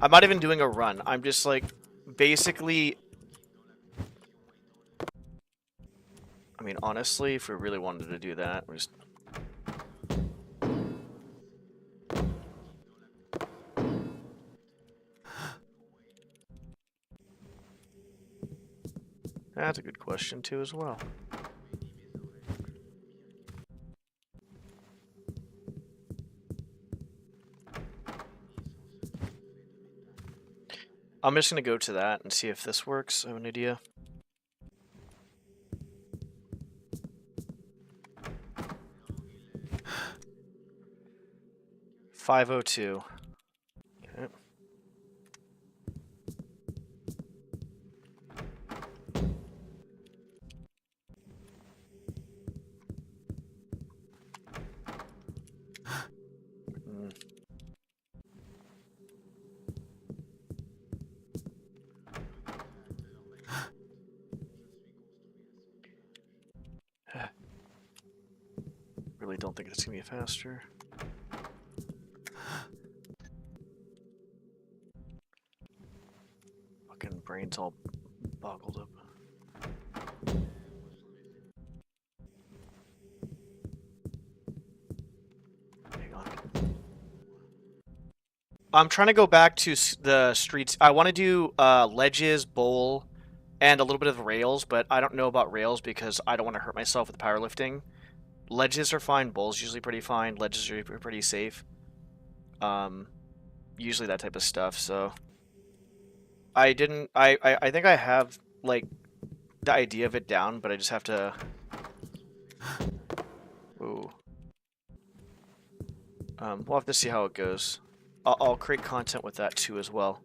I'm not even doing a run, I'm just like, basically... I mean, honestly, if we really wanted to do that, we're just... That's a good question, too, as well. I'm just gonna go to that and see if this works. I have an idea. $502. Okay. Really don't think it's gonna be faster. Fucking brain's all boggled up. Hang on. I'm trying to go back to the streets. I want to do ledges, bowl, and a little bit of rails, but I don't know about rails because I don't want to hurt myself with powerlifting. Ledges are fine, bowls usually pretty fine, ledges are pretty safe. Usually that type of stuff, so... I think I have, like, the idea of it down, but I just have to... Ooh. We'll have to see how it goes. I'll create content with that too as well.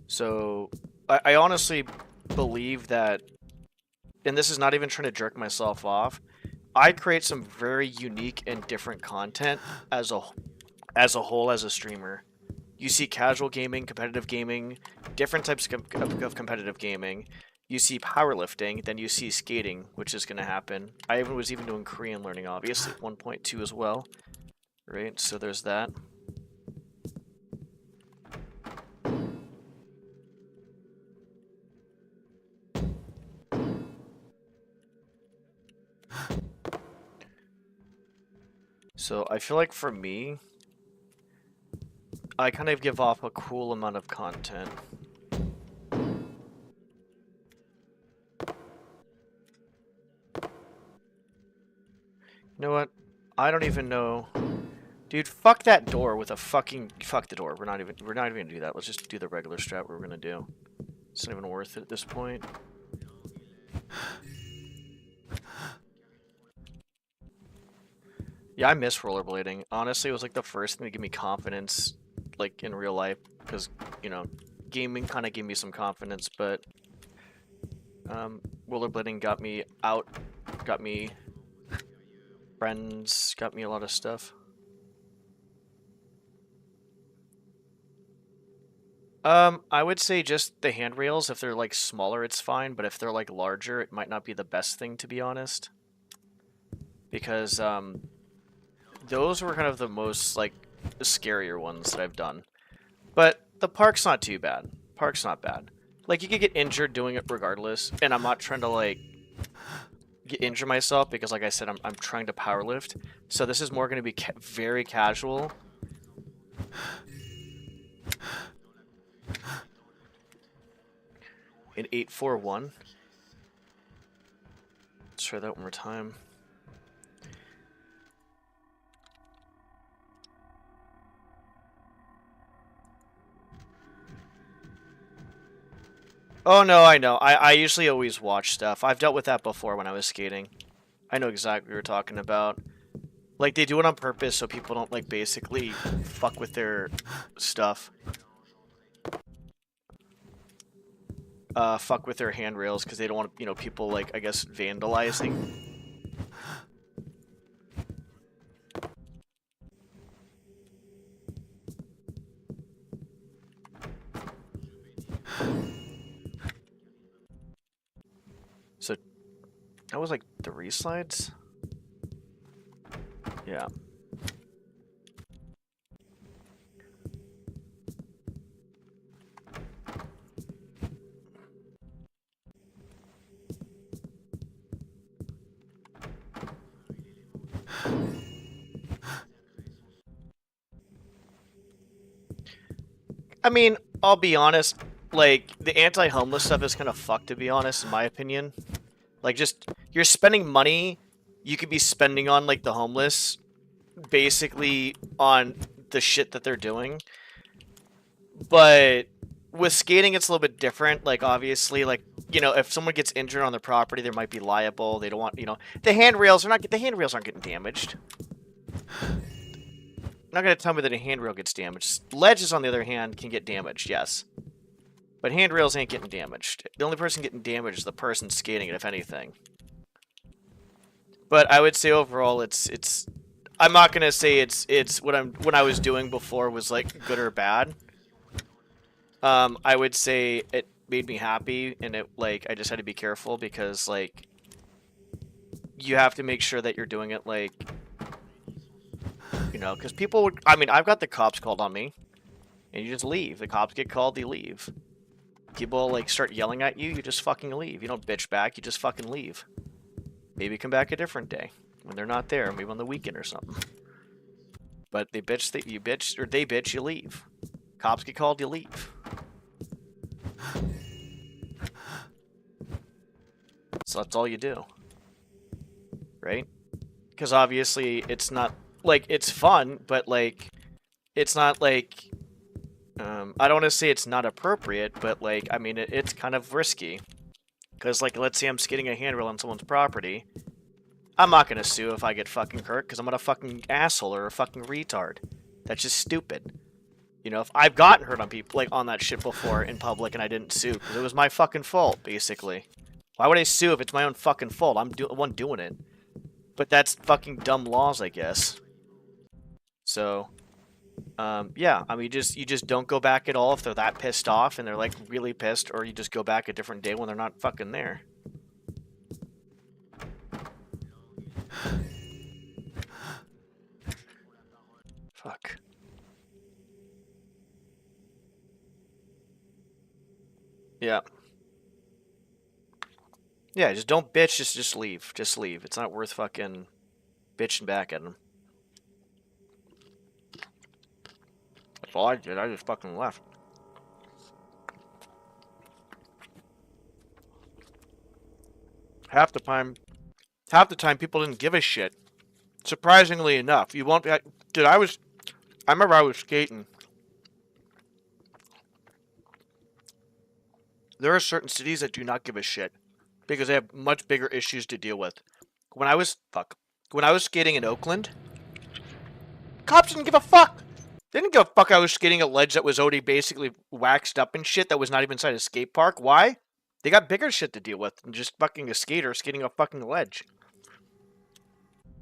So, I honestly believe that, and this is not even trying to jerk myself off, I create some very unique and different content as a whole as a streamer. You see casual gaming, competitive gaming, different types of competitive gaming. You see powerlifting, then you see skating, which is going to happen. I was even doing Korean learning, obviously, at 1.2 as well. Right, so there's that. So I feel like for me, I kind of give off a cool amount of content. You know what? I don't even know. Dude, fuck that door with a fucking... Fuck the door. We're not even gonna do that. Let's just do the regular strat we're gonna do. It's not even worth it at this point. Yeah, I miss rollerblading. Honestly, it was like the first thing to give me confidence, like, in real life. Because, you know, gaming kind of gave me some confidence, but... rollerblading got me out, got me... friends, got me a lot of stuff. I would say just the handrails. If they're like smaller, it's fine, but if they're like larger, it might not be the best thing, to be honest. Because those were kind of the most like scarier ones that I've done. But the park's not too bad. Park's not bad. Like, you could get injured doing it regardless, and I'm not trying to like injure myself because, like I said, I'm trying to powerlift. So this is more going to be very casual. In 841. Let's try that one more time. Oh no, I know. I usually always watch stuff. I've dealt with that before when I was skating. I know exactly what you're talking about. Like, they do it on purpose so people don't, like, basically fuck with their stuff. Fuck with their handrails because they don't want, you know, people, like, I guess, vandalizing. So, that was, like, 3 slides? Yeah. I mean, I'll be honest, like, the anti-homeless stuff is kind of fucked, to be honest, in my opinion. Like, just, you're spending money you could be spending on, like, the homeless, basically on the shit that they're doing. But with skating, it's a little bit different. Like, obviously, like, you know, if someone gets injured on their property, they might be liable. They don't want, you know, the handrails aren't getting damaged. Not gonna tell me that a handrail gets damaged. Ledges, on the other hand, can get damaged, yes. But handrails ain't getting damaged. The only person getting damaged is the person skating it, if anything. But I would say overall, it's. I'm not gonna say it's what I was doing before was like good or bad. I would say it made me happy, and it like I just had to be careful because like you have to make sure that you're doing it like. You know, because people would. I mean, I've got the cops called on me, and you just leave. The cops get called, they leave. People like start yelling at you, you just fucking leave. You don't bitch back, you just fucking leave. Maybe come back a different day when they're not there, maybe on the weekend or something. But they bitch, you bitch, or they bitch, you leave. Cops get called, you leave. So that's all you do, right? Because obviously it's not. Like, it's fun, but, like, it's not, like, I don't want to say it's not appropriate, but, like, I mean, it's kind of risky. Because, like, let's say I'm skating a handrail on someone's property. I'm not going to sue if I get fucking hurt, because I'm not a fucking asshole or a fucking retard. That's just stupid. You know, if I've gotten hurt on people, like, on that shit before in public, and I didn't sue, because it was my fucking fault, basically. Why would I sue if it's my own fucking fault? I'm the one doing it. But that's fucking dumb laws, I guess. So, yeah, I mean, you just don't go back at all if they're that pissed off and they're, like, really pissed, or you just go back a different day when they're not fucking there. Fuck. Yeah. Yeah, just don't bitch, just leave. Just leave. It's not worth fucking bitching back at them. That's all I did. I just fucking left. Half the time people didn't give a shit. Surprisingly enough, you won't. Dude, I remember I was skating. There are certain cities that do not give a shit because they have much bigger issues to deal with. When I was skating in Oakland, cops didn't give a fuck. They didn't give a fuck I was skating a ledge that was already basically waxed up and shit that was not even inside a skate park. Why? They got bigger shit to deal with than just fucking a skater skating a fucking ledge.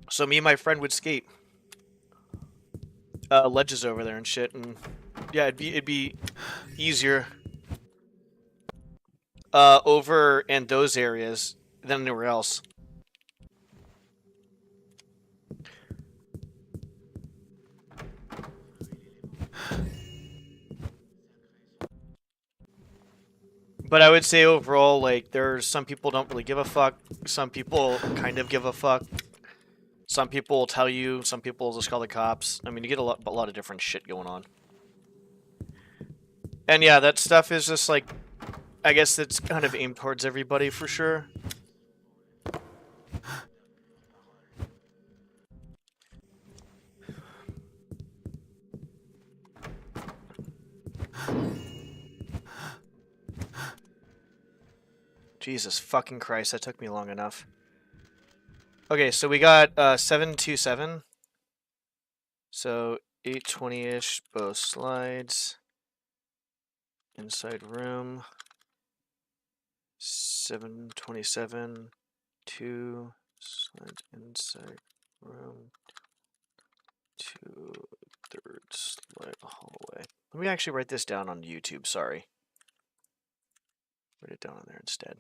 So me and my friend would skate ledges over there and shit, and Yeah, it'd be easier over in those areas than anywhere else. But I would say overall, like, there's some people don't really give a fuck. Some people kind of give a fuck. Some people will tell you. Some people will just call the cops. I mean, you get a lot of different shit going on. And yeah, that stuff is just like, I guess it's kind of aimed towards everybody for sure. Jesus fucking Christ, that took me long enough. Okay, so we got 727. So 820-ish, both slides. Inside room. 727, 2 slides inside room. 2 third slide hallway. Let me actually write this down on YouTube, sorry. Write it down on there instead.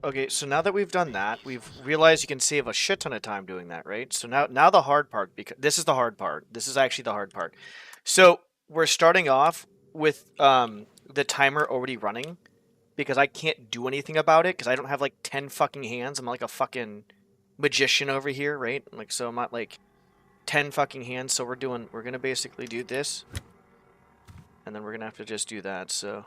Okay, so now that we've done that, we've realized you can save a shit ton of time doing that, right? So now the hard part, because this is the hard part. This is actually the hard part. So we're starting off with the timer already running because I can't do anything about it because I don't have like 10 fucking hands. I'm like a fucking magician over here, right? Like, so I'm at like 10 fucking hands. So we're gonna basically do this, and then we're gonna have to just do that. So.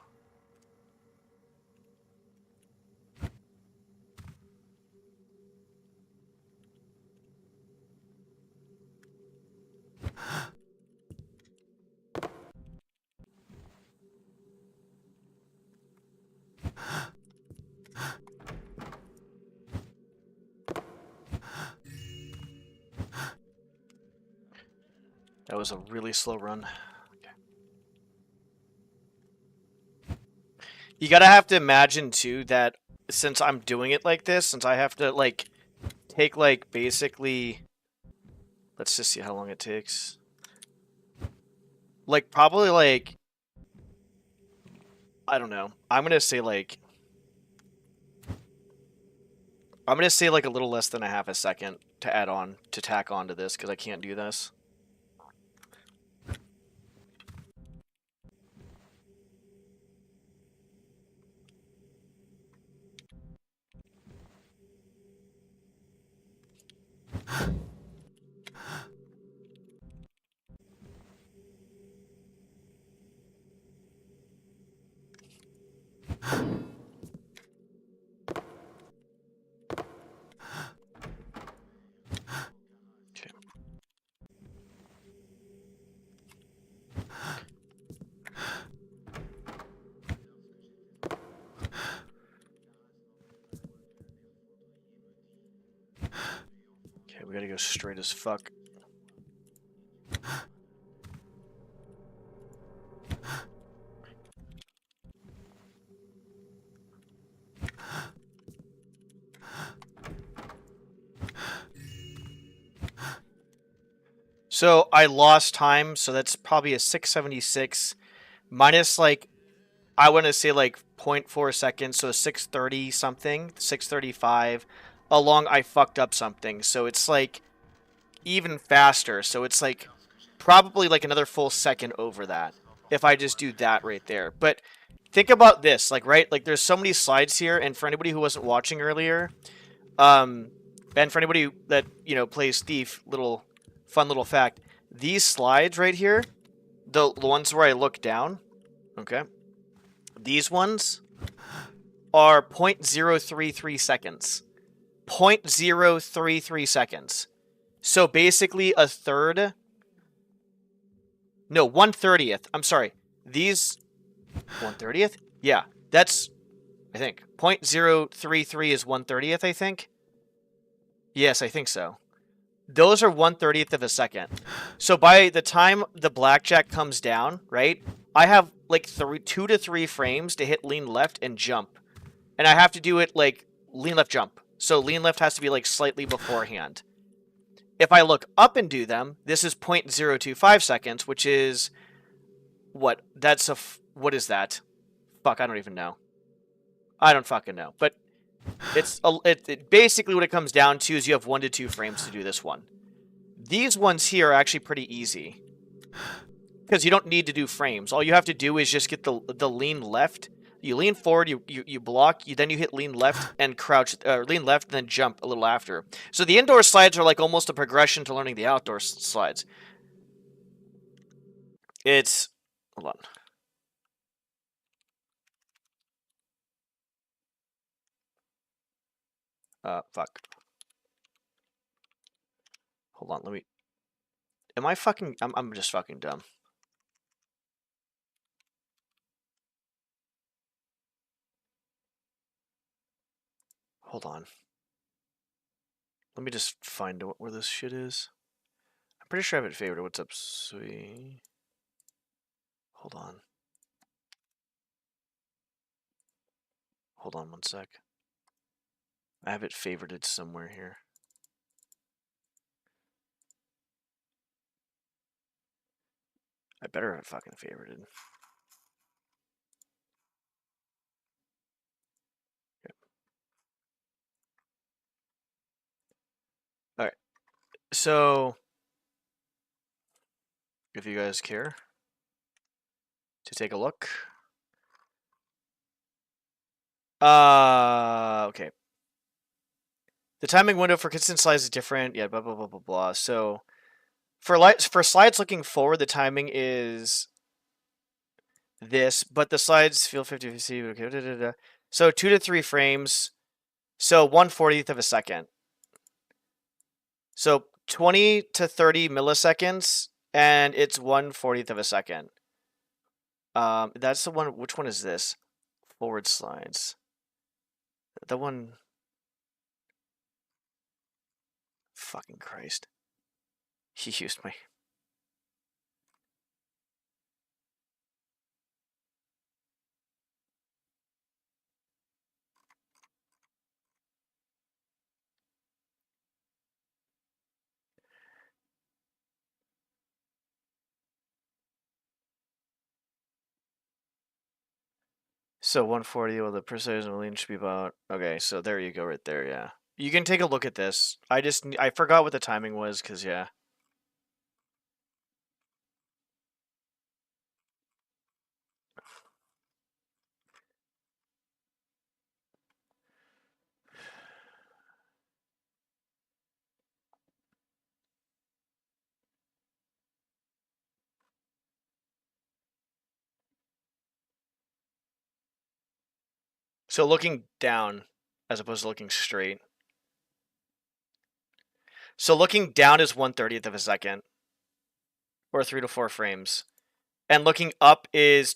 That was a really slow run. Okay. You gotta have to imagine too that since I'm doing it like this, since I have to like take like basically, let's just see how long it takes. Like probably like, I don't know. I'm gonna say like a little less than a half a second to tack on to this because I can't do this. Okay, we gotta go straight as fuck. So I lost time, so that's probably a 676 minus like, I want to say like 0.4 seconds, so 630 something, 635. Along I fucked up something, so it's like even faster. So it's like probably like another full second over that if I just do that right there. But think about this, like, right, like there's so many slides here, and for anybody who wasn't watching earlier, and for anybody that, you know, plays Thief, fun little fact, these slides right here, the ones where I look down, okay, these ones are 0.033 seconds. 0.033 seconds. So basically a third. No, 1/30th. I'm sorry. These 1/30th? Yeah, that's, I think 0.033 is 1/30th, I think. Yes, I think so. Those are 1/30th of a second. So by the time the blackjack comes down, right, I have like 2 to 3 frames to hit lean left and jump. And I have to do it like lean left jump. So lean left has to be like slightly beforehand. If I look up and do them, this is 0.025 seconds, which is what? That's what is that? Fuck, I don't even know. I don't fucking know. But it's basically what it comes down to is you have 1 to 2 frames to do this one. These ones here are actually pretty easy because you don't need to do frames. All you have to do is just get the lean left. You lean forward, you block, then you hit lean left and crouch, lean left and then jump a little after. So the indoor slides are like almost a progression to learning the outdoor slides. It's, hold on. Fuck. Hold on, let me, am I fucking, I'm just fucking dumb. Hold on. Let me just find out where this shit is. I'm pretty sure I have it favored. What's up, sweet? Hold on. Hold on 1 sec. I have it favorited somewhere here. I better have it fucking favorited. Okay. Alright. So, if you guys care to take a look. Okay. The timing window for consistent slides is different. Yeah, blah, blah, blah, blah, blah. So, for slides looking forward, the timing is this, but the slides feel 50-50. Okay, da, da, da. So 2 to 3 frames. So 1/40th of a second. So 20 to 30 milliseconds, and it's 1/40th of a second. That's the one. Which one is this? Forward slides. The one. Fucking Christ. He used me. So 140, well, the precision of the lean should be about... Okay, so there you go right there, yeah. You can take a look at this. I forgot what the timing was, because, yeah. So looking down, as opposed to looking straight. So looking down is 1/30th of a second. Or 3 to 4 frames. And looking up is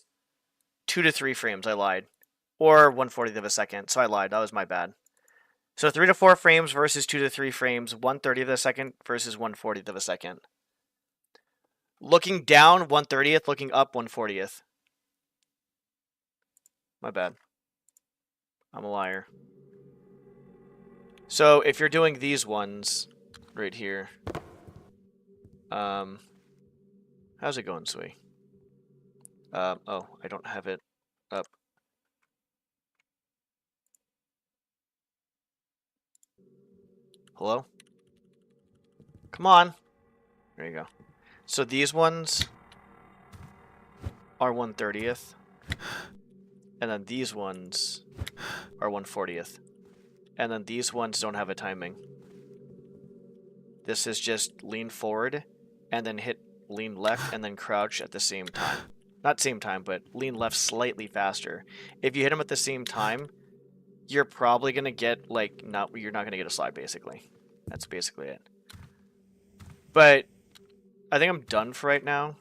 2 to 3 frames, I lied. Or 1/40th of a second, so I lied, that was my bad. So 3 to 4 frames versus 2 to 3 frames, 1/30th of a second versus 1/40th of a second. Looking down, 1/30th, looking up, 1/40th. My bad. I'm a liar. So if you're doing these ones right here, how's it going, Sui? Oh, I don't have it up. Hello? Come on. There you go. So these ones are 1/30th. And then these ones are 1/40th. And then these ones don't have a timing. This is just lean forward and then hit lean left and then crouch at the same time. Not same time, but lean left slightly faster. If you hit them at the same time, you're probably going to get, like, you're not going to get a slide, basically. That's basically it. But I think I'm done for right now.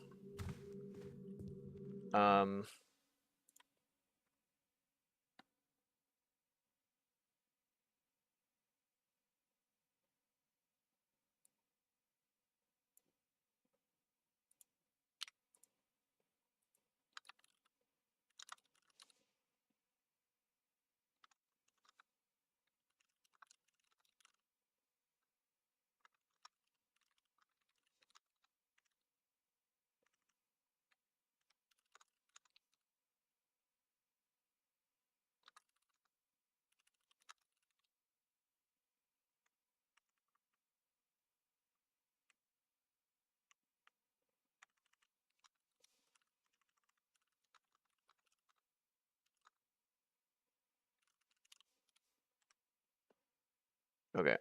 Okay. I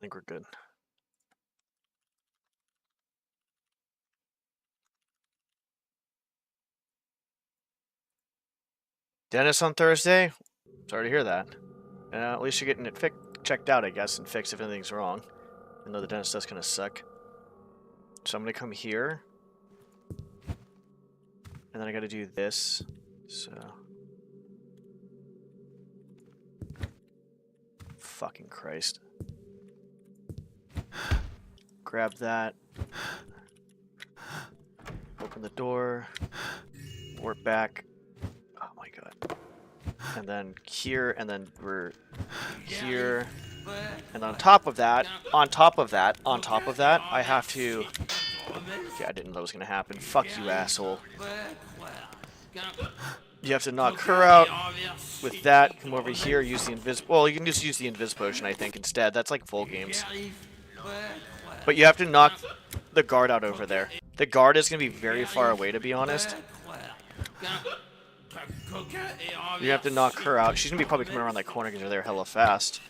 think we're good. Dentist on Thursday? Sorry to hear that. At least you're getting it checked out, I guess, and fixed if anything's wrong. Even though the dentist does kind of suck. So I'm going to come here. And then I got to do this. So... Fucking Christ. Grab that. Open the door. Warp back. Oh my god. And then here, and then we're here. And on top of that, I have to... Okay, I didn't know that was gonna happen. Fuck you, asshole. You have to knock her out with that. Come over here, use the invis... Well, you can just use the invis potion, I think, instead. That's like full games. But you have to knock the guard out over there. The guard is going to be very far away, to be honest. You have to knock her out. She's going to be probably coming around that corner because you're there hella fast.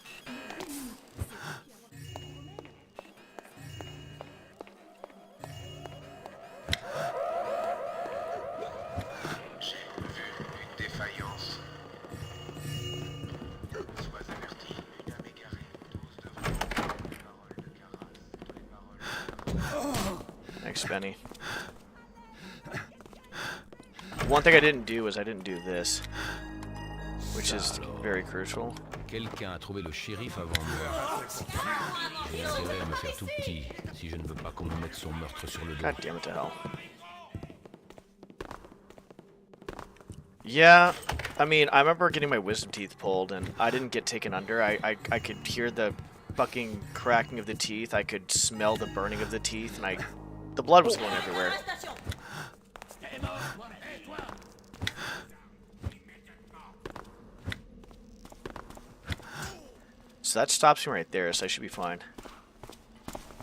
Thanks, Benny. One thing I didn't do is I didn't do this, which is very crucial. Quelqu'un a trouvé le shérif avant moi. J'ai intérêt à me faire tout petit si je ne veux pas qu'on me mette son meurtre sur le dos. God damn it to hell. Yeah, I mean, I remember getting my wisdom teeth pulled, and I didn't get taken under. I could hear the fucking cracking of the teeth. I could smell the burning of the teeth, and the blood was going everywhere. So that stops me right there, so I should be fine.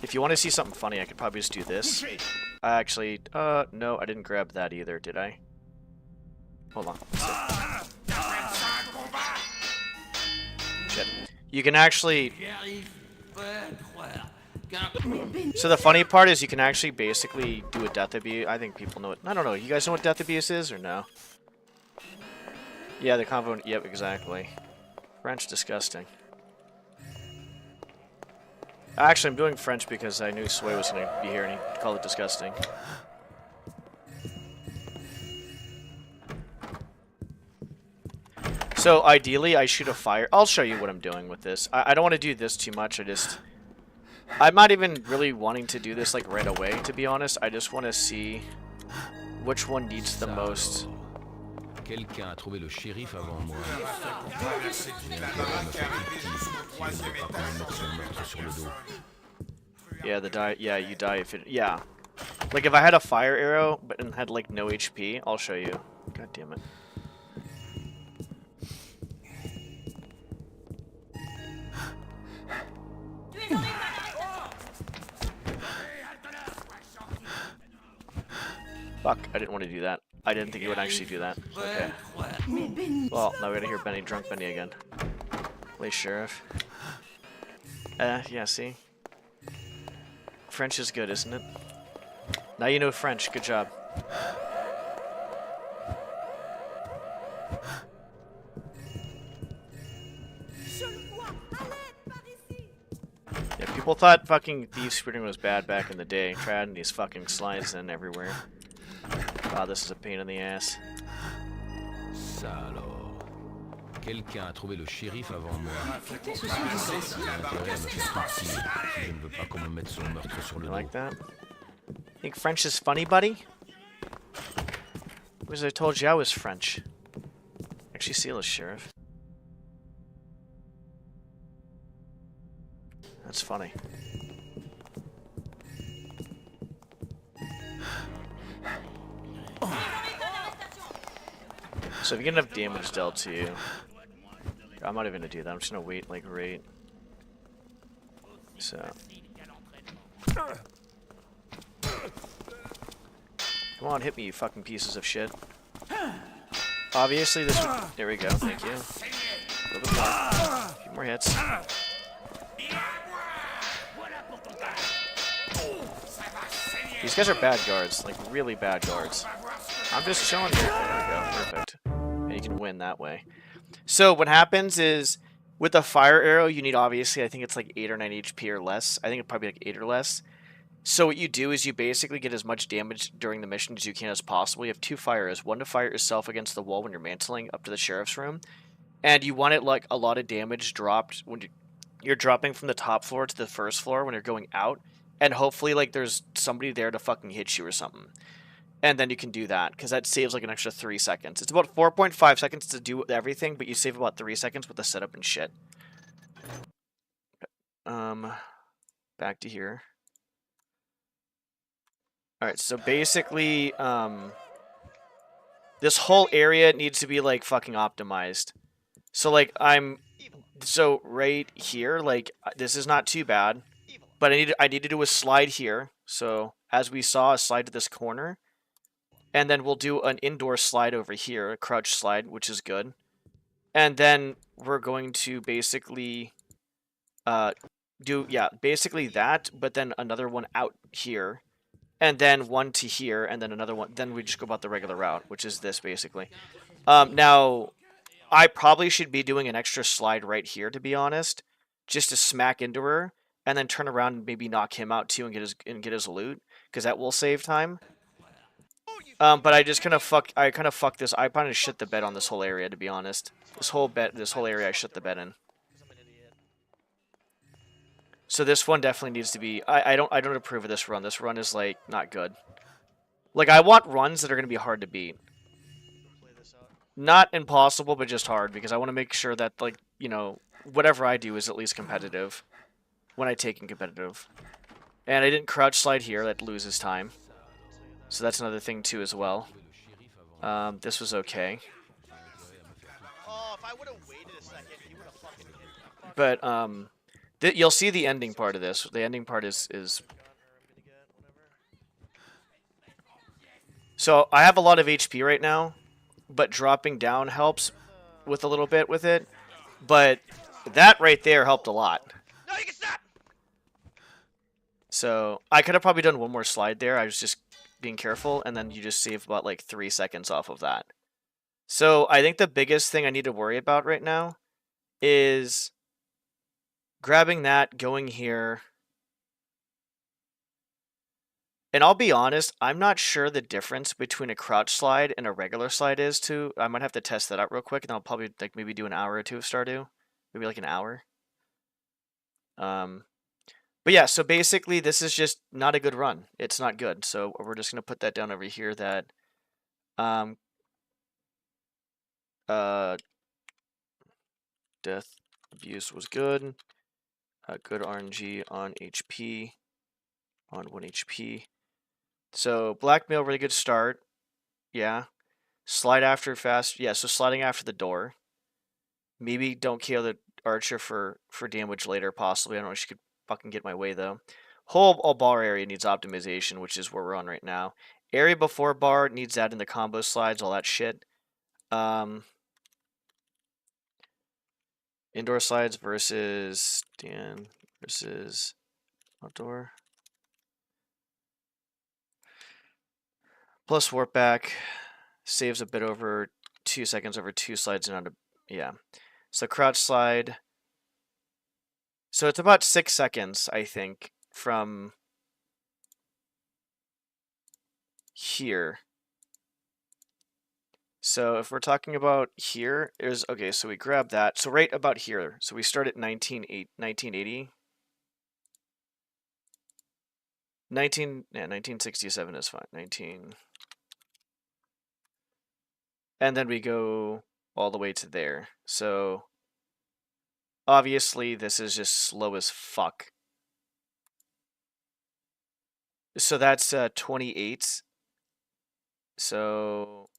If you want to see something funny, I could probably just do this. Actually, no, I didn't grab that either, did I? Hold on. Shit. You can actually... So the funny part is you can actually basically do a death abuse. I think people know it. I don't know. You guys know what death abuse is or no? Yeah, the combo. Yep, exactly. French disgusting. Actually, I'm doing French because I knew Sway was going to be here and he called it disgusting. So ideally, I shoot a fire. I'll show you what I'm doing with this. I don't want to do this too much. I'm not even really wanting to do this like right away, to be honest. I just want to see which one needs the most. Quelqu'un a trouvé le shérif avant moi. J'ai intérêt à me faire tout petit si je ne veux pas qu'on me mette son meurtre sur le dos. Yeah, yeah, you die if it. Yeah, like if I had a fire arrow but and had like no HP, I'll show you. God damn it. Fuck, I didn't want to do that. I didn't think he would actually do that. Okay. Well, now we gotta hear Benny, drunk Benny again. Please, Sheriff. Yeah, see? French is good, isn't it? Now you know French. Good job. Yeah, people thought fucking thief speeding was bad back in the day. Trying these fucking slides in everywhere. Wow, this is a pain in the ass. Ça alors. Quelqu'un a trouvé le shérif avant moi. J'ai intérêt à me faire tout petit si je ne veux pas qu'on me mette son meurtre sur le You dos. like that? Think French is funny, buddy? Because I told you I was French. Actually, seal is sheriff. That's funny. So if you get enough damage dealt to you, I'm not even gonna do that. I'm just gonna wait like right. So. Come on, hit me, you fucking pieces of shit. Obviously, this would... There we go, thank you. A little bit more. A few More hits. These guys are bad guards, like really bad guards. I'm just chilling here. There we go, perfect. And you can win that way. So what happens is, with the fire arrow, you need obviously, I think it's like 8 or 9 HP or less. I think it's probably like 8 or less. So what you do is you basically get as much damage during the mission as you can as possible. You have 2 fire arrows. One to fire yourself against the wall when you're mantling up to the sheriff's room. And you want it like a lot of damage dropped when you're dropping from the top floor to the first floor when you're going out. And hopefully like there's somebody there to fucking hit you or something. And then you can do that, because that saves like an extra 3 seconds. It's about 4.5 seconds to do everything, but you save about 3 seconds with the setup and shit. Back to here. Alright, so basically, this whole area needs to be like fucking optimized. So like so right here, like this is not too bad, but I need to do a slide here. So as we saw, a slide to this corner. And then we'll do an indoor slide over here, a crouch slide, which is good. And then we're going to basically do, yeah, basically that, but then another one out here. And then one to here, and then another one. Then we just go about the regular route, which is this, basically. Now, I probably should be doing an extra slide right here, to be honest. Just to smack into her, and then turn around and maybe knock him out, too, and get his loot. Because that will save time. But I just kind of fucked this. I kind of shit the bed on this whole area, to be honest. This whole area, I shit the bed in. So this one definitely needs to be. I don't approve of this run. This run is like not good. Like I want runs that are gonna be hard to beat. Not impossible, but just hard, because I want to make sure that, like, you know, whatever I do is at least competitive when I take in competitive. And I didn't crouch slide here. That loses time. So that's another thing too as well. This was okay. Oh, if I would have waited a second, he would have fucking hit me. But you'll see the ending part of this. The ending part is so I have a lot of HP right now, but dropping down helps with a little bit with it. But that right there helped a lot. No, you can stop. So I could have probably done one more slide there. I was just being careful, and then you just save about like 3 seconds off of that. So I think the biggest thing I need to worry about right now is grabbing that, going here. And I'll be honest, I'm not sure the difference between a crouch slide and a regular slide is too. I might have to test that out real quick, and I'll probably like maybe do an hour or two of Stardew. Maybe like an hour. But yeah, so basically this is just not a good run. It's not good. So we're just going to put that down over here that death abuse was good. Good RNG on HP, on 1 HP. So blackmail, really good start. Yeah. Slide after fast. Yeah, so sliding after the door. Maybe don't kill the archer for damage later, possibly. I don't know if she could fucking get my way, though. Whole bar area needs optimization, which is where we're on right now. Area before bar needs that in the combo slides, all that shit. Indoor slides versus Dan versus outdoor. Plus warp back saves a bit over 2 seconds over 2 slides and on yeah. So crouch slide. So it's about 6 seconds, I think, from here. So if we're talking about here, is okay, so we grab that. So right about here. So we start at 1980. 1967 is fine. And then we go all the way to there. So obviously this is just slow as fuck. So that's 28. So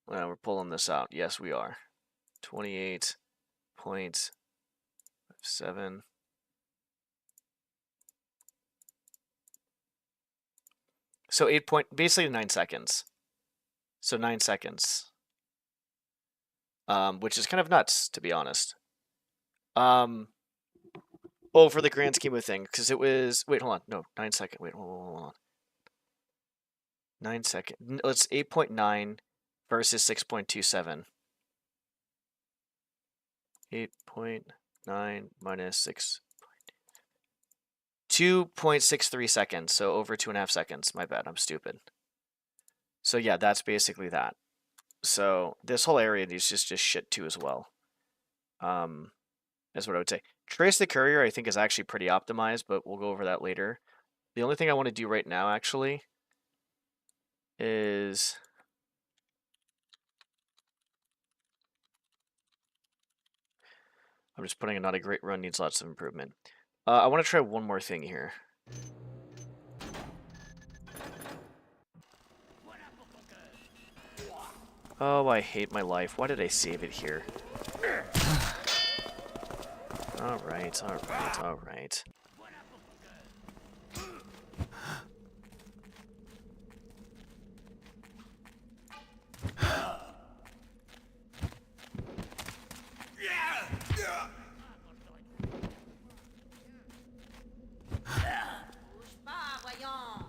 well, we're pulling this out. Yes, we are. 28.7. So basically 9 seconds. So 9 seconds. Which is kind of nuts, to be honest. Oh, for the grand scheme of things, because it was. Wait, hold on. No, 9 second. Wait, hold on. 9 second. Let's 8.9 versus 6.27. 8.9 minus 6. 2.63 seconds, so over 2.5 seconds. My bad, I'm stupid. So yeah, that's basically that. So this whole area needs just shit too as well. That's what I would say. Trace the Courier I think is actually pretty optimized, but we'll go over that later. The only thing I want to do right now actually is I'm just putting a not a great run needs lots of improvement. I want to try one more thing here. Oh, I hate my life. Why did I save it here? Alright, alright, alright. Bouge pas, voyons.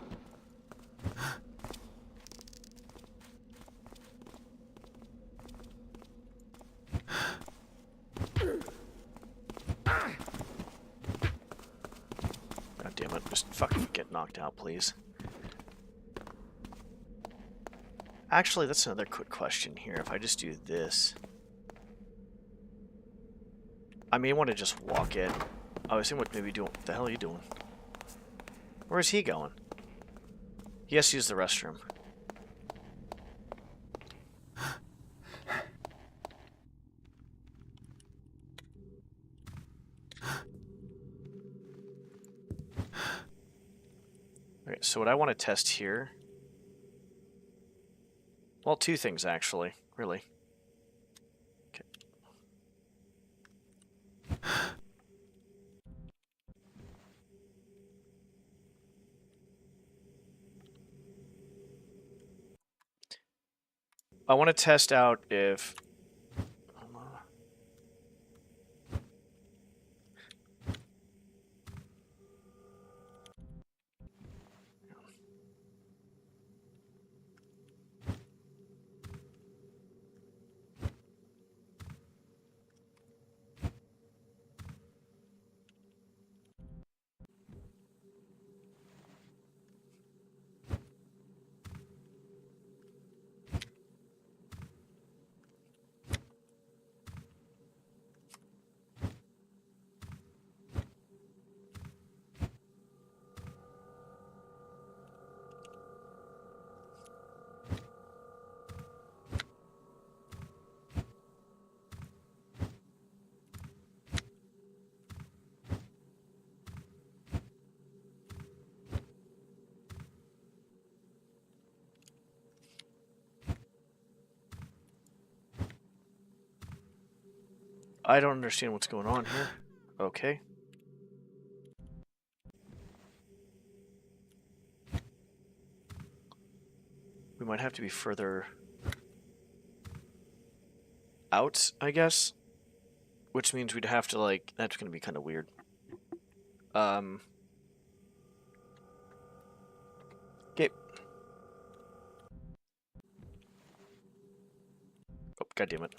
God damn it, just fucking get knocked out, please. Actually, that's another quick question here. If I just do this... I may want to just walk it. I was thinking what maybe doing. What the hell are you doing? Where's he going? He has to use the restroom. Okay, so what I want to test here... Well, two things actually, really. Okay. I want to test out if... I don't understand what's going on here. Okay. We might have to be further out, I guess. Which means we'd have to, like... That's going to be kind of weird. Okay. Oh, God damn it.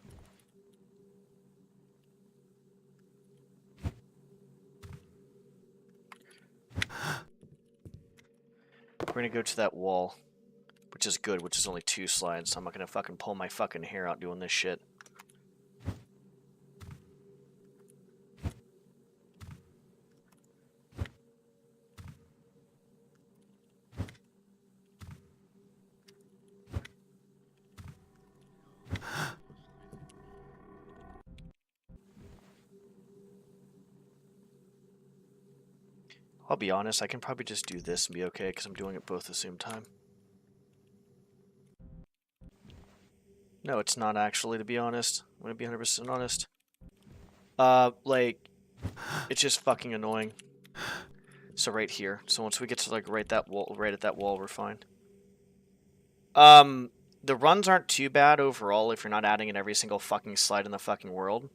We're gonna go to that wall, which is good, which is only 2 slides, so I'm not gonna fucking pull my fucking hair out doing this shit. I'll be honest, I can probably just do this and be okay, because I'm doing it both at the same time. No, it's not actually, to be honest. I'm gonna be 100% honest. Like, it's just fucking annoying. So right here. So once we get to, like, right at that wall, we're fine. The runs aren't too bad overall if you're not adding in every single fucking slide in the fucking world.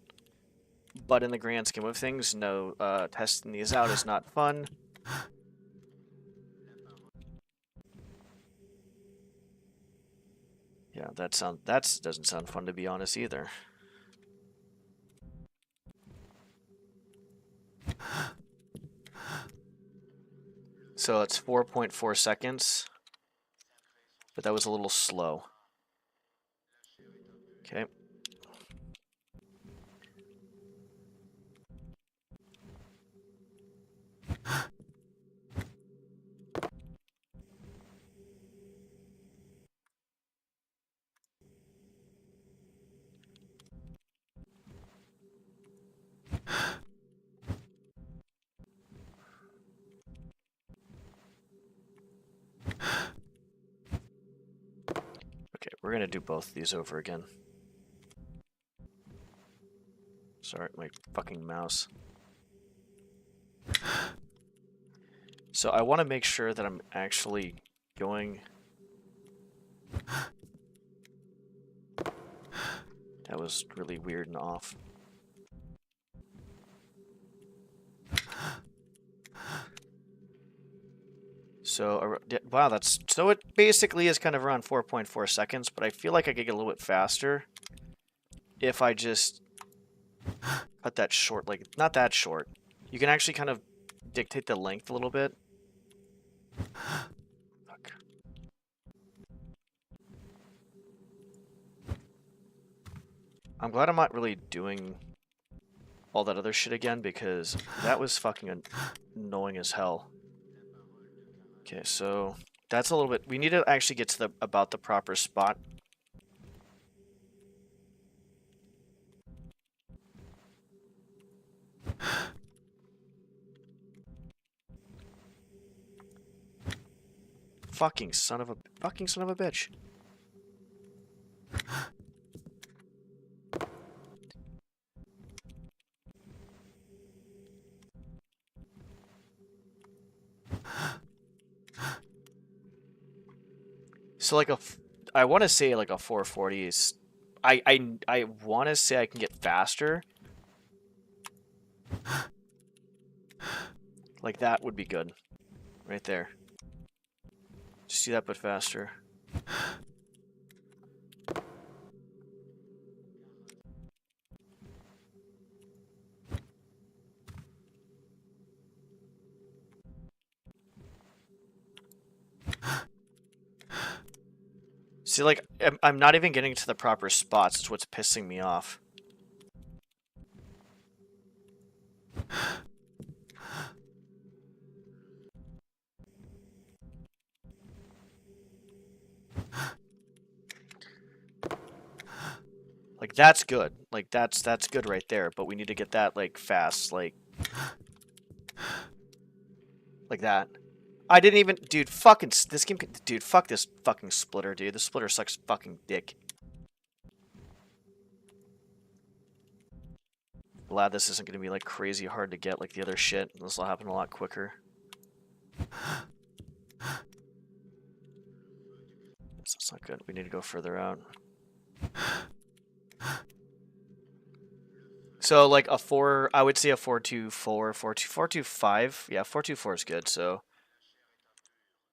but in the grand scheme of things, no, testing these out is not fun. Yeah, that doesn't sound fun, to be honest, either. So it's 4.4 seconds, but that was a little slow. Okay. Okay, we're gonna do both of these over again. Sorry, my fucking mouse. So I want to make sure that I'm actually going... That was really weird and off. So, wow, so it basically is kind of around 4.4 seconds, but I feel like I could get a little bit faster if I just cut that short, like, not that short. You can actually kind of dictate the length a little bit. Fuck. I'm glad I'm not really doing all that other shit again, because that was fucking annoying as hell. Okay, so that's a little bit... We need to actually get to about the proper spot. Fucking son of a bitch. So like I want to say like a 440 is... I want to say I can get faster. Like that would be good. Right there. Just do that but faster. See, like, I'm not even getting to the proper spots. It's what's pissing me off. Like, that's good. Like, that's good right there. But we need to get that, like, fast. Like that. I didn't even... Dude, fucking... This game... Dude, fuck this fucking splitter, dude. This splitter sucks fucking dick. Glad this isn't going to be, like, crazy hard to get like the other shit. This will happen a lot quicker. That's not good. We need to go further out. So, like, a 4... I would say a 424, 425. Yeah, 424 is good, so...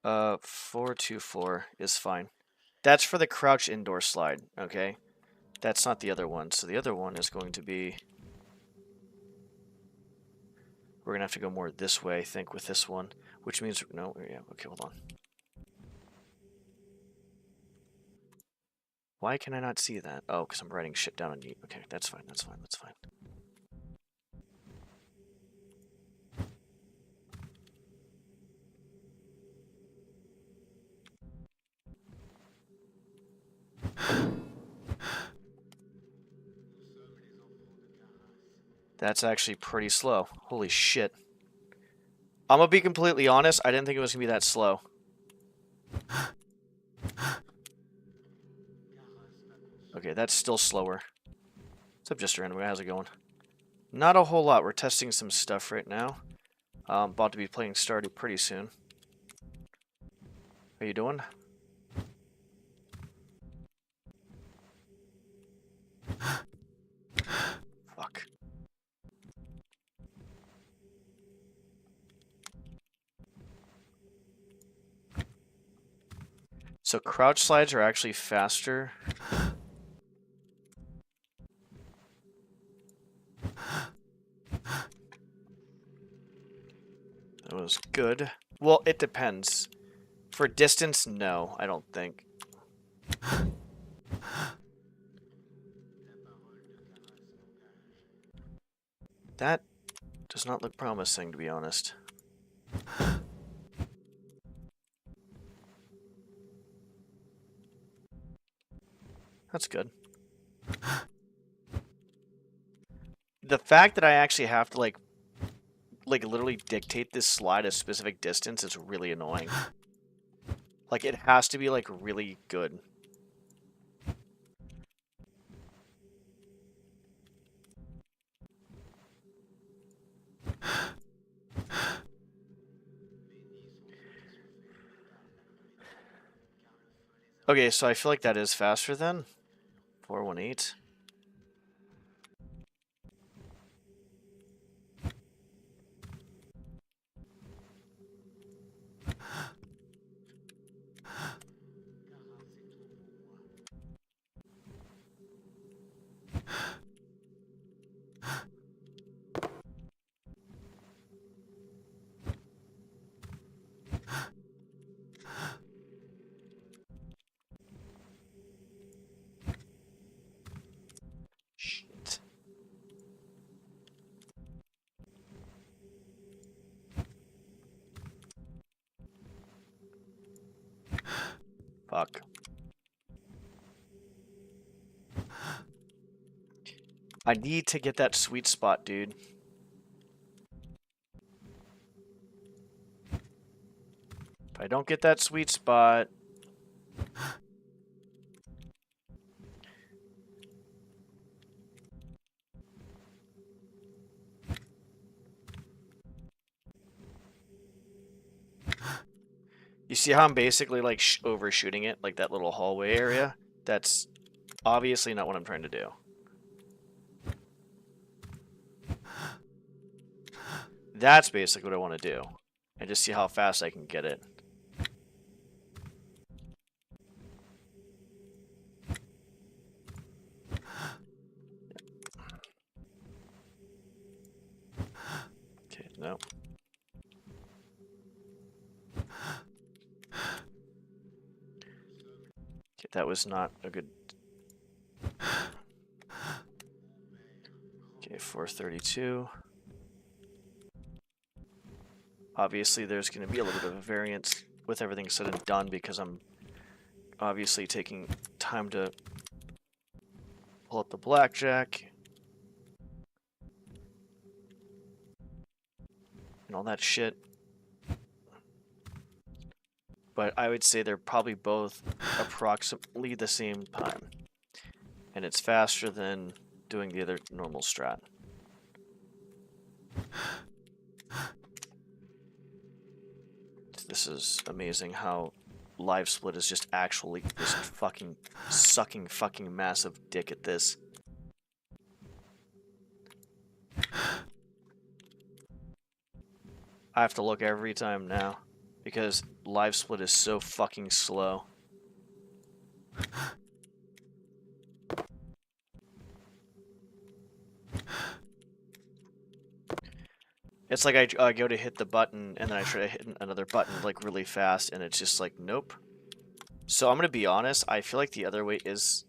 424 is fine. That's for the crouch indoor slide, okay? That's not the other one. So the other one is going to be... We're going to have to go more this way, I think, with this one. Which means... No, yeah, okay, hold on. Why can I not see that? Oh, because I'm writing shit down on you. Okay, that's fine, that's fine, that's fine. That's actually pretty slow. Holy shit. I'm gonna be completely honest, I didn't think it was gonna be that slow. Okay, that's still slower. What's up, Just Random? How's it going? Not a whole lot. We're testing some stuff right now. About to be playing Stardew pretty soon. How you doing? Fuck. So crouch slides are actually faster. That was good. Well, it depends. For distance, no, I don't think. That does not look promising, to be honest. That's good. The fact that I actually have to like literally dictate this slide a specific distance is really annoying. Like it has to be like really good. Okay, so I feel like that is faster then. 418. Shit. Fuck. I need to get that sweet spot, dude. If I don't get that sweet spot... You see how I'm basically like overshooting it, like that little hallway area? That's obviously not what I'm trying to do. That's basically what I want to do. And just see how fast I can get it. Okay, no. Okay, that was not a good... Okay, 432. Obviously, there's going to be a little bit of a variance with everything said and done because I'm obviously taking time to pull up the blackjack and all that shit. But I would say they're probably both approximately the same time. And it's faster than doing the other normal strat. This is amazing how Live Split is just actually just fucking sucking fucking massive dick at this. I have to look every time now because Live Split is so fucking slow. It's like I go to hit the button and then I try to hit another button like really fast and it's just like nope. So I'm gonna be honest, I feel like the other way is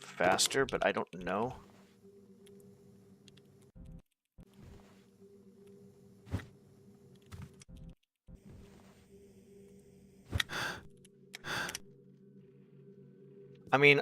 faster, but I don't know. I mean,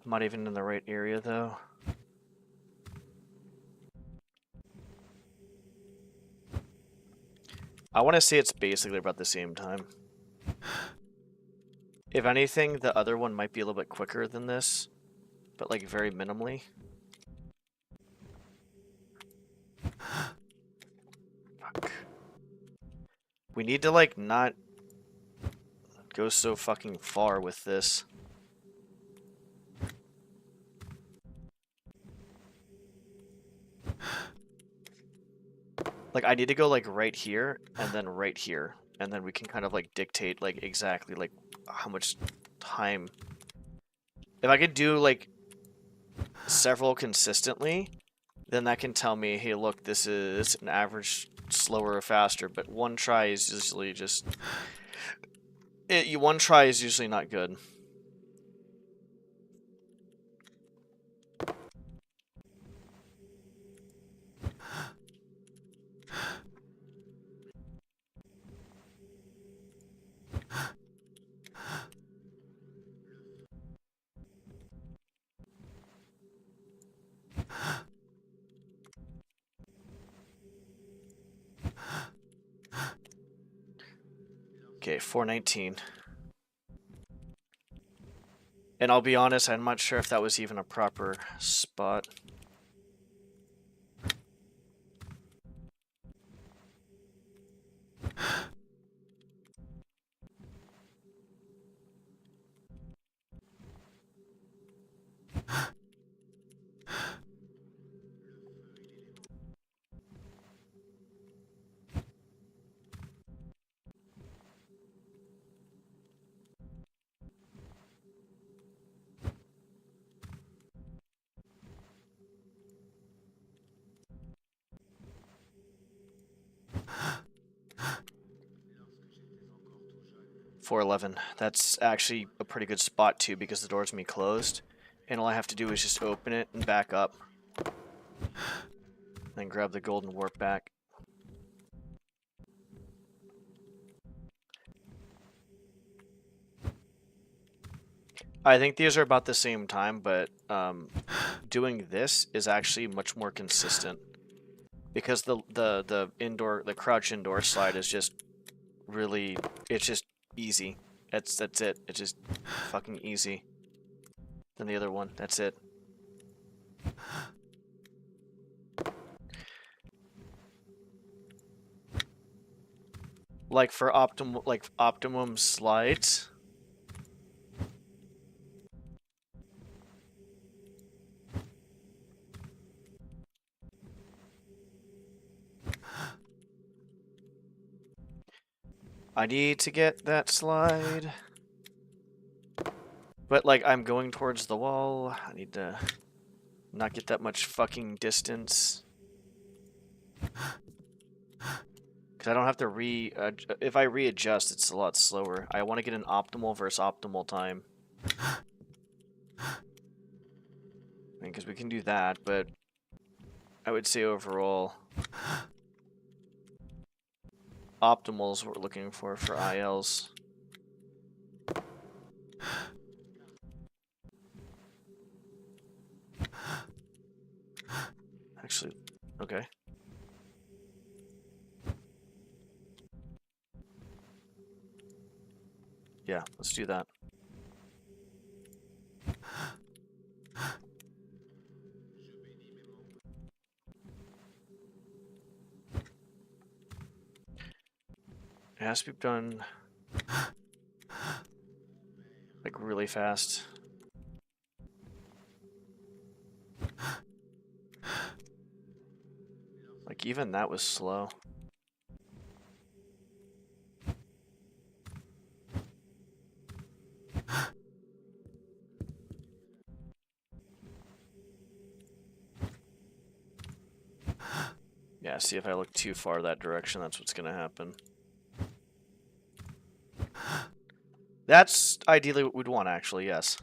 I'm not even in the right area though. I want to say it's basically about the same time. If anything, the other one might be a little bit quicker than this, but like very minimally. Fuck. We need to like not go so fucking far with this. Like, I need to go, like, right here, and then right here. And then we can kind of, like, dictate, like, exactly, like, how much time. If I could do, like, several consistently, then that can tell me, hey, look, this is an average slower or faster, but one try is usually just... one try is usually not good. Okay, 419. And I'll be honest, I'm not sure if that was even a proper spot. .411. That's actually a pretty good spot too because the door's gonna be closed. And all I have to do is just open it and back up. Then grab the golden warp back. I think these are about the same time, but doing this is actually much more consistent. Because the crouch indoor slide is just really, it's just easy. That's it. It's just fucking easy. Then the other one, that's it. Like for optimum slides. I need to get that slide. But, like, I'm going towards the wall. I need to not get that much fucking distance. Because I don't have to if I readjust, it's a lot slower. I want to get an optimal versus optimal time. I mean, because we can do that, but I would say overall... optimal is what we're looking for ILs. Actually, okay. Yeah, let's do that. It has to be done like really fast. Like even that was slow. Yeah, see if I look too far that direction, that's what's gonna happen. That's ideally what we'd want, actually, yes.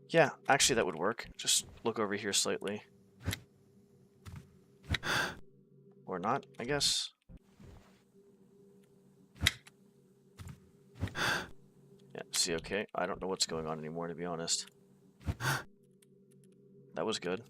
Yeah, actually that would work. Just look over here slightly. Or not, I guess. Yeah, see, okay. I don't know what's going on anymore, to be honest. That was good.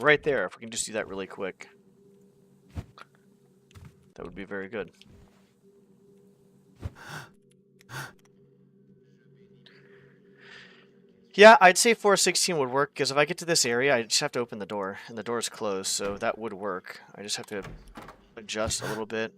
right there. If we can just do that really quick, that would be very good. Yeah, I'd say 416 would work, because if I get to this area, I just have to open the door, and the door's closed, so that would work. I just have to adjust a little bit.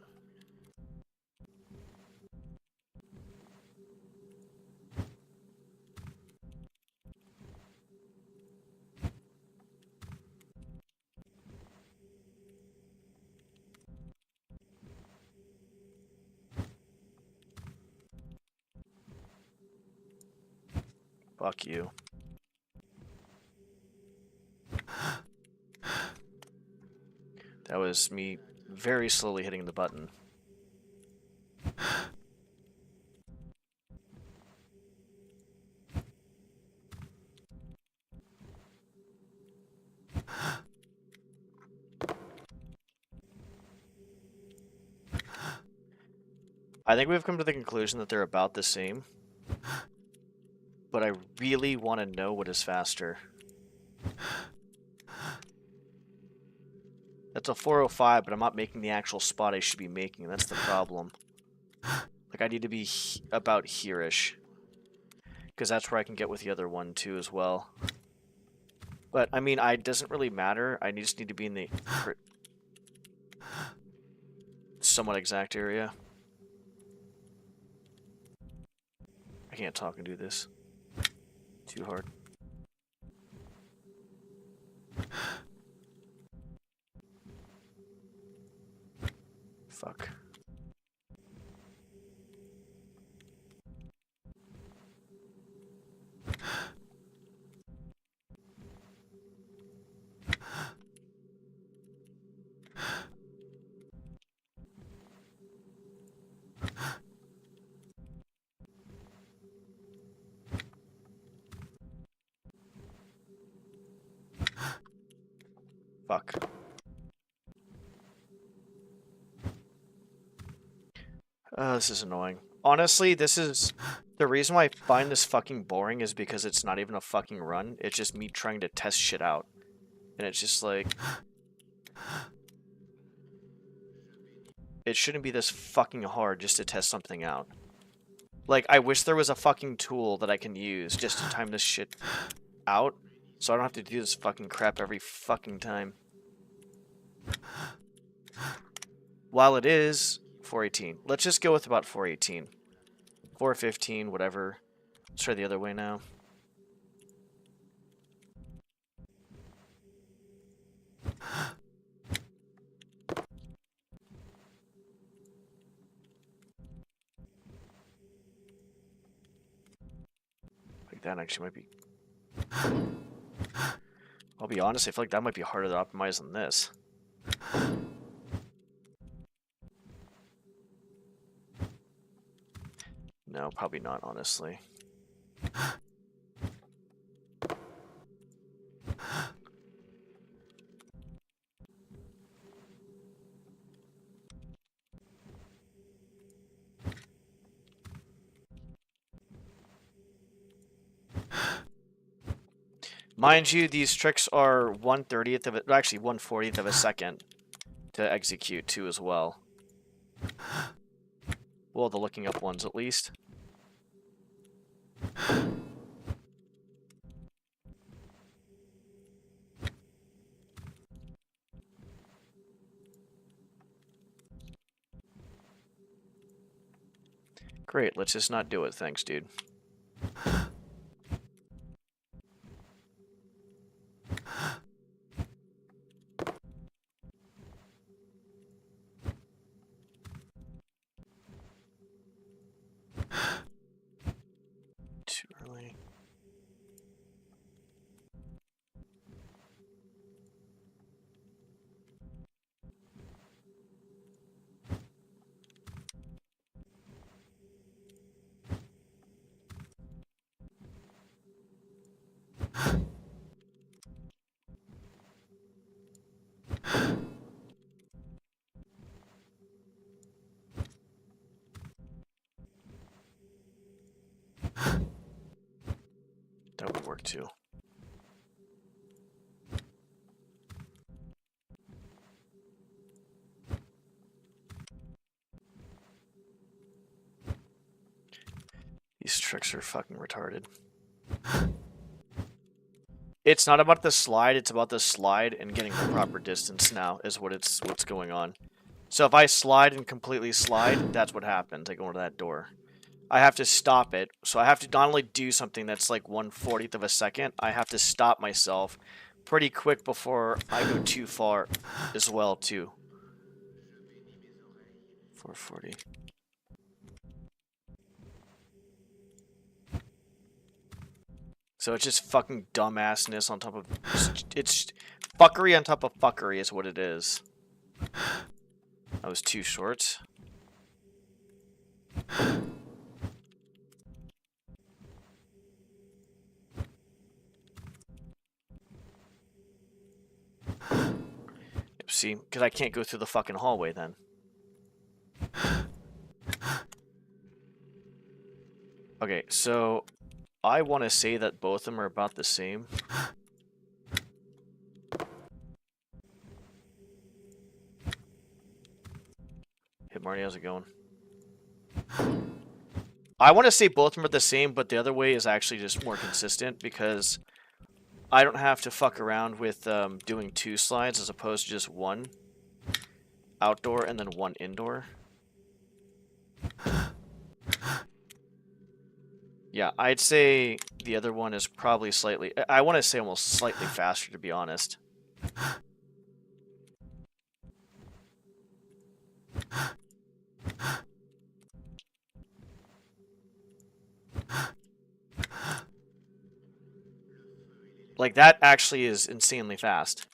Fuck you. That was me very slowly hitting the button. I think we've come to the conclusion that they're about the same. But I really want to know what is faster. That's a 405, but I'm not making the actual spot I should be making. That's the problem. Like, I need to be about here-ish. Because that's where I can get with the other one, too, as well. But, I mean, it doesn't really matter. I just need to be in the somewhat exact area. I can't talk and do this. Too hard. Fuck. Fuck. This is annoying. Honestly, this is... The reason why I find this fucking boring is because it's not even a fucking run. It's just me trying to test shit out. And it's just like... It shouldn't be this fucking hard just to test something out. Like, I wish there was a fucking tool that I can use just to time this shit out, so I don't have to do this fucking crap every fucking time. While it is 418. Let's just go with about 418. 415, whatever. Let's try the other way now. Like that actually might be... I'll be honest, I feel like that might be harder to optimize than this. No, probably not, honestly. Mind you, these tricks are 1/30th of it, actually 1/40th of a second to execute too as well. Well, the looking up ones at least. Great, let's just not do it. Thanks, dude. Too early. That would work too. tricks are fucking retarded. It's not about the slide, it's about the slide and getting the proper distance now is what's going on. So if I slide and completely slide, that's what happens. I go into that door. I have to stop it. So I have to not only do something that's like 1/40th of a second, I have to stop myself pretty quick before I go too far as well too. 440. So it's just fucking dumbassness on top of... It's fuckery on top of fuckery is what it is. That was too short. See, because I can't go through the fucking hallway then. Okay, so I want to say that both of them are about the same. Hey Marty, how's it going? I want to say both of them are the same, but the other way is actually just more consistent because I don't have to fuck around with doing 2 slides as opposed to just 1 outdoor and then 1 indoor. Yeah, I'd say the other one is probably slightly... I want to say almost slightly faster, to be honest. Like, that actually is insanely fast.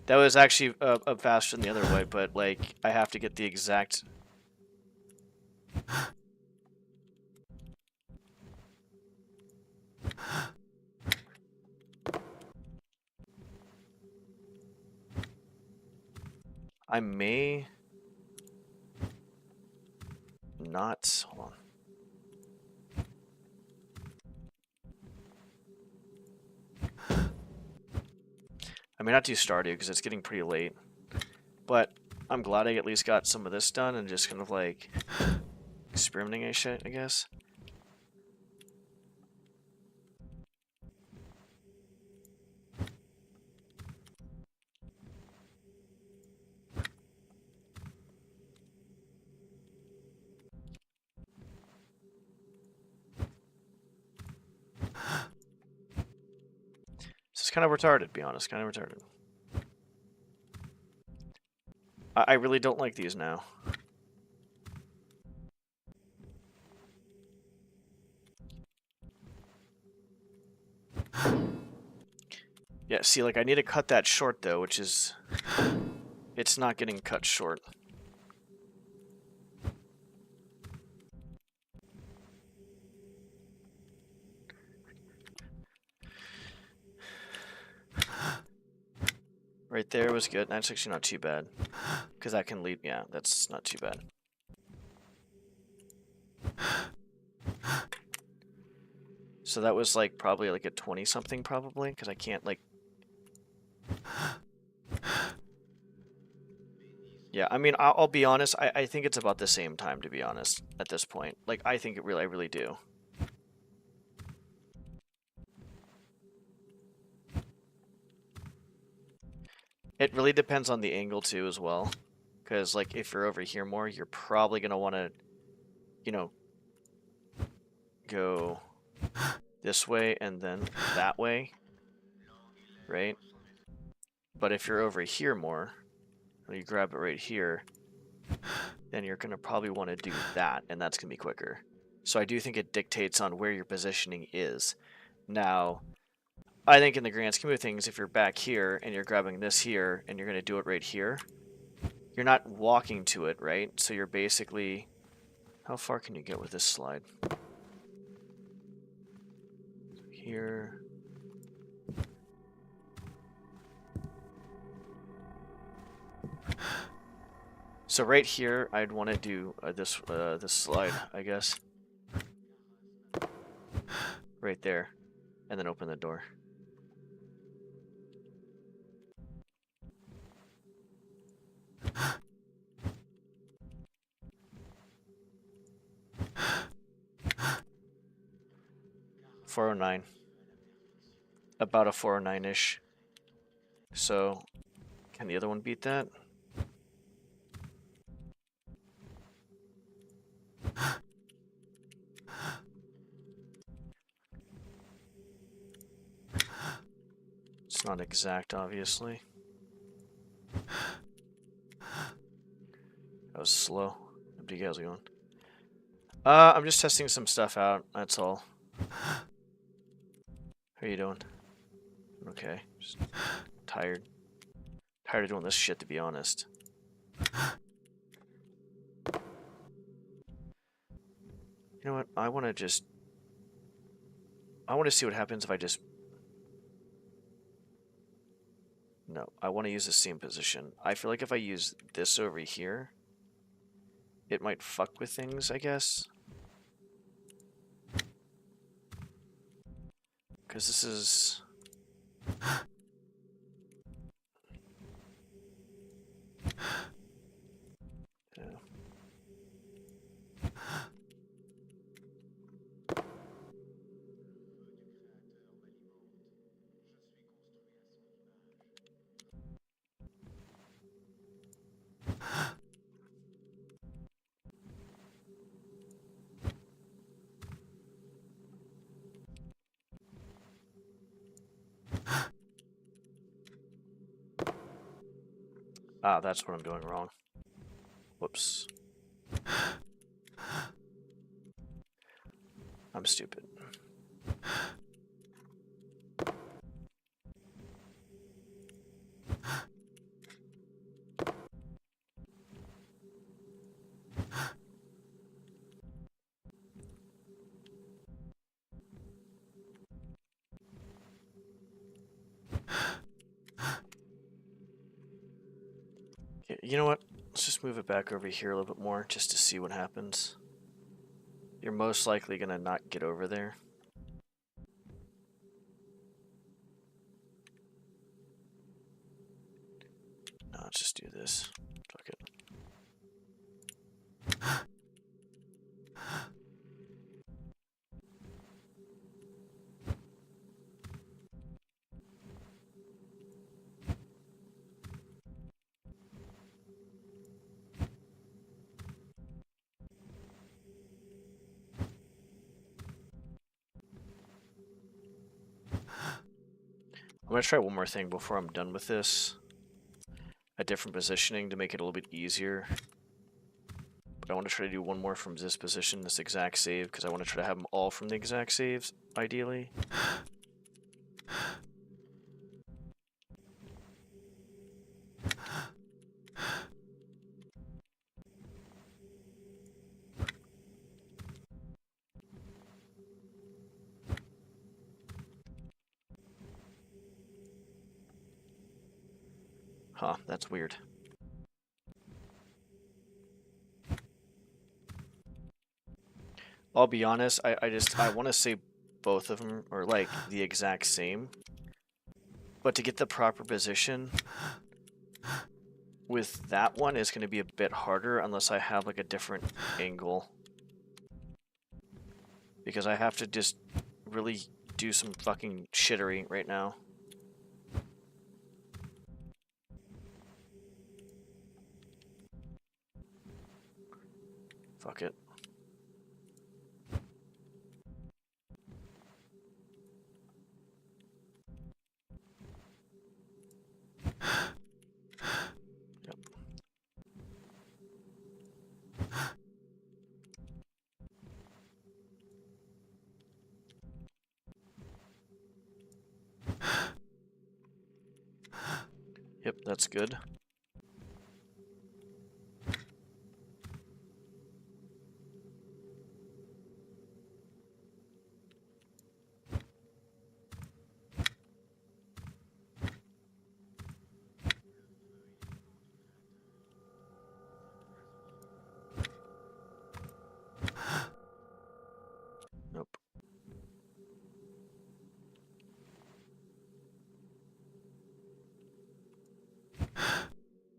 That was actually faster than the other way, but, like, I have to get the exact... I may... not... Hold on. I may not do Stardew because it's getting pretty late. But I'm glad I at least got some of this done and just kind of like experimenting and shit, I guess. This is kind of retarded, to be honest. Kind of retarded. I really don't like these now. Yeah, see, like, I need to cut that short, though, which is... It's not getting cut short. Right there was good. That's actually not too bad. Because that can lead... Yeah, that's not too bad. So that was, like, probably, like, a 20-something, probably. Because I can't, like... Yeah, I mean, I'll be honest. I think it's about the same time, to be honest, at this point. Like, I think it really... I really do. It really depends on the angle, too, as well. Because, like, if you're over here more, you're probably going to want to, you know, go this way and then that way, right? But if you're over here more, and you grab it right here, then you're going to probably want to do that, and that's going to be quicker. So I do think it dictates on where your positioning is. Now, I think in the grand scheme of things, if you're back here and you're grabbing this here and you're going to do it right here, you're not walking to it, right? So you're basically... How far can you get with this slide? Here... So right here, I'd want to do this slide, I guess. Right there. And then open the door. 409. About a 409-ish. So, can the other one beat that? It's not exact, obviously. That was slow. How do you guys going? I'm just testing some stuff out, that's all. How are you doing? Okay. Just tired. Tired of doing this shit, to be honest. You know what? I want to see what happens if I just... No, I want to use the same position. I feel like if I use this over here, it might fuck with things, I guess. Because this is... Yeah. Ah, that's what I'm doing wrong. Whoops. I'm stupid. You know what? Let's just move it back over here a little bit more just to see what happens. You're most likely gonna not get over there. No, let's just do this. Fuck it. I'm gonna try one more thing before I'm done with this. A different positioning to make it a little bit easier. But I want to try to do one more from this position, this exact save, because I want to try to have them all from the exact saves, ideally. Huh, that's weird. I'll be honest, I want to say both of them are like the exact same. But to get the proper position with that one is going to be a bit harder unless I have like a different angle. Because I have to just really do some fucking shittery right now. Fuck it. Yep. Yep, that's good. Nope.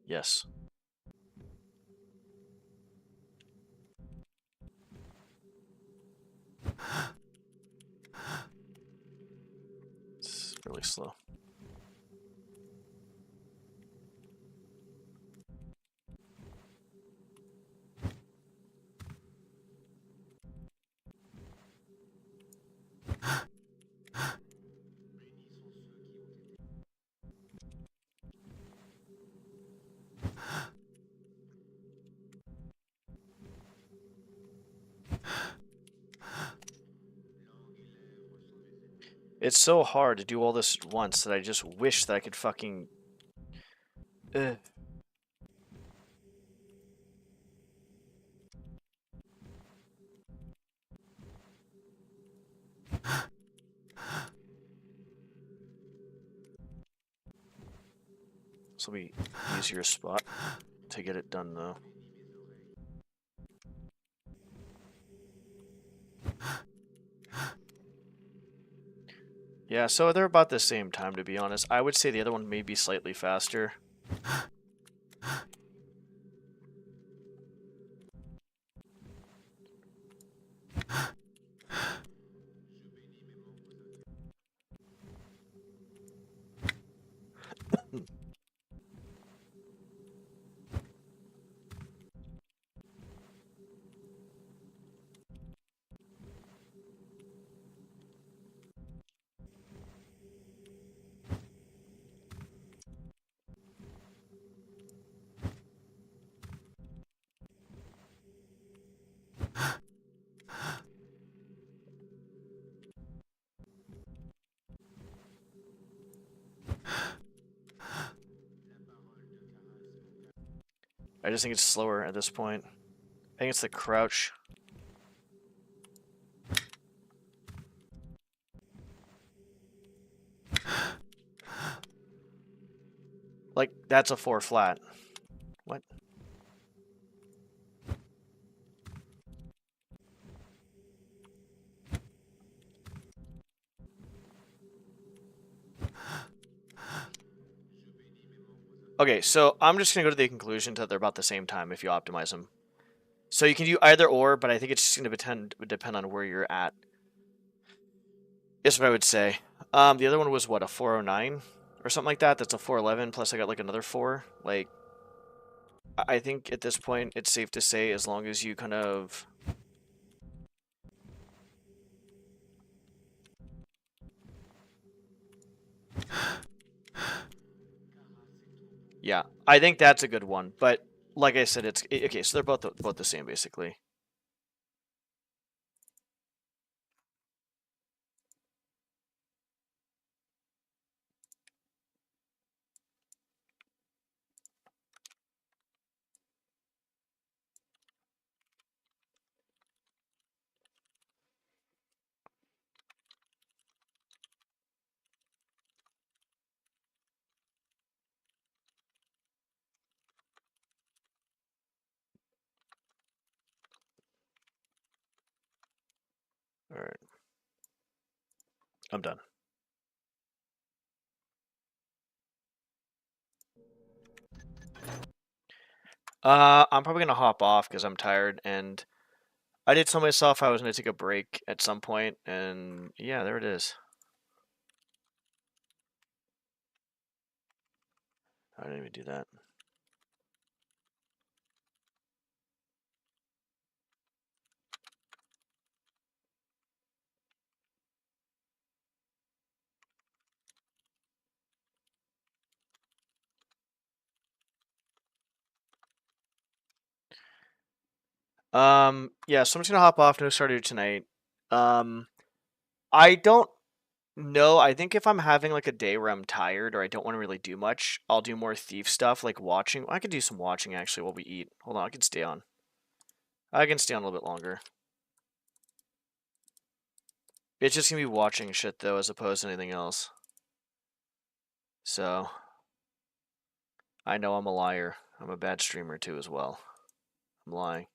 Yes. looks slow. It's so hard to do all this at once that I just wish that I could fucking... Ugh. This will be easier spot to get it done, though. Yeah, so they're about the same time, to be honest. I would say the other one may be slightly faster. I just think it's slower at this point. I think it's the crouch. Like, that's a 4 flat. What? Okay, so I'm just going to go to the conclusion that they're about the same time if you optimize them. So you can do either or, but I think it's just going to depend on where you're at. Is what I would say. The other one was what, a 409 or something like that? That's a 411 plus I got like another 4. Like, I think at this point it's safe to say as long as you kind of... Yeah, I think that's a good one, but like I said, it's okay. So they're both the same basically. All right, I'm done. I'm probably gonna hop off because I'm tired, and I did tell myself I was gonna take a break at some point, and yeah, there it is. I didn't even do that. Yeah, so I'm just gonna hop off. No Stardew tonight. I don't know. I think if I'm having like a day where I'm tired or I don't want to really do much, I'll do more thief stuff like watching. I could do some watching actually while we eat. Hold on, I can stay on. I can stay on a little bit longer. It's just gonna be watching shit though, as opposed to anything else. So, I know I'm a liar. I'm a bad streamer too as well. I'm lying.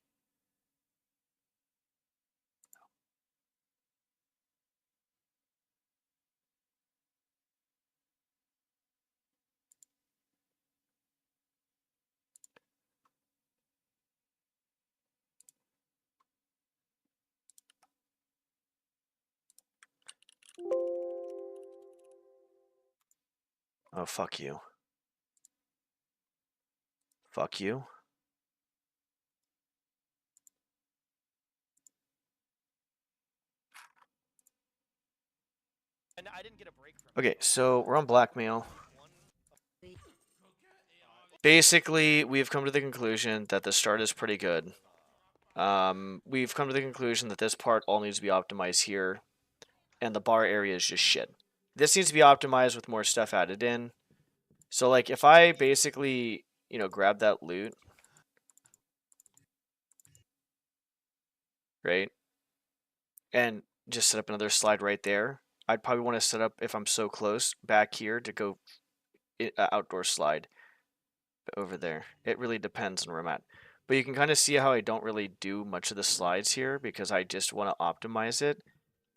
Oh, fuck you. Fuck you. And I didn't get a break from Okay, so we're on blackmail. one. Basically, we've come to the conclusion that the start is pretty good. We've come to the conclusion that this part all needs to be optimized here, and the bar area is just shit. This needs to be optimized with more stuff added in. So, like, if I basically, grab that loot, right, and just set up another slide right there, I'd probably want to set up, if I'm so close, back here to go outdoor slide over there. It really depends on where I'm at. But you can kind of see how I don't really do much of the slides here because I just want to optimize it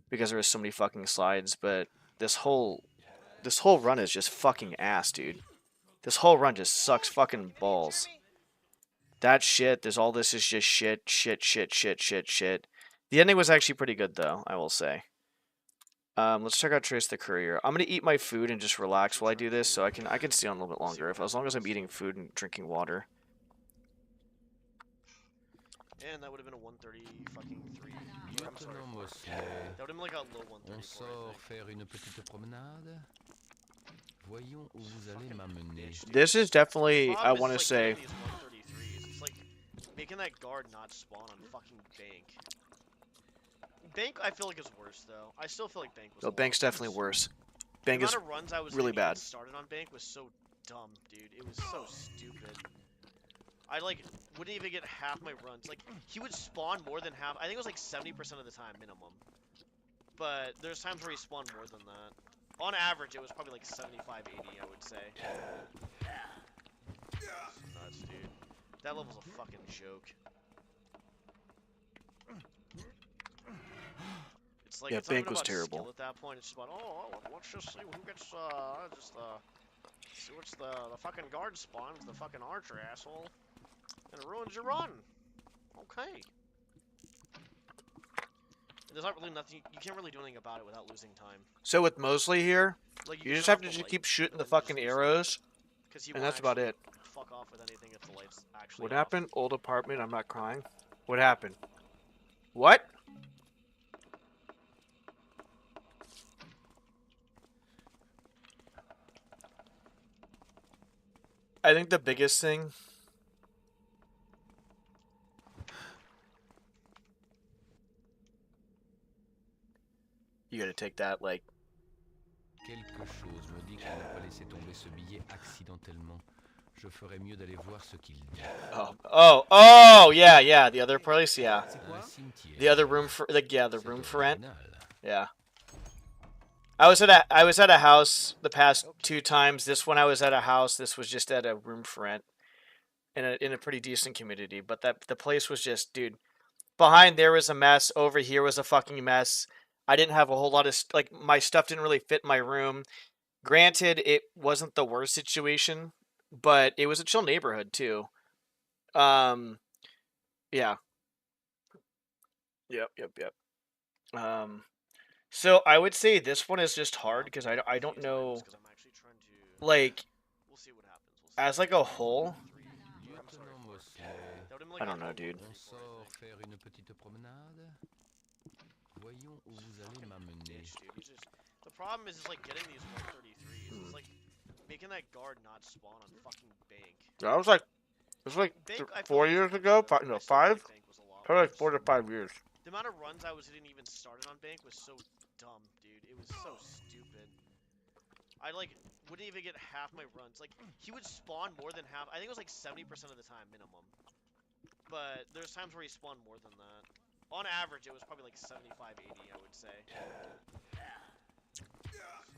because there are so many fucking slides. But this whole run is just fucking ass, dude. This whole run just sucks fucking balls. That shit, all this is just shit. The ending was actually pretty good though, I will say. Let's check out Trace the Courier. I'm gonna eat my food and just relax while I do this, so I can stay on a little bit longer as long as I'm eating food and drinking water. And that would have been a 130 fucking 3. I'm sorry. Maintenant, Mosley, That would have been like a low 134. on sort faire une petite promenade. Voyons où vous allez m'amener. This is definitely, I Problem want to is, say, like, getting these 133s. It's like making that guard not spawn on fucking Bank. Bank, I feel like is worse though. I still feel like Bank was. no, Bank's definitely worse. Bank the is amount of runs I was really getting bad. started on Bank was so dumb, dude. It was so stupid. I like wouldn't even get half my runs. Like he would spawn more than half. I think it was like 70% of the time minimum. But there's times where he spawned more than that. On average, it was probably like 75, 80, I would say. It's nuts, dude. That level's a fucking joke. It's like, Yeah, it's not Bank even was about terrible. skill at that point. It's just about, oh, let's just see who gets, see what's the fucking guard spawns, the fucking archer asshole. And it ruins your run. Okay. There's not really nothing, you can't really do anything about it without losing time. So with Mosley here, Like, you can just turn have off to the just light, keep shooting and the then you just fucking lose time. arrows, 'Cause he and won't that's about actually it. fuck off with anything if the light's actually What off. happened? Old apartment, I'm not crying. What happened? What? I think the biggest thing you gotta take that like Quelque chose me dit qu'il n'a pas laissé tomber ce billet accidentellement. Je ferais mieux d'aller voir ce qu'il dit. oh yeah, the other place, yeah. Un cimetière. The other room for the C'est room for rent. original. Yeah. I was at a house the past 2 times. This one I was at a house. This was just at a room for rent in a pretty decent community. But the place was just, dude. Behind there was a mess. Over here was a fucking mess. I didn't have a whole lot of like my stuff didn't really fit my room. Granted, it wasn't the worst situation, but it was a chill neighborhood too. Yeah. Yep. So I would say this one is just hard because I don't know, Because I'm actually trying to... like, We'll see what happens. as like a whole. Maintenant, Mosley, That would've been I like don't a know, low dude. on sort faire une petite promenade. Voyons où vous allez m'amener. bitch, dude. He's just... The problem is like getting these 133s. It's like making that guard not spawn on fucking Bank. That was like, it was like Bank, I feel 4 like years was ago. better. No, I still feel 5. like Bank was a lot Probably like worse. 4 to 5 years. The amount of runs I was hitting even started on Bank was so dumb, dude. It was so stupid. I like wouldn't even get half my runs. Like he would spawn more than half. I think it was like 70% of the time minimum. But there's times where he spawned more than that. On average, it was probably like 75, 80, I would say. It's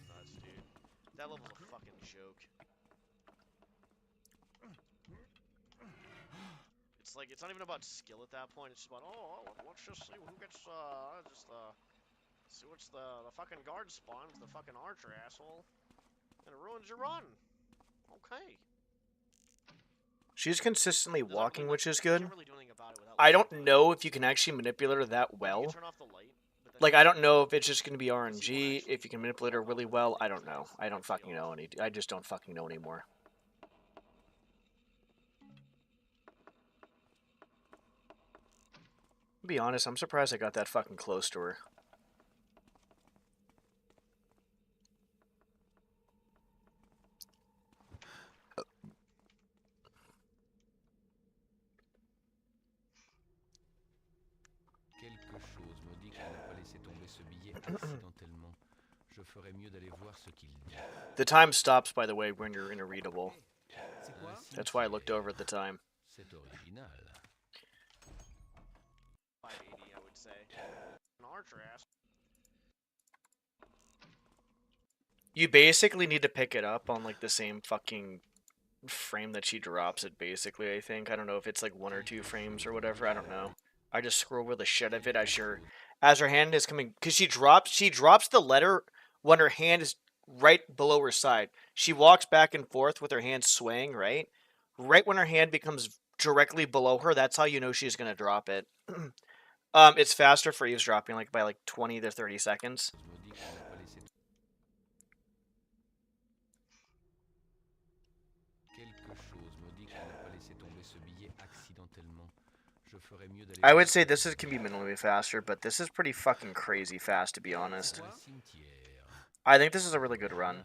nuts, dude. That level's a fucking joke. It's like, it's not even about skill at that point. It's just about, oh, let's just see who gets, see what's the fucking guard spawns, the fucking archer asshole. And it ruins your run. Okay. She's consistently There's not walking, really which is you good. can't really do anything about it without I losing don't time. know if you can actually manipulate her that You well. can turn off the light, but Like, I don't know if it's just going to be RNG, if you can manipulate her really well. I don't know. I don't fucking know any. I just don't fucking know anymore. To be honest, I'm surprised I got that fucking close to her. Quelque chose me dit qu'il n'a pas laissé tomber ce billet accidentellement. Je ferais mieux d'aller voir ce qu'il dit. The time stops, by the way, when you're in a readable. C'est quoi? That's why I looked over at the time. C'est original. 580, I would say. An archer ass. You basically need to pick it up on, like, the same fucking frame that she drops it, basically, I think. I don't know if it's, like, 1 or 2 frames or whatever. I don't know. I just scroll over the shit of it as her hand is coming, because she drops the letter when her hand is right below her side. She walks back and forth with her hand swaying, right? Right when her hand becomes directly below her, that's how you know she's gonna drop it. It's faster for eavesdropping, like by like 20 to 30 seconds. I would say this can be minimally faster, but this is pretty fucking crazy fast, to be honest. I think this is a really good run.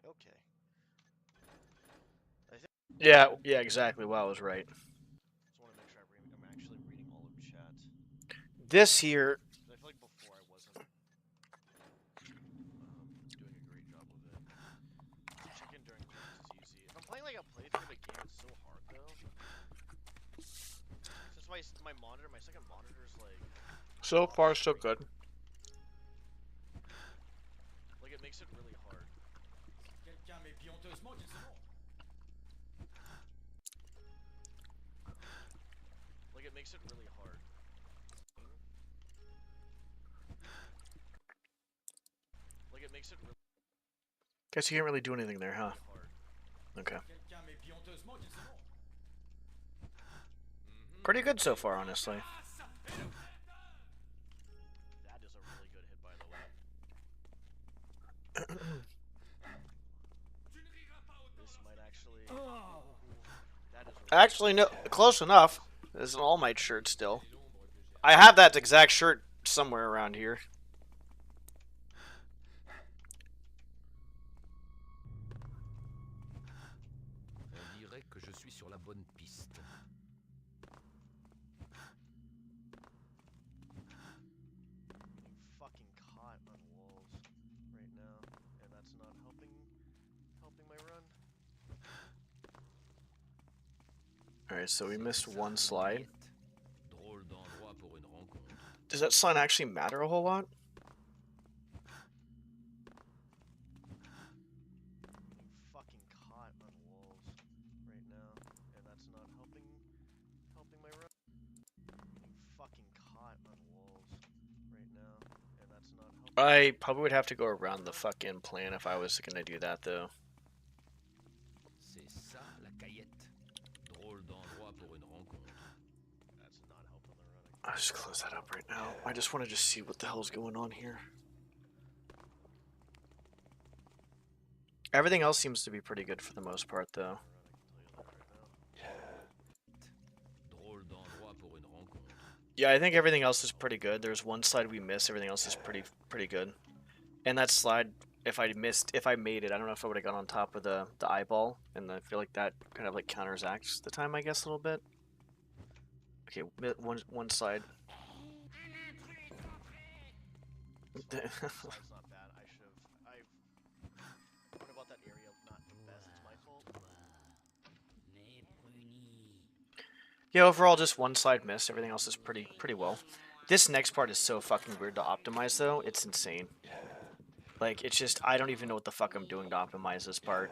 Okay. Yeah, exactly. Wow, I was right. Just want to make sure I'm actually reading all of chat. This here. I feel like before I wasn't doing a great job with it. Chicken during turns is easy. If I'm playing like a playthrough of a game, it's so hard though. Since my monitor, my second monitor is like. So far, so good. Like it makes it really hard. Like it makes it really hard. Like it makes it really Guess you can't really do anything there, huh? hard. Okay. Pretty good so far, honestly. That is a really good hit, by the way. This might actually. That is Actually, no, close enough. This is an All Might shirt still. I have that exact shirt somewhere around here. On dirait que je suis sur la bonne piste. fucking caught on walls right now, and that's not helping my run. Alright, so we missed one slide. Drôle d'endroit pour une rencontre. Does that slide actually matter a whole lot? Fucking caught on walls right now, and that's not helping my run. Fucking caught on walls right now, and that's not helping. I probably would have to go around the fucking plan if I was gonna do that, though. C'est ça la caillette. Drôle d'endroit pour une rencontre. That's not helping the running. I'll just close that up right now. I just want to just see what the hell's going on here. Everything else seems to be pretty good for the most part, though. Drôle d'endroit pour une rencontre. Yeah, I think everything else is pretty good. There's one slide we missed. Everything else is pretty good. And that slide, if I made it, I don't know if I would have gone on top of the eyeball, and I feel like that kind of like counteracts the time, I guess, a little bit. Okay, one slide. It's not bad. What about that area Yeah, overall, just one slide missed. Everything else is pretty well. This next part is so fucking weird to optimize, though. It's insane. Like, it's just, I don't even know what the fuck I'm doing to optimize this part.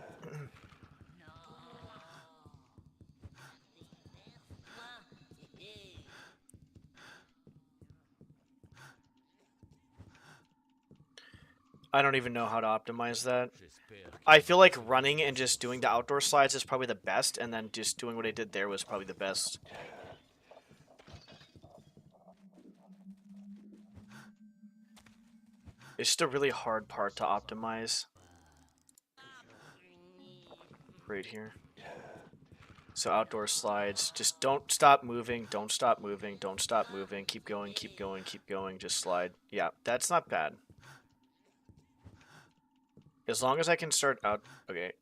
I don't even know how to optimize that. I feel like running and just doing the outdoor slides is probably the best, and then just doing what I did there was probably the best. It's just a really hard part to optimize. Right here. So outdoor slides, just don't stop moving, don't stop moving, don't stop moving, keep going, keep going, keep going, just slide. Yeah, that's not bad. As long as I can start out, okay.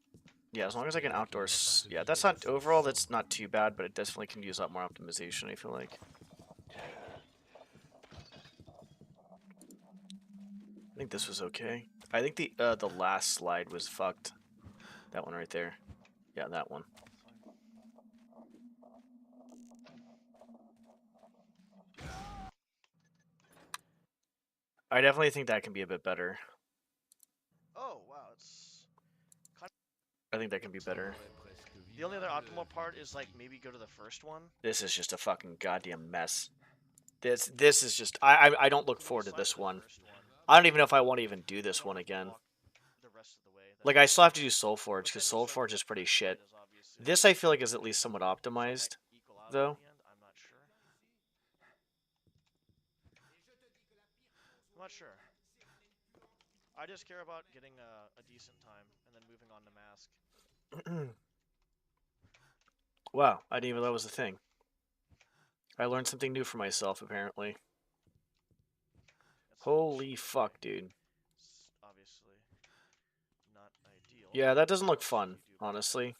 Yeah, as long as I can outdoors, yeah, that's not, overall that's not too bad, but it definitely can use a lot more optimization, I feel like. I think this was okay. I think the last slide was fucked. That one right there. Yeah, that one. I definitely think that can be a bit better. Oh wow, it's I think that can be better. the only other optimal part is like maybe go to the first one. This is just a fucking goddamn mess. This is just I don't look forward to this one. I don't even know if I want to even do this one again. The rest of the way. Like, I still have to do Soulforge because Soulforge is pretty shit. This I feel like is at least somewhat optimized, though. I'm not sure. I'm not sure. I just care about getting a decent time and then moving on to Mask. Wow, I didn't even know that was a thing. I learned something new for myself, apparently. Holy fuck, dude. It's obviously not ideal. Yeah, that doesn't look fun, honestly.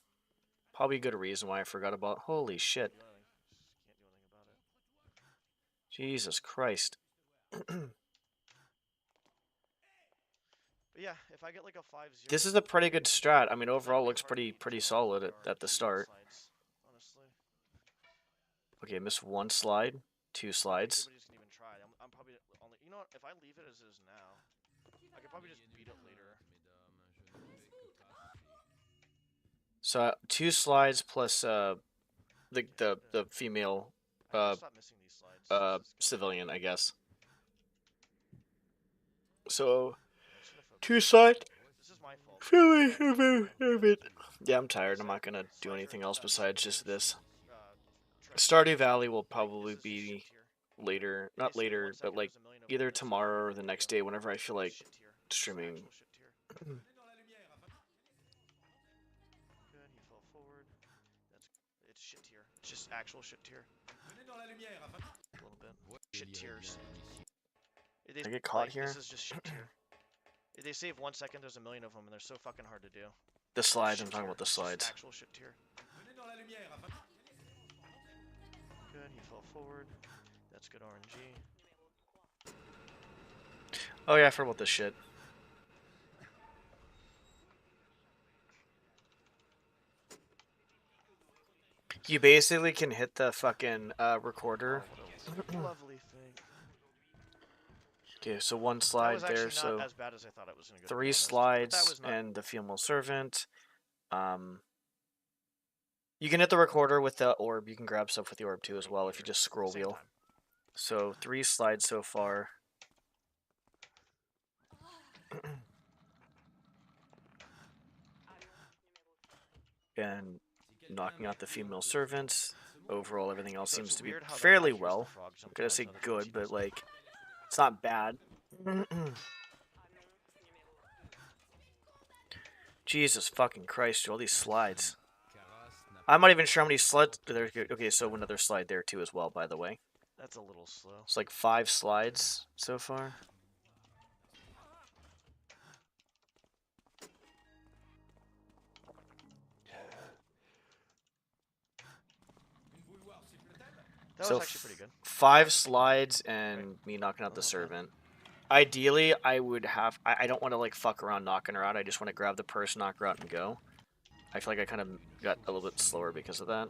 Probably a good reason why I forgot about. Holy shit. Can't do anything about it. Jesus Christ. But yeah, if I get like a 5-0. This is a pretty good strat. I mean, overall looks pretty solid at the start. Honestly. Okay, missed one slide, 2 slides. Nobody's gonna even try. I'm probably only. You know what? If I leave it as is now, I could probably just beat it later. So 2 slides plus the female Stop missing these slides. civilian, I guess. So 2 slides. This is my fault. Yeah, I'm tired. I'm not gonna do anything else besides just this. Stardew Valley will probably be later, not later, but like either tomorrow or the next day, whenever I feel like streaming. Good, he fell forward. It's shit tier. It's just actual shit tier. A little bit. Shit tiers. I get caught here? This is just shit tier. If they save 1 second, there's a million of them, and they're so fucking hard to do. The slides, I'm Shit talking tier. about the It's just slides. actual shit tier. Good, he fell forward. That's good RNG. Oh yeah, I forgot about this shit. You basically can hit the fucking recorder. Lovely thing. Okay, so 1 slide there, so as bad as I thought it was gonna go, 3 that slides was not... and the female servant. You can hit the recorder with the orb. You can grab stuff with the orb too as well if you just scroll wheel. Time. So 3 slides so far. And knocking out the female servants. Overall, everything else seems to be fairly well. I'm gonna say good, but like, it's not bad. Jesus fucking Christ, dude, all these slides. I'm not even sure how many slides. Okay, so another slide there too as well, by the way. That's a little slow. It's like 5 slides so far. That was actually pretty good. 5 slides and me knocking out the servant. Ideally, I would have... I don't want to, like, fuck around knocking her out. I just want to grab the purse, knock her out, and go. I feel like I kind of got a little bit slower because of that.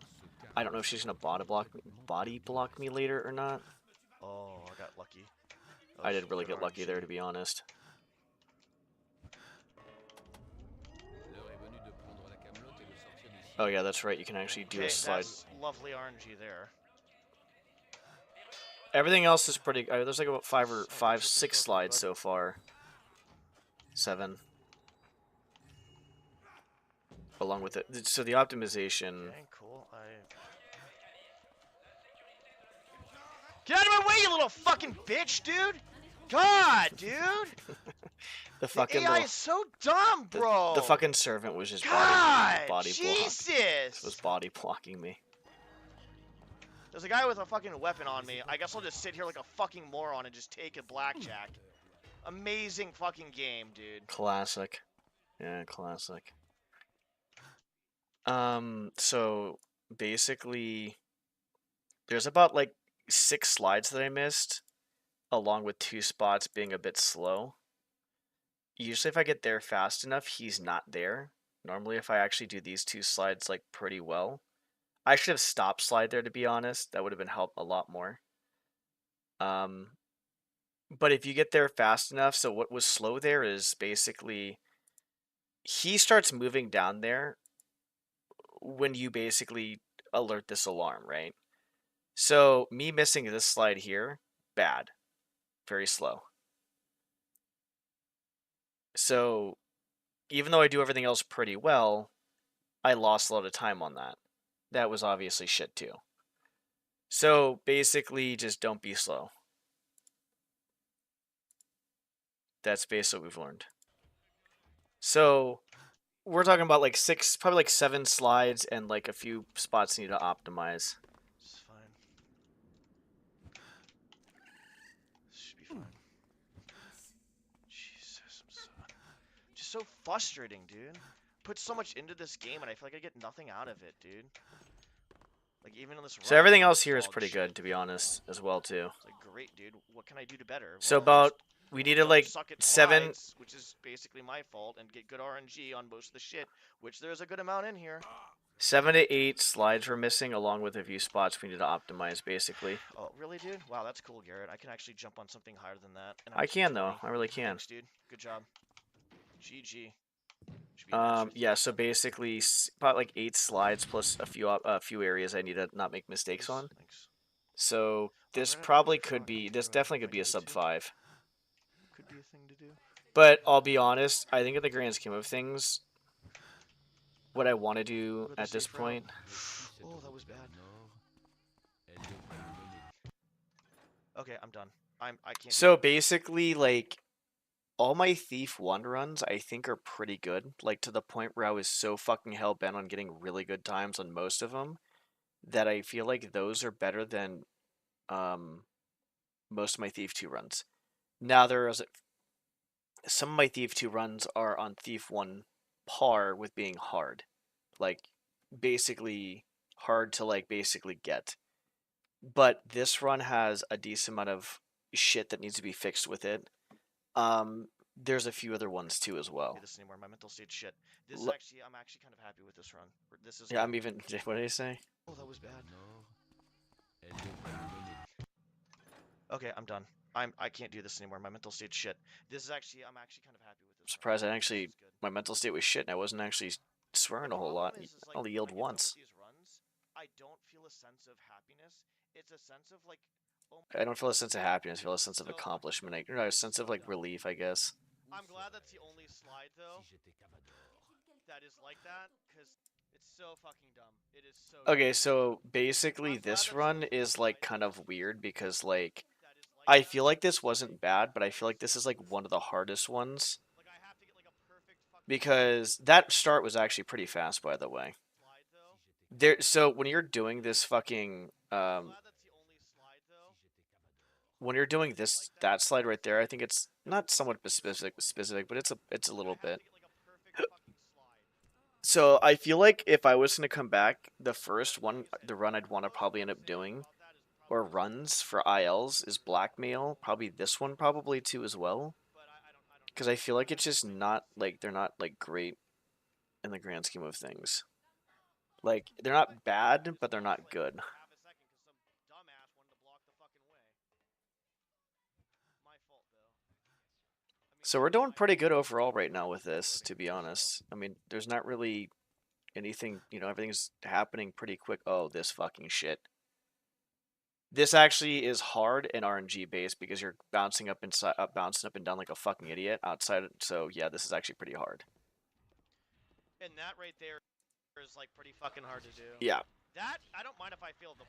I don't know if she's gonna body block me later or not. Oh, I got lucky. Oh, I did shit, really good get lucky there, RNG. to be honest. L'heure est venue de prendre la camelote et de sortir d'ici. Oh yeah, that's right. You can actually do a Okay, slide. that's lovely RNG there. Everything else is pretty. There's like about Please go, six bud. slides so far. 7. Along with it, so the optimization. Okay, cool. Get out of my way, you little fucking bitch, dude! God, dude! The The fucking AI little, is so dumb, bro! the fucking servant was just God! body Jesus! block. Was body blocking me. There's a guy with a fucking weapon on me. I guess I'll just sit here like a fucking moron and just take a blackjack. Amazing fucking game, dude. Classic. Yeah, classic. So basically, there's about like 6 slides that I missed, along with 2 spots being a bit slow. Usually if I get there fast enough, he's not there. Normally if I actually do these 2 slides like pretty well. I should have stopped slide there, to be honest. That would have been helped a lot more. But if you get there fast enough, so what was slow there is basically he starts moving down there when you basically alert this alarm, right? So me missing this slide here, bad. Very slow. So even though I do everything else pretty well, I lost a lot of time on that. That was obviously shit too. So basically just don't be slow. That's basically what we've learned. So we're talking about like 6, probably like 7 slides and like a few spots need to optimize. It's fine. This should be fine. Jesus, just so frustrating, dude. Put so much into this game and I feel like I get nothing out of it, dude. Like even in this run, So everything else it's here is dog pretty shit. good, to be honest, as well too. It's like great, dude. What can I do to better? So Well, about just, we you needed know, like suck at 7. slides, which is basically my fault, and get good RNG on most of the shit, which there's a good amount in here. 7 to 8 slides were missing, along with a few spots we need to optimize, basically. Oh, really, dude? Wow, that's cool, Garrett. I can actually jump on something higher than that. And I'm I can 220. though, I really can. Thanks, dude. Good job. GG. Should be a match with you. Yeah. So basically, about like 8 slides plus a few areas I need to not make mistakes on. Thanks. So this Alright, probably sure, could I be, can this do definitely could anything be a to sub do. 5. Could be a thing to do. But I'll be honest, I think in the grand scheme of things, what I want to do Go the at this safe route. point, Oh, that was bad. Elle devrait nous mener. Okay, I'm done. I can't. do so it. basically like all my Thief 1 runs I think are pretty good, like to the point where I was so fucking hell bent on getting really good times on most of them that I feel like those are better than most of my Thief 2 runs. Now there's some of my Thief 2 runs are on Thief 1 par with being hard. Like basically hard to like basically get. But this run has a decent amount of shit that needs to be fixed with it. There's a few other ones too as well. Do this anymore. My mental state shit. This is L- actually, I'm actually kind of happy with this run. This is. Yeah, good. I'm even. What did I say? Oh, that was bad. Nord. Elle devrait nous mener. Okay, I'm done. I can't do this anymore. My mental state shit. This is actually, I'm actually kind of happy with this. I'm surprised I This actually is good. my mental state was shit and I wasn't actually swearing a whole lot. problem is, I only yelled when I get done once. with these runs, I don't feel a sense of happiness. It's a sense of like, oh I don't feel a sense of happiness. I feel a sense of So, accomplishment. like, A it's sense of so like dumb. relief, I guess. I'm glad that's the only slide though Si j'étais Cavador. that is like that, because it's so fucking dumb. It is so. Okay, dumb. so basically I'm glad this that's the run only is like slide kind of weird because like that is like I that. feel like this wasn't bad, but I feel like this is like one of the hardest ones Like I have to get like a perfect fucking because that start was actually pretty fast, by the way. slide though. There, so when you're doing this fucking I'm glad that's the only slide though. when you're doing this that slide right there, I think it's not somewhat specific, but it's a little I have bit. to get like a perfect fucking slide. So I feel like if I was gonna come back, the first one, the run I'd want to probably end up doing, or runs for ILs, is Blackmail. Probably this one, probably too as well, But I don't. because I feel like it's just not like they're not like great in the grand scheme of things. Like, they're not bad, but they're not good. Half a second because some dumbass wanted to block the fucking way. My fault though. I mean, So we're doing pretty good overall right now with this, to be honest. I mean, there's not really anything, you know, everything's happening pretty quick. Oh, this fucking shit. This actually is hard and RNG based because you're bouncing up and down like a fucking idiot outside. So yeah, this is actually pretty hard. And that right there is like pretty fucking hard to do. Yeah, That I don't mind if I fail the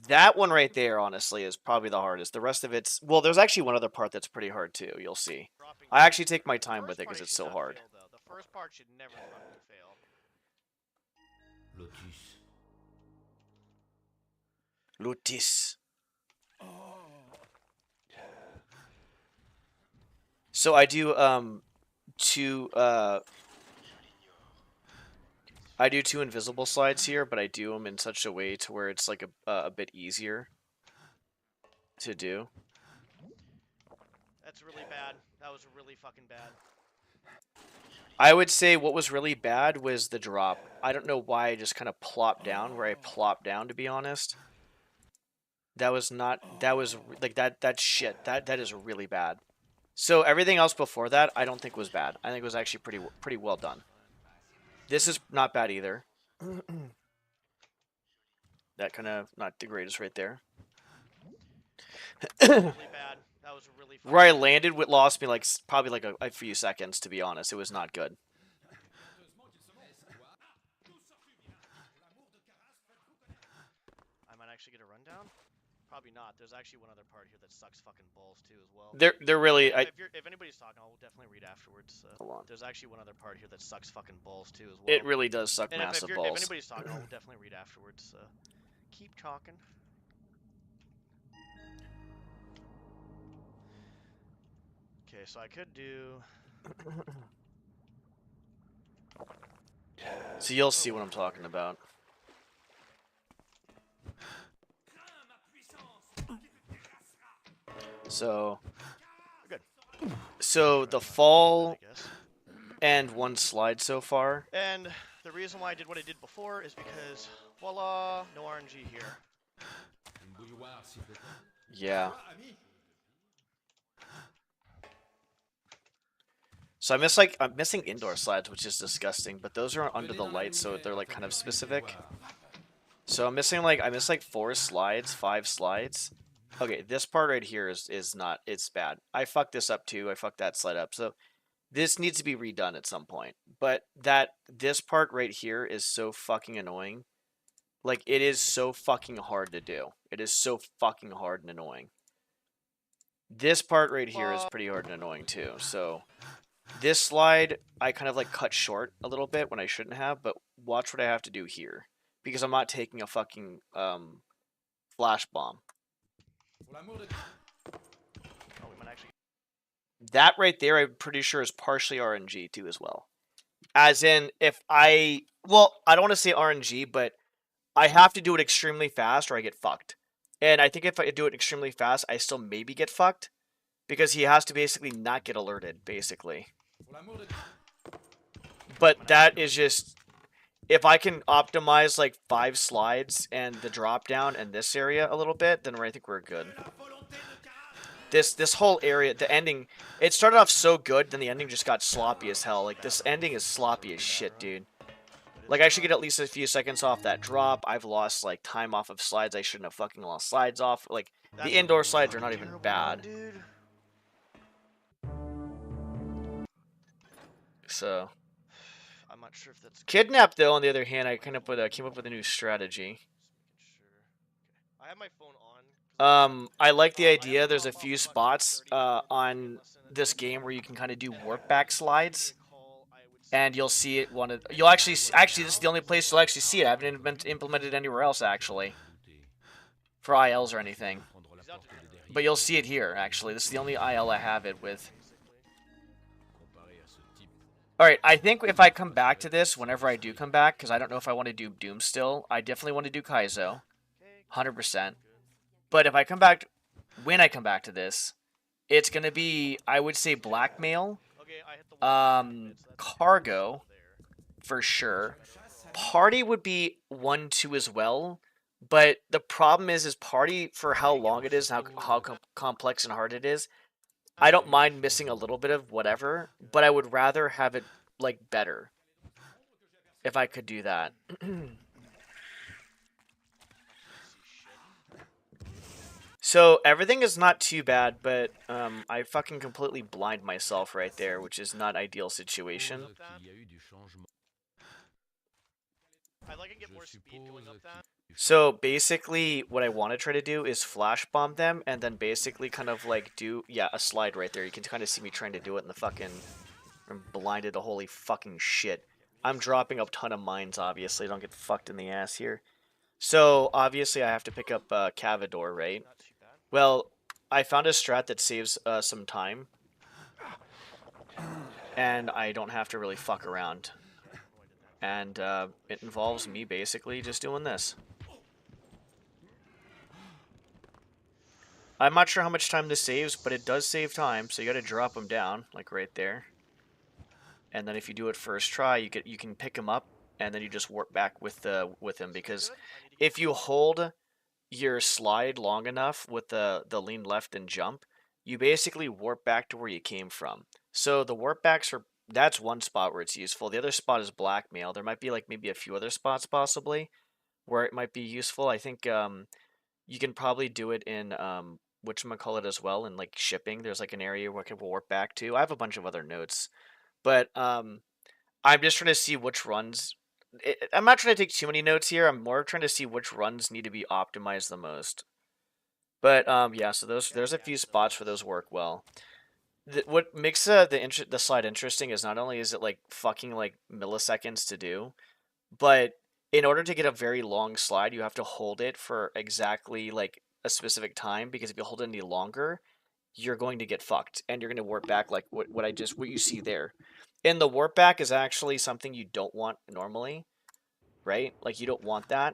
that one right there, honestly, is probably the hardest. The rest of it's well, there's actually one other part that's pretty hard too. You'll see. dropping. I actually take my time First with it part because I it's should so not hard. fail, though. The first part should never fucking fail. Lotus. Lutis. So I do two I do two invisible slides here, but I do them in such a way to where it's like a bit easier to do. That's really bad. That was really fucking bad. I would say what was really bad was the drop. I don't know why I just kind of plopped down where I plopped down, to be honest. That was not, that was like that shit. That is really bad. So everything else before that, I don't think was bad. I think it was actually pretty well done. This is not bad either. That kind of not the greatest right there. Really bad. That was really fucking Where I bad. landed, what lost me like probably like a few seconds, to be honest. It was not good. I might actually get a rundown. Probably not. There's actually one other part here that sucks fucking balls too as well. They're really. If anybody's talking, I'll definitely read afterwards. Hold on. There's actually one other part here that sucks fucking balls too as well. It really does suck and massive if balls. anybody's talking, I'll definitely read afterwards. Keep talking. Okay, so I could do. So you'll see what I'm talking about. So, Good. so the fall I guess. and one slide so far. And the reason why I did what I did before is because, voila, no RNG here. Yeah. So I'm missing indoor slides, which is disgusting. But those are under the light, so they're like kind of specific. So I miss like 4 slides, 5 slides. Okay, this part right here is not, it's bad. I fucked this up too. I fucked that slide up. So this needs to be redone at some point. But this part right here is so fucking annoying. Like, it is so fucking hard to do. It is so fucking hard and annoying. This part right here is pretty hard and annoying too. So this slide I kind of like cut short a little bit when I shouldn't have, but watch what I have to do here. Because I'm not taking a fucking flash bomb. Oh, we might actually. That right there, I'm pretty sure is partially RNG too as well. As in, I don't want to say RNG, but I have to do it extremely fast or I get fucked. And I think if I do it extremely fast, I still maybe get fucked. Because he has to basically not get alerted, basically. But that is just... If I can optimize like 5 slides and the drop down and this area a little bit, then I think we're good. This whole area, the ending, it started off so good, then the ending just got sloppy as hell. Like, this ending is sloppy as shit, dude. Like, I should get at least a few seconds off that drop. I've lost, like, time off of slides I shouldn't have fucking lost slides off. Like, the indoor slides are not even bad. Dude. So... I'm not sure if that's. Kidnap, though, on the other hand, I came up with a new strategy. I have my phone on. I like the idea. There's a few spots on this game where you can kind of do warp back slides, and you'll see it. You'll actually this is the only place you'll actually see it. I haven't been implemented anywhere else actually, for ILs or anything. But you'll see it here. Actually, this is the only IL I have it with. Alright, I think if I come back to this, whenever I do come back, because I don't know if I want to do Doom still, I definitely want to do Kaizo. 100%. But if I come back, when I come back to this, it's going to be, I would say, Blackmail, Cargo, for sure, Party would be 1-2 as well, but the problem is party for how long it is, how complex and hard it is. I don't mind missing a little bit of whatever, but I would rather have it like better if I could do that. So everything is not too bad, but I fucking completely blind myself right there, which is not ideal situation. I like to get more speed going up that. So basically, what I want to try to do is flash bomb them, and then basically kind of like do, yeah, a slide right there. You can kind of see me trying to do it in the fucking, I'm blinded to holy fucking shit. I'm dropping a ton of mines, obviously. Don't get fucked in the ass here. So obviously, I have to pick up Cavador, right? Not too bad. Well, I found a strat that saves some time, and I don't have to really fuck around. And it involves me basically just doing this. I'm not sure how much time this saves, but it does save time, so you gotta drop them down, like right there. And then if you do it first try, you can pick him up, and then you just warp back with him, because if you hold your slide long enough with the lean left and jump, you basically warp back to where you came from. So the warp backs are, that's one spot where it's useful. The other spot is blackmail. There might be like maybe a few other spots possibly where it might be useful. I think you can probably do it in whatchamacallit as well, in like shipping. There's like an area where it can warp back to. I have a bunch of other notes, but I'm just trying to see which runs. I'm not trying to take too many notes here. I'm more trying to see which runs need to be optimized the most. But yeah, so there's a few spots where those work well. What makes the slide interesting is not only is it like fucking like milliseconds to do, but in order to get a very long slide, you have to hold it for exactly like a specific time, because if you hold it any longer, you're going to get fucked and you're going to warp back like what you see there. And the warp back is actually something you don't want normally, right? Like you don't want that.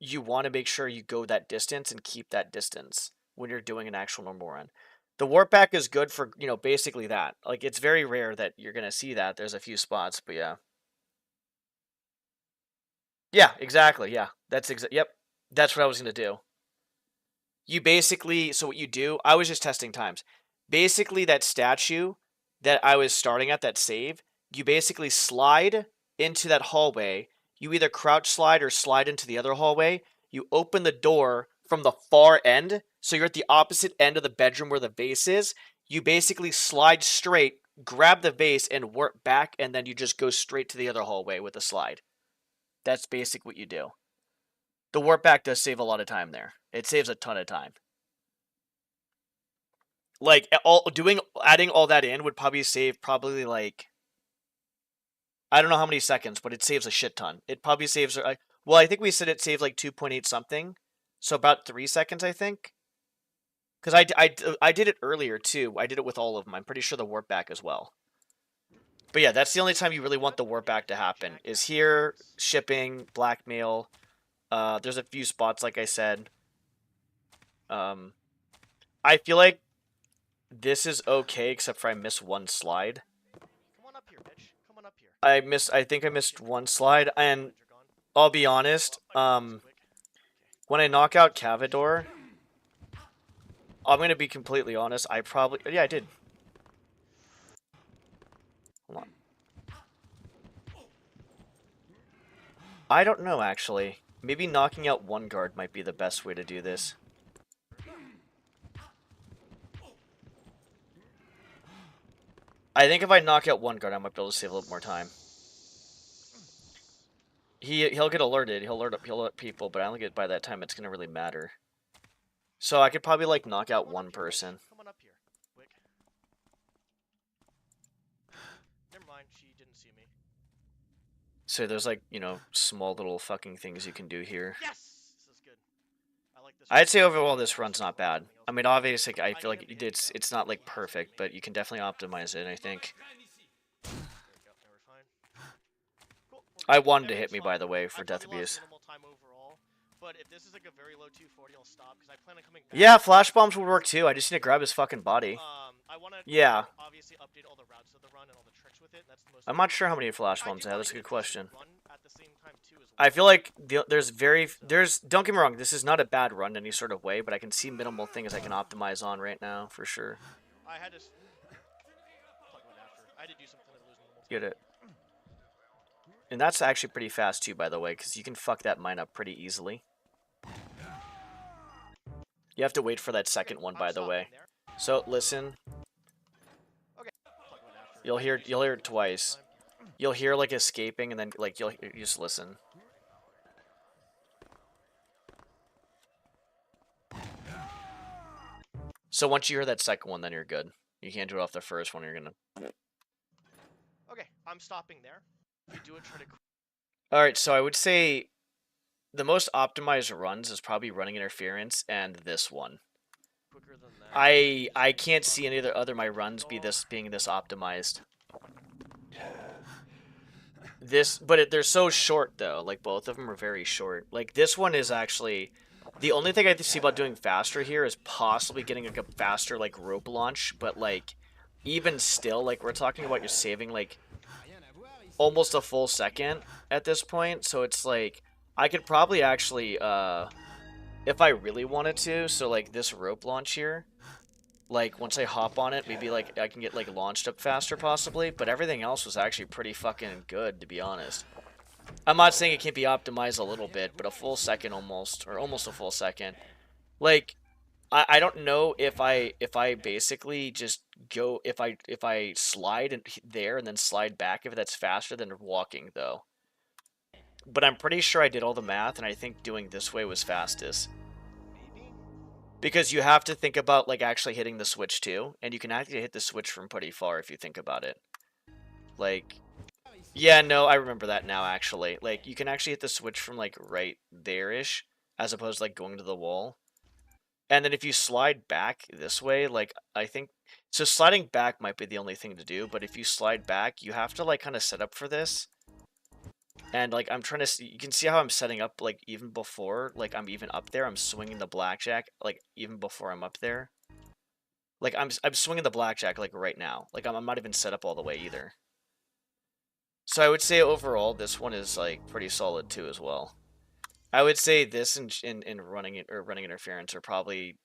You want to make sure you go that distance and keep that distance when you're doing an actual normal run. The warp back is good for, basically that. Like it's very rare that you're going to see that. There's a few spots, but yeah. Yeah, exactly. Yeah. Yep. That's what I was going to do. You basically, so what you do, I was just testing times. Basically, that statue that I was starting at, that save, you basically slide into that hallway. You either crouch slide or slide into the other hallway. You open the door from the far end, so you're at the opposite end of the bedroom where the vase is. You basically slide straight, grab the vase, and warp back, and then you just go straight to the other hallway with a slide. That's basic what you do. The warp back does save a lot of time there. It saves a ton of time. Like adding all that in would probably save like, I don't know how many seconds, but it saves a shit ton. It probably saves, well, I think we said it saves like 2.8 something, so about 3 seconds, I think. Because I did it earlier too. I did it with all of them. I'm pretty sure the warp back as well. But yeah, that's the only time you really want the warp back to happen, is here, shipping, blackmail. There's a few spots, like I said. I feel like this is okay, except for I missed one slide. Come on up here, bitch. Come on up here. I think I missed one slide, and I'll be honest, when I knock out Cavador, I'm gonna be completely honest, yeah, I did. Hold on. I don't know, actually. Maybe knocking out one guard might be the best way to do this. I think if I knock out one guard, I might be able to save a little more time. He'll get alerted. He'll alert people, but I don't think by that time it's gonna really matter. So I could probably like knock out one person. Come on up here, quick. Never mind, she didn't see me. So there's like, small little fucking things you can do here. Yes, this is good. I like this. I'd say overall this run's not bad. I mean, obviously, I feel like it's not like perfect, but you can definitely optimize it, I think. There we go. Now we're fine. Cool. I wanted to hit me, by the way, for death abuse. Time overall, but if this is like a very low 240, I'll stop because I plan on coming back. Yeah, flash bombs would work too. I just need to grab his fucking body. I want to obviously update all the routes of the run and all the tricks with it. That's the most. I'm not sure how many flash bombs I have. That's a good question. Run at the same time too as well. I feel like there's don't get me wrong, this is not a bad run in any sort of way, but I can see minimal things I can optimize on right now for sure. I had to talk about after. I had to do something to lose normal time. Get it. And that's actually pretty fast too, by the way, because you can fuck that mine up pretty easily. You have to wait for that second one, by the way. There. So listen, Okay. Talk about after. you'll I had to hear do you'll hear something it to lose normal twice. time. You'll hear like escaping, and then like you just listen. So once you hear that second one, then you're good. You can't do it off the first one. You're gonna. Okay, I'm stopping there. You do it. Try to. All right, so I would say the most optimized runs is probably running interference and this one. Quicker than that. I can't see any other my runs being this optimized. They're so short though. Like both of them are very short. Like this one is actually the only thing I see about doing faster here is possibly getting like a faster like rope launch, but like even still, like we're talking about you're saving like almost a full second at this point, so it's like I could probably actually if I really wanted to, so like this rope launch here, like once I hop on it, maybe like I can get like launched up faster possibly, but everything else was actually pretty fucking good to be honest. I'm not saying it can't be optimized a little bit, but a full second almost, or almost a full second. Like I don't know if I basically just go if I slide there and then slide back if that's faster than walking though. But I'm pretty sure I did all the math and I think doing this way was fastest. Maybe. Because you have to think about like actually hitting the switch too, and you can actually hit the switch from pretty far if you think about it. Like yeah, no, I remember that now actually. Like you can actually hit the switch from like right there-ish as opposed to like going to the wall. And then if you slide back this way, like I think so sliding back might be the only thing to do, but if you slide back, you have to like kind of set up for this. And like I'm trying to you can see how I'm setting up like even before like I'm even up there, I'm swinging the blackjack like even before I'm up there. Like I'm swinging the blackjack like right now. Like I'm not even set up all the way either. So I would say overall this one is like pretty solid too as well. I would say this and running it or running interference are probably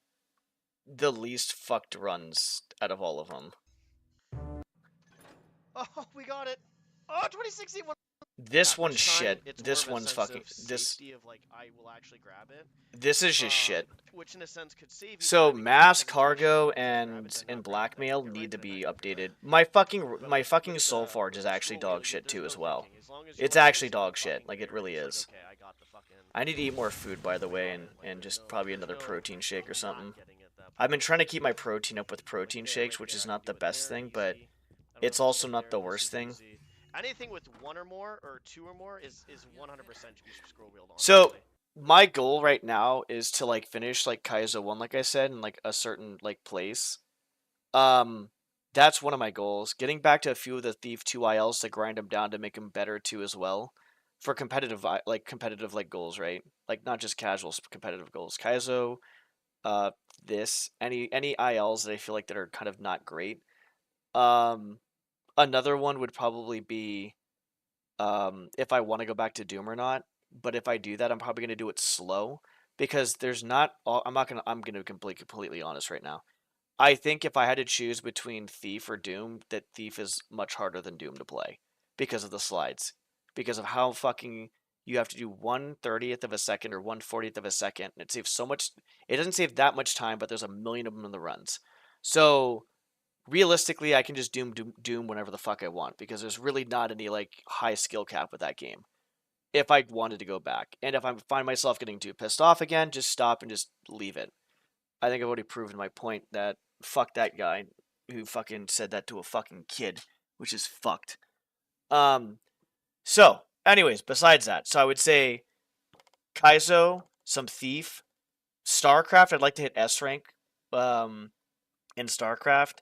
the least fucked runs out of all of them. Oh, we got it. Oh, 2016. This That one's much time, shit. it's This more of a one's sense fucking of this. safety of like I will actually grab it. This is just shit. Which in a sense could save you. So from having mass to cargo grab it, then not and grab it, blackmail then get need right to to be that. updated. My fucking With soul the- forge with is the actually scroll wheel, dog shit there's too no as well. thinking. As long as you It's want to actually use the dog shit. fucking Like it gear, really it's is. like, okay, I got the fucking. I need to eat more food by the way, and Like, just there's probably there's another protein shake or not something. getting it at that I've been point. trying to keep my protein up with Like protein there, shakes, right which there, is I not can the do it best there, thing, but easy. I don't it's have to also sit not there, the worst super thing. easy. Anything with one or more or two or more is 100% should be scroll wheeled on. So my goal right now is to like finish like Kaizo 1 like I said in like a certain like place. That's one of my goals. Getting back to a few of the Thief 2 ILs to grind them down to make them better too as well. For competitive like goals, right? Like not just casual competitive goals. Kaizo, this any ILs that I feel like that are kind of not great. Another one would probably be if I want to go back to Doom or not. But if I do that, I'm probably gonna do it slow because there's not. I'm gonna be completely honest right now. I think if I had to choose between Thief or Doom, that Thief is much harder than Doom to play because of the slides, because of how fucking you have to do 1/30th of a second or 1/40th of a second, and it saves so much. It doesn't save that much time, but there's a million of them in the runs. So realistically, I can just Doom whenever the fuck I want because there's really not any like high skill cap with that game. If I wanted to go back, and if I find myself getting too pissed off again, just stop and just leave it. I think I've already proven my point that fuck that guy who fucking said that to a fucking kid, which is fucked. So, anyways, besides that, so I would say Kaizo, some Thief, StarCraft. I'd like to hit S rank, in StarCraft,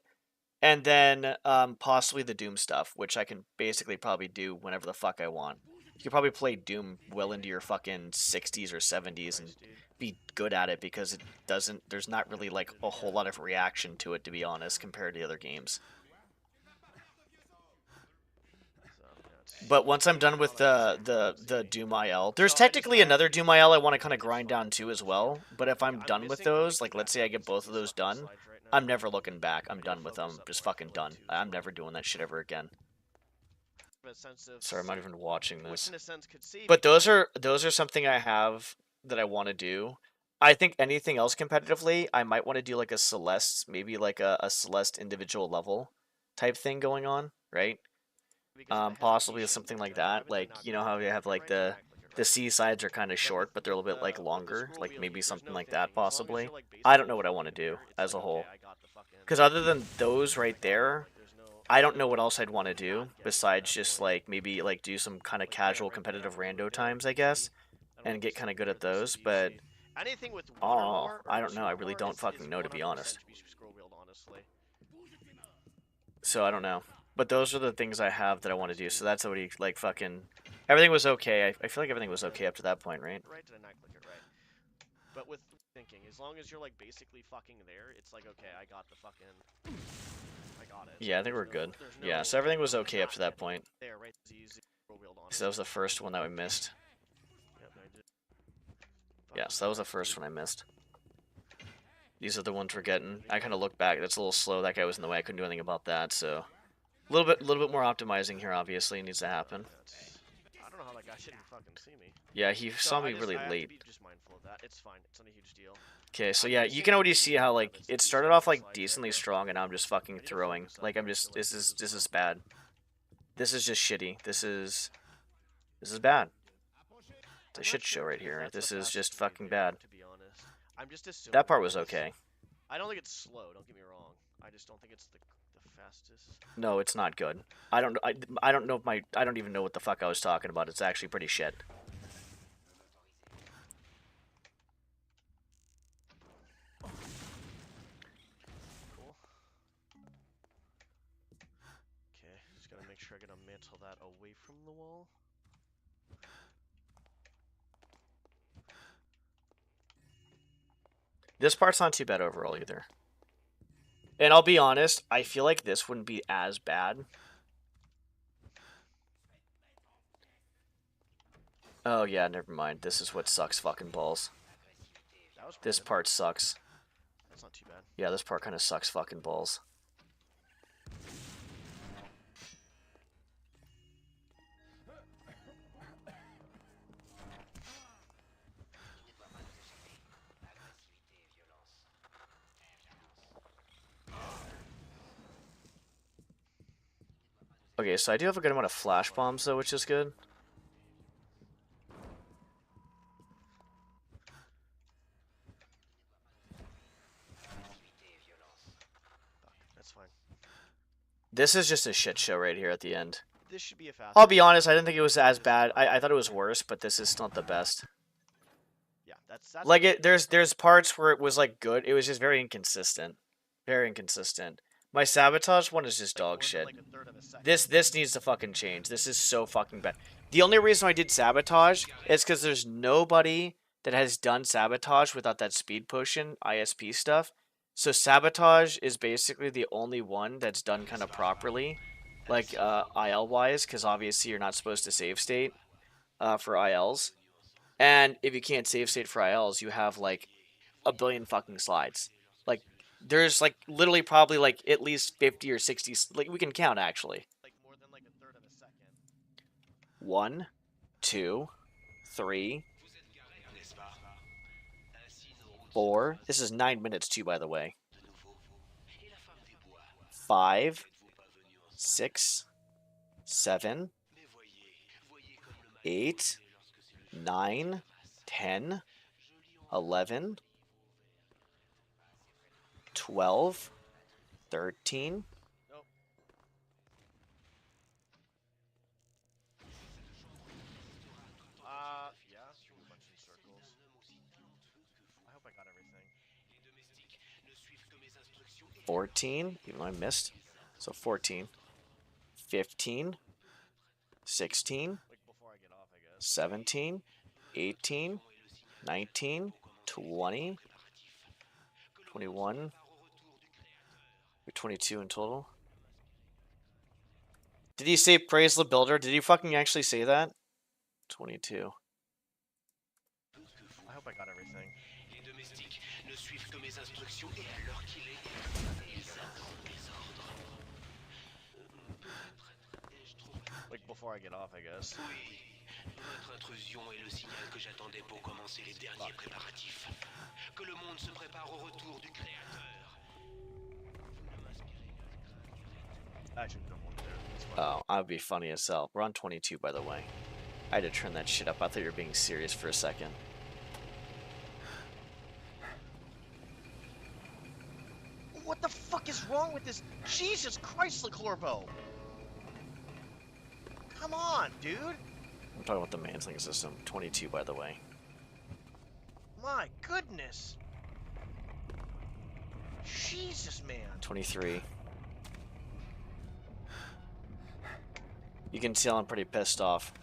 and then possibly the Doom stuff, which I can basically probably do whenever the fuck I want. You could probably play Doom well into your fucking 60s or 70s and be good at it because it doesn't. There's not really like a whole lot of reaction to it, to be honest, compared to the other games. So, yeah, it's But once I'm done with the Doom IL, there's So technically I another Doom IL I want to kind of grind down too as well. But if I'm I'm done with missing those, like that let's say I get both of balancing those stuff on done, slides right now. I'm never looking back. I'm I need to done with focus them. up Just more, I fucking feel like, done. too, I'm so. never doing that shit ever again. A sense of Sorry, I'm not even watching which this. in a sense could save But you, those are something I have that I want to do. I think anything else competitively, I might want to do like a Celeste, maybe like a Celeste individual level type thing going on, right? because of the Possibly hesitation, something like which I that. haven't done Like now. you Can know I how you have click it like right? Can I click it the right? C sides are kind of But short, but they're a little bit like with the longer, scroll like wheel, maybe there's something no like thinking. that As long as possibly. you're like I don't basically know what I want to fucking do there, it's as like a okay, whole. I got the fucking. Because other than I those got right it. there, Like there's no. I don't There's know no what else I'd point want to in do not getting to besides that just point. like maybe like do some kind of Like there, casual right there. competitive Right rando there. times, I You see? guess, I don't know and if you get see kind of it good there, at but this those. is you But see. Anything with water oh, lore or I don't know. I H2O really lore don't is fucking know, to be 100% honest. to be scroll wheeled, honestly. So I don't know. But those are the things I have that I want to do. So that's already like fucking. Everything was okay. I feel like everything was okay up to that point, right? Right? Did I not click it right? But with thinking, as long as you're like basically fucking there, it's like okay, I got the fucking. I got it. Yeah, I think we're good. Yeah, so everything was okay up to that point. There, right? It's easy. Scroll wheeled, So that was honestly. the first one that we missed. Yep, I did. Yeah, so that was the first one I missed. These are the ones we're getting. I kind of look back. That's a little slow. That guy was in the way. I couldn't do anything about that. So a little bit more optimizing here. Obviously needs to happen. I don't know how that guy didn't fucking see me. Yeah, he So saw me I really have late. to be just mindful of that. It's fine. It's not a huge deal. Okay, so I'm yeah, you missing can already two see how like rabbits it that you started see on off the like slides right decently there. strong, and now I'm just fucking I need to throwing. focus up Like I'm more, I just feel like, too, as this is well. bad. This is just shitty. This is bad. It's a I'm shit not show sure right if here. that's This the is just fastest way fucking there, bad. to be honest. I'm just assuming That part it was is. okay. I don't think it's slow. Don't get me wrong. I just don't think it's the fastest. No, it's not good. I don't know if my I don't even know what the fuck I was talking about. It's actually pretty shit. Cool. Okay, just gotta make sure I gotta mantle that away from the wall. This part's not too bad overall either. And I'll be honest, I feel like this wouldn't be as bad. Oh yeah, never mind. This is what sucks fucking balls. That was This good. part sucks. That's not too bad. Yeah, this part kind of sucks fucking balls. Okay, so I do have a good amount of flash bombs though, which is good. That's fine. This is just a shit show right here at the end. This should be a fast. I'll be honest, I didn't think it was as bad. I thought it was worse, but this is not the best. Yeah, that's Like there's parts where it was like good. It was just very inconsistent. Very inconsistent. My sabotage one is just like dog more than, shit. like, a third of a second. This needs to fucking change. This is so fucking bad. The only reason I did sabotage is because there's nobody that has done sabotage without that speed potion ISP stuff. So sabotage is basically the only one that's done kind of properly, like IL wise, because obviously you're not supposed to save state for ILs. And if you can't save state for ILs, you have like a billion fucking slides. Like there's like literally probably like at least 50 or 60, like we can count actually. Like more than like a third of a second. 1, 2, 3, 4. This is 9 minutes too, by the way. 5, 6, 7, 8, 9, 10, 11, 12, 13. Nope. Yeah, a bunch of circles. I hope I got everything. 14, even though I missed. So 14, 15, 16, Like before I get off, I guess. 17, 18, 19, 20, 21, 22 in total. Did he say praise the builder? Did he fucking actually say that? 22. I hope I got everything. Les domestiques ne suivent que mes instructions et à l'heure qu'il est, ils attendent mes ordres. Je trouve. Like before I get off, I guess. Oui, votre intrusion est le signal que j'attendais pour commencer les derniers préparatifs. Que le monde se prépare au retour du Créateur. Vous ne m'inspirez Actually, no one there. That's fine. Oh, I would be funny as hell. We're on 22, by the way. I had to turn that shit up. I thought you were being serious for a second. What the fuck is wrong with this? Jesus Christ, LeCorbo! Come on, dude! I'm talking about the mantling system. 22, by the way. My goodness! Jesus, man! 23. You can tell I'm pretty pissed off.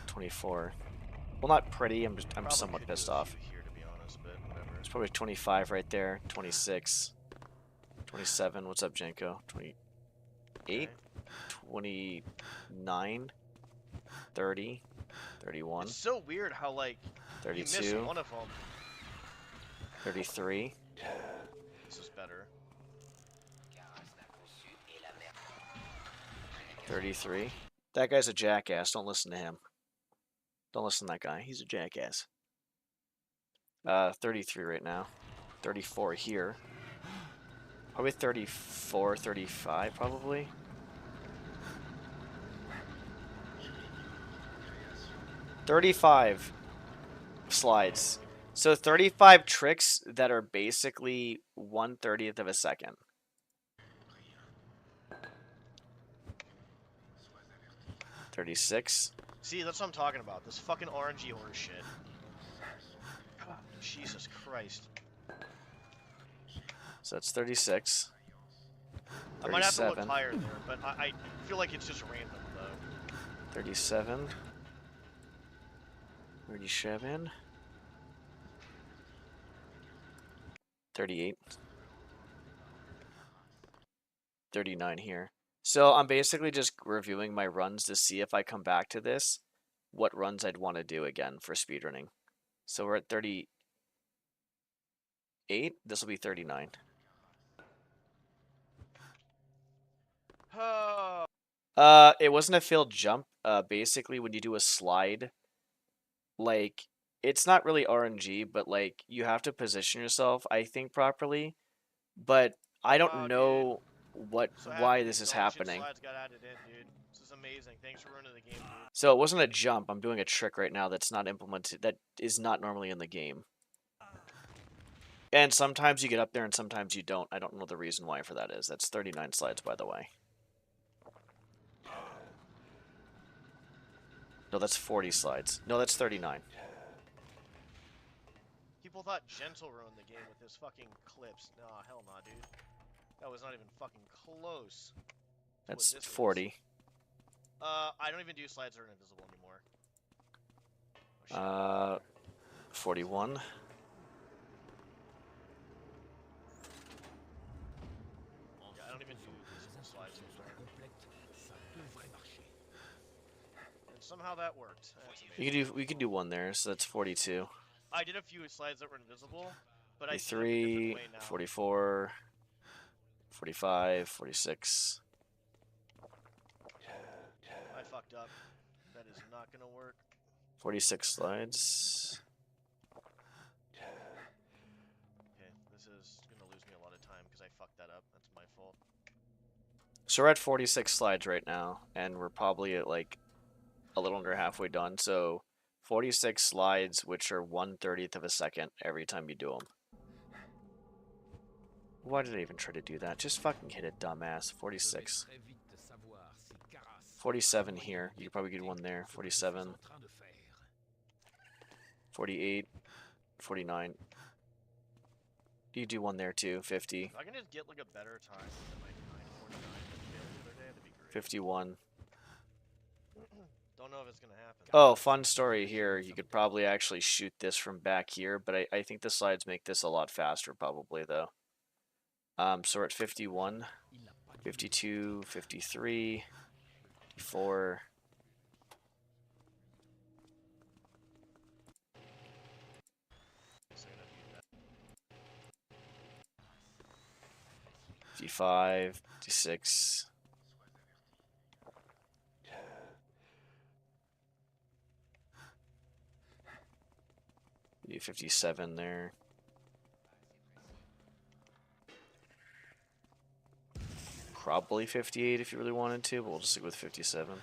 24. Well, not pretty. I'm Probably somewhat could do pissed a off. few here, to be honest, but whatever. It's probably 25 right there. 26. 27. What's up, Jenko? 28. Okay. 29. 30. 31. It's so weird how, like, you miss 32. one of them. 33. This is better. 33. That guy's a jackass. Don't listen to him. Don't listen to that guy. He's a jackass. 33 right now. 34 here. Probably 34, 35 probably. $35 slides. So 35 tricks that are basically 1/30th of a second. $36. See, that's what I'm talking about. This fucking RNG horse shit. God, Jesus Christ. So that's 36. I might have to look 37. higher there, but I feel like it's just random, though. 37. 37. 38. 39 here. So I'm basically just reviewing my runs to see if I come back to this, what runs I'd want to do again for speedrunning. So we're at 38. This will be 39. Oh. It wasn't a failed jump. Basically when you do a slide, like, it's not really RNG, but like you have to position yourself, I think, properly. But I don't Wow, know why this is Dog shit happening. Slides got added in, dude. This is amazing. Thanks for ruining the game, dude. So it wasn't a jump. I'm doing a trick right now that's not implemented, that is not normally in the game. And sometimes you get up there and sometimes you don't. I don't know the reason why for that is. That's 39 slides, by the way. No, that's 40 slides. No, that's 39. People thought Gentle ruined the game with his fucking clips. Nah, hell nah, dude. That was not even fucking close. That's this is. 40. I don't even do slides that are invisible anymore. Oh, shit. 41. Yeah, I don't even do invisible slides anymore. And somehow that worked. That's amazing. We could do one there, so that's 42. I did a few slides that were invisible, but I did it a 43, different way now. 44, 45, 46. I fucked up. That is not gonna work. 46 slides. Okay, this is gonna lose me a lot of time because I fucked that up. That's my fault. So we're at 46 slides right now, and we're probably at like a little under halfway done. So 46 slides, which are 1/30th of a second every time you do them. Why did I even try to do that? Just fucking hit it, dumbass. 46. 47 here. You could probably get one there. 47. 48. 49. You do one there too. 50. If I can just get like a better time than my 9:49 that failed the other day, that'd be great. 51. Don't know if it's gonna happen. Oh, fun story here. You could probably actually shoot this from back here, but I think the slides make this a lot faster probably, though. So we're at 51, 52, 53, 54. So I'm gonna do that. 55, 56. Do 57 there. Probably 58 if you really wanted to, but we'll just stick with 57.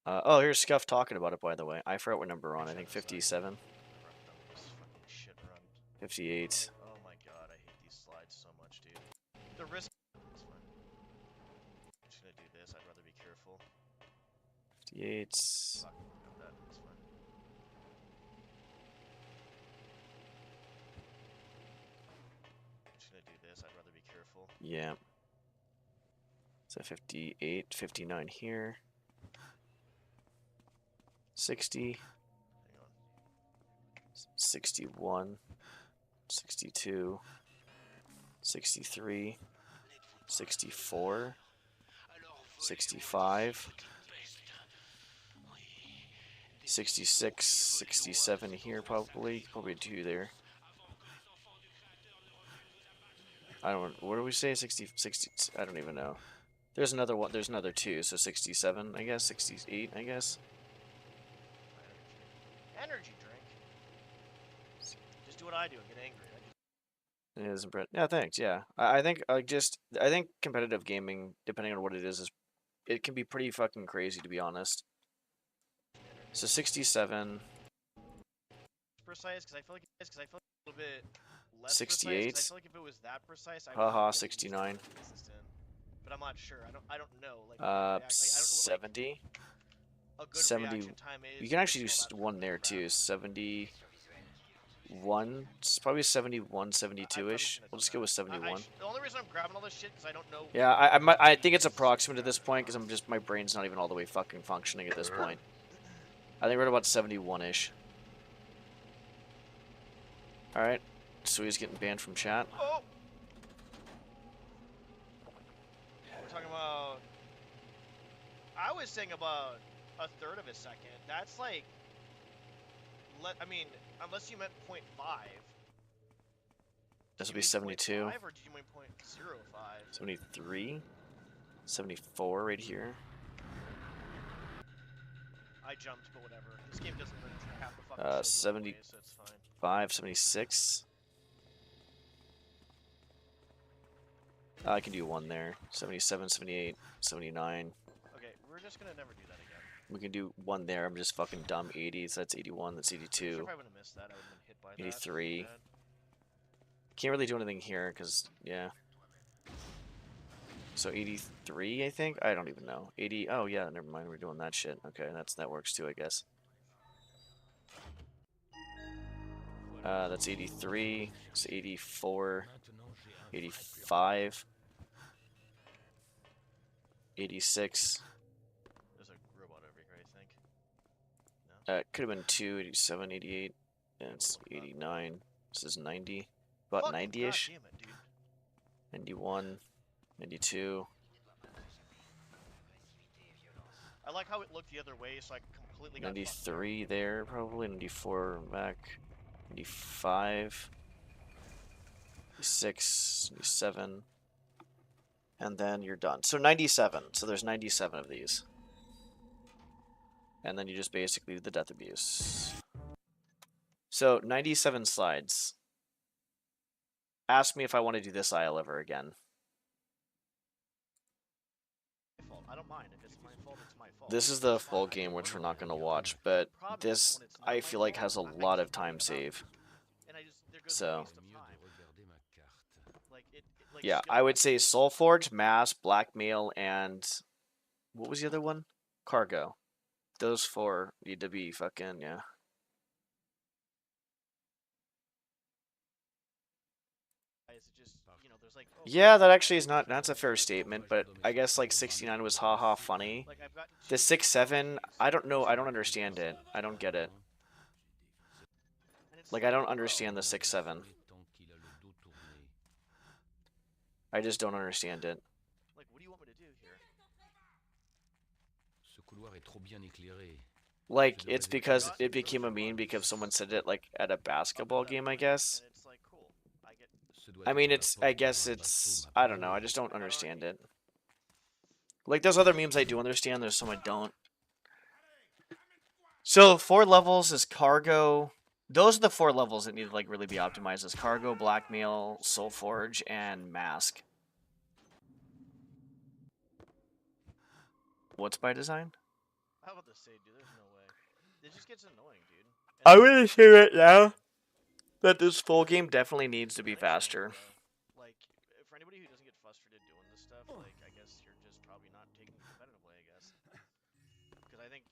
Oh, here's Scuff talking about it, by the way. I forgot what number we're on. I think 57. 58. Oh my god, I hate these slides so much, dude. The risk. That's fine. I'm just gonna do this. I'd rather be careful. 58. Fuck, that. That's fine. I'm just gonna do this. I'd rather be careful. Yeah. So 58, 59 here. 60. Hang on. 61. 62. 63. 64. 65. 66, 67 here probably. Probably 2 there. I don't, what do we say? 60, I don't even know. There's another one, there's another 2, so 67, I guess, 68, I guess. Energy drink. Just do what I do and get angry. It is Brett. Yeah, thanks. Yeah, I think I think competitive gaming, depending on what it is it can be pretty fucking crazy to be honest. So 67, Precise, because I feel like it's a little bit less 68. precise. 'Cause I feel like if it was that precise, I Haha, would be 69. consistent. But I'm not sure. I don't know. Like, I don't know what, 70, like, a good 70. reaction time is. You can actually do and all that one there too. 71. It's probably 71, 72-ish. We'll just go with 71. The only reason I'm grabbing all this shit is I don't know. Yeah, I think it's approximate at this point because my brain's not even all the way fucking functioning at this point. I think we're at about 71-ish. All right, so he's getting banned from chat. Oh! We're talking about. I was saying about a third of a second. That's like. I mean, unless you meant 0.5. This will be 72. 0.5 or did you mean 0.05? 73. 74 right here. I jumped, but whatever. This game doesn't really have the fucking 75, so it's fine. 76. I can do one there. 77, 78, 79. Okay, we're just gonna never do that again. We can do one there. I'm just fucking dumb. 80. So that's 81. That's I'm sure 82. if I would have missed that, I would have been hit by 83. that. Can't really do anything here because, yeah. So 83, I think? I don't even know. 80. Oh, yeah, never mind. We're doing that shit. Okay, that works too, I guess. That's 83. It's 84. 85. 86. There's a robot over here, I think. No? It could have been 2, 87, 88. And it's 89. This is 90. About 90-ish. 91. 92. I like how it looked the other way, so I completely got 93 there, probably. 94 back. 95. 96. 97. And then you're done. So 97. So there's 97 of these. And then you just basically do the death abuse. So 97 slides. Ask me if I want to do this aisle ever again. I don't mind. If it's my fault, it's my fault. This is the full game, which we're not going to watch, but this, I feel like, has a lot of time save. So, yeah, I would say Soulforge, Mass, Blackmail, and what was the other one? Cargo. Those 4 need to be fucking, yeah. Yeah, that actually is not, that's a fair statement, but I guess like 69 was haha funny. The 6-7, I don't know, I don't understand it. I don't get it. it's Like, I don't bro, understand the 6-7. Tant qu'il a le dos tourné. I just don't understand it. like, what do you want me to do here? Ce couloir est trop bien éclairé. Like, Je it's devrais because éviter it ces became a runs. meme because someone said it, like, at a Up to basketball that game, I point, guess. and it's like, cool. I get. Ce doit I être mean, la it's, I porte guess d'un it's, bateau, ma I don't know, I pauvre. just don't I don't understand know. it. Like, those other memes I do understand, there's some I don't. So, 4 levels is cargo. Those are the 4 levels that need to, like, really be optimized, is cargo, blackmail, soulforge, and mask. What's by design? How about to say, dude? There's no way. It just gets annoying, dude. And I'm like, gonna say right now that this full game definitely needs to be understand, faster. bro. Like, for anybody who doesn't get frustrated doing this stuff, like, I guess you're just probably not taking it competitively, I guess. Because I think,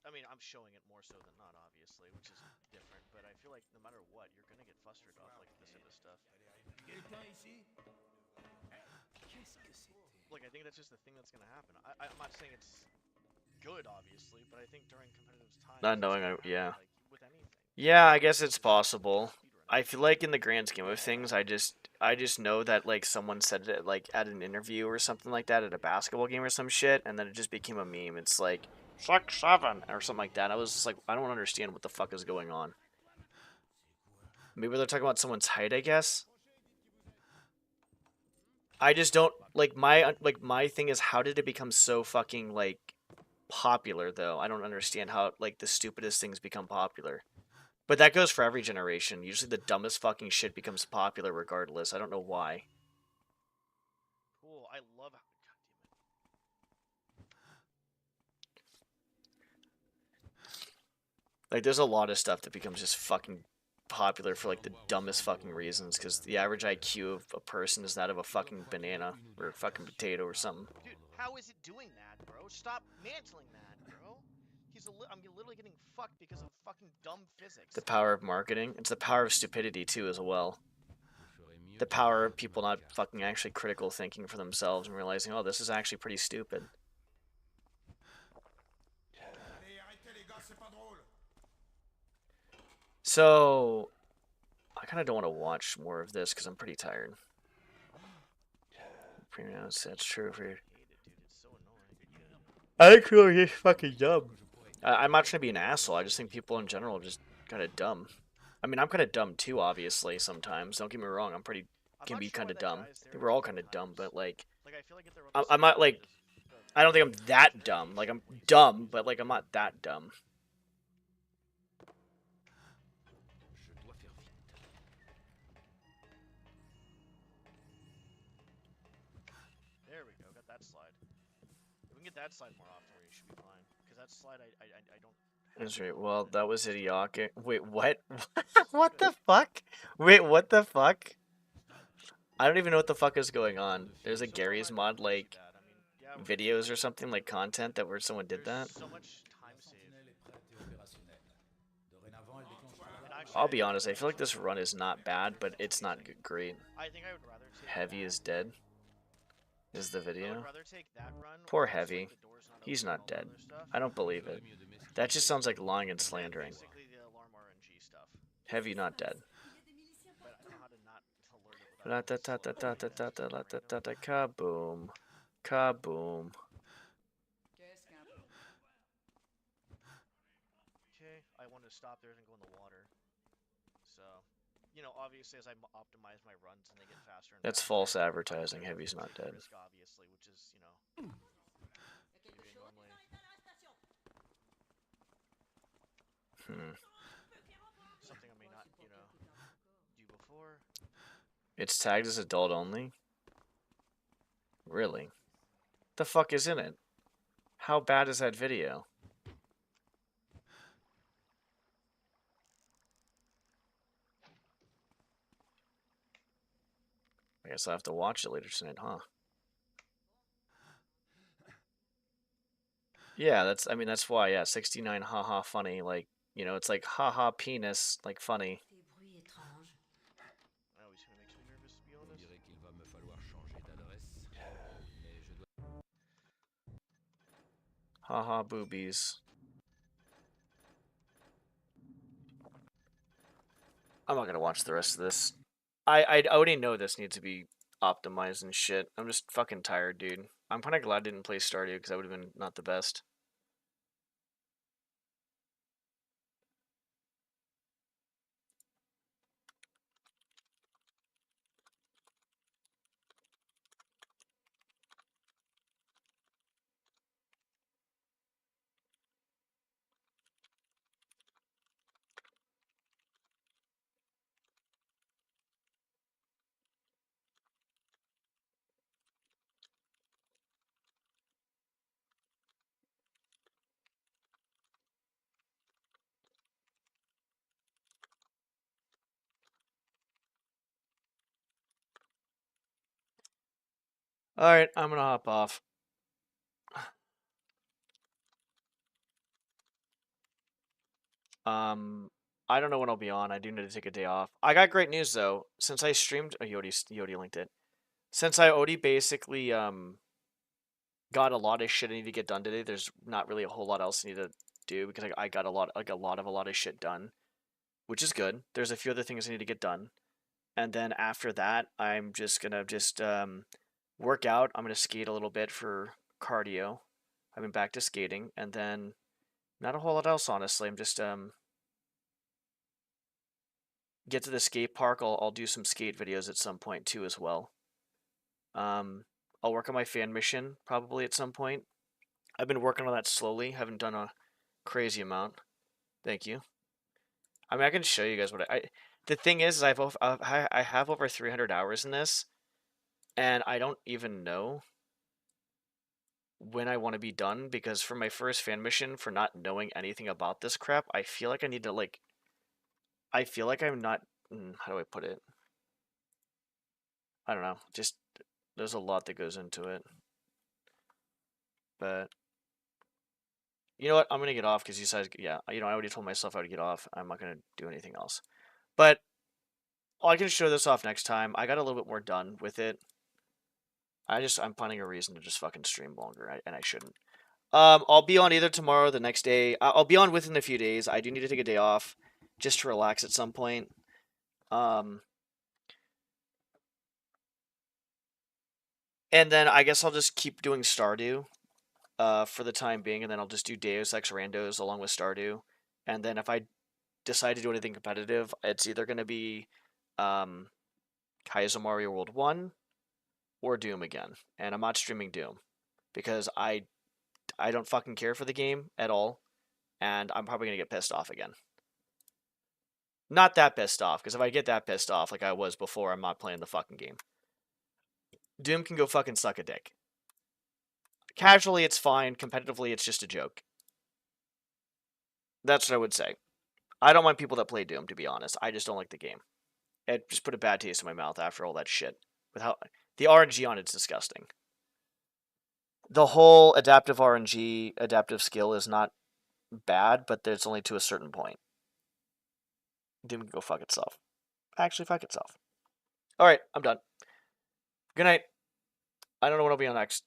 I mean, I'm showing it more so than not, obviously, which is different. But I feel like no matter what, you're gonna get frustrated off like this type of stuff. Like, I think that's just the thing that's gonna happen. I'm not saying it's good, obviously, but I think during competitive times, Not it's knowing, gonna happen, yeah. like with anything. Yeah, I guess it's It's just possible. speedrunning. I feel like in the grand scheme of things, I just know that like someone said it like at an interview or something like that at a basketball game or some shit, and then it just became a meme. It's like 6-7 or something like that. I was just like, I don't understand what the fuck is going on. Maybe they're talking about someone's height, I guess. I just don't like my thing is, how did it become so fucking like popular though? I don't understand how like the stupidest things become popular. But that goes for every generation. Usually the dumbest fucking shit becomes popular regardless. I don't know why. Cool. I love how. God damn it. Like, there's a lot of stuff that becomes just fucking popular for like the dumbest fucking reasons, because the average IQ of a person is that of a fucking banana or a fucking potato or something. Dude, how is it doing that, bro? Stop mantling that, bro. I'm literally getting fucked because of fucking dumb physics. The power of marketing. It's the power of stupidity too as well. Je ferais mieux The de power of changer people ma not carte. fucking actually critical thinking for themselves and realizing, oh, this is actually pretty stupid. So, I kind of don't want to watch more of this because I'm pretty tired. That's true for you. I hate it, dude. It's so annoying. I think people are just fucking dumb. I'm not trying to be an asshole. I just think people in general are just kind of dumb. I mean, I'm kind of dumb too, obviously, sometimes. Don't get me wrong. Can I'm be not sure kind why of that dumb. guy's there We're all 10 kind of dumb, times. but like, Like, I feel like if they're up I'm not like, I don't think I'm that dumb. Like, I'm dumb, but like, I'm not that dumb. Je dois faire vite. There we go. Got that slide. If we can get that slide more often, we should be fine. Because that slide, I don't. That's right. Well, that was idiotic. Wait, what? What the fuck? Wait, what the fuck? I don't even know what the fuck is going on. There's a So Gary's far, mod, I like, that. I mean, yeah, we're videos or something, like content that where someone did that. there's so much time save. And actually, I'll I be think honest, I feel like actually- this run is not bad, but it's not great. I think I would rather take Heavy that. is dead. Is the I video? would rather take that run. Poor where it's, like, Heavy. the door's not He's open and not all the dead. other stuff, I don't believe it. That just sounds like lying and and then slandering. basically the alarm RNG stuff. Heavy not dead. But I don't know how to not alert it without it slowing down. Kaboom. Kaboom. Okay, I want to stop there and go in the water. So, you know, obviously as I optimize my runs and they get faster and That's faster, false I'm advertising. gonna Heavy's not take dead. risk, obviously, which is, you know, maybe normally. Something I may not, you know, do before. It's tagged as adult only? Really? The fuck is in it? How bad is that video? I guess I'll have to watch it later tonight, huh? Yeah, I mean, that's why, yeah, 69 haha funny, like, you know, it's like haha penis, like funny. Des bruits étranges. That always kind of makes me nervous, to be On honest. dirait qu'il va me falloir changer d'adresse. Mais je dois... Haha boobies. I'm not gonna watch the rest of this. I already know this needs to be optimized and shit. I'm just fucking tired, dude. I'm kind of glad I didn't play Stardew because that would have been not the best. All right, I'm gonna hop off. I don't know when I'll be on. I do need to take a day off. I got great news though. Since I streamed, oh, Yodi linked it. Since I already basically got a lot of shit I need to get done today. There's not really a whole lot else I need to do because I got a lot of shit done, which is good. There's a few other things I need to get done, and then after that, I'm just gonna work out. I'm gonna skate a little bit for cardio. I've been back to skating, and then not a whole lot else honestly. I'm just get to the skate park. I'll do some skate videos at some point too as well. I'll work on my fan mission probably at some point. I've been working on that slowly. Haven't done a crazy amount. Thank you. I mean, I can show you guys what I the thing is I have over 300 hours in this, and I don't even know when I want to be done because for my first fan mission, for not knowing anything about this crap, I feel like I need to like. I feel like I'm not. How do I put it? I don't know. Just there's a lot that goes into it, but you know what? I'm gonna get off because you guys. Yeah, I already told myself I would get off. I'm not gonna do anything else, but. I can show this off next time. I got a little bit more done with it. I'm finding a reason to just fucking stream longer, and I shouldn't. I'll be on either tomorrow or the next day. I'll be on within a few days. I do need to take a day off just to relax at some point. And then I guess I'll just keep doing Stardew, for the time being, and then I'll just do Deus Ex Randos along with Stardew. And then if I decide to do anything competitive, it's either gonna be, Kaizo Mario World 1 or Doom again. And I'm not streaming Doom because I don't fucking care for the game at all, and I'm probably gonna get pissed off again. Not that pissed off, because if I get that pissed off like I was before, I'm not playing the fucking game. Doom can go fucking suck a dick. Casually, it's fine. Competitively, it's just a joke. That's what I would say. I don't mind people that play Doom, to be honest. I just don't like the game. It just put a bad taste in my mouth after all that shit. With how the RNG on it's disgusting. The whole adaptive RNG, adaptive skill is not bad, but there's only to a certain point. Doom can go fuck itself. Actually, fuck itself. Alright, I'm done. Good night. I don't know what I'll be on next.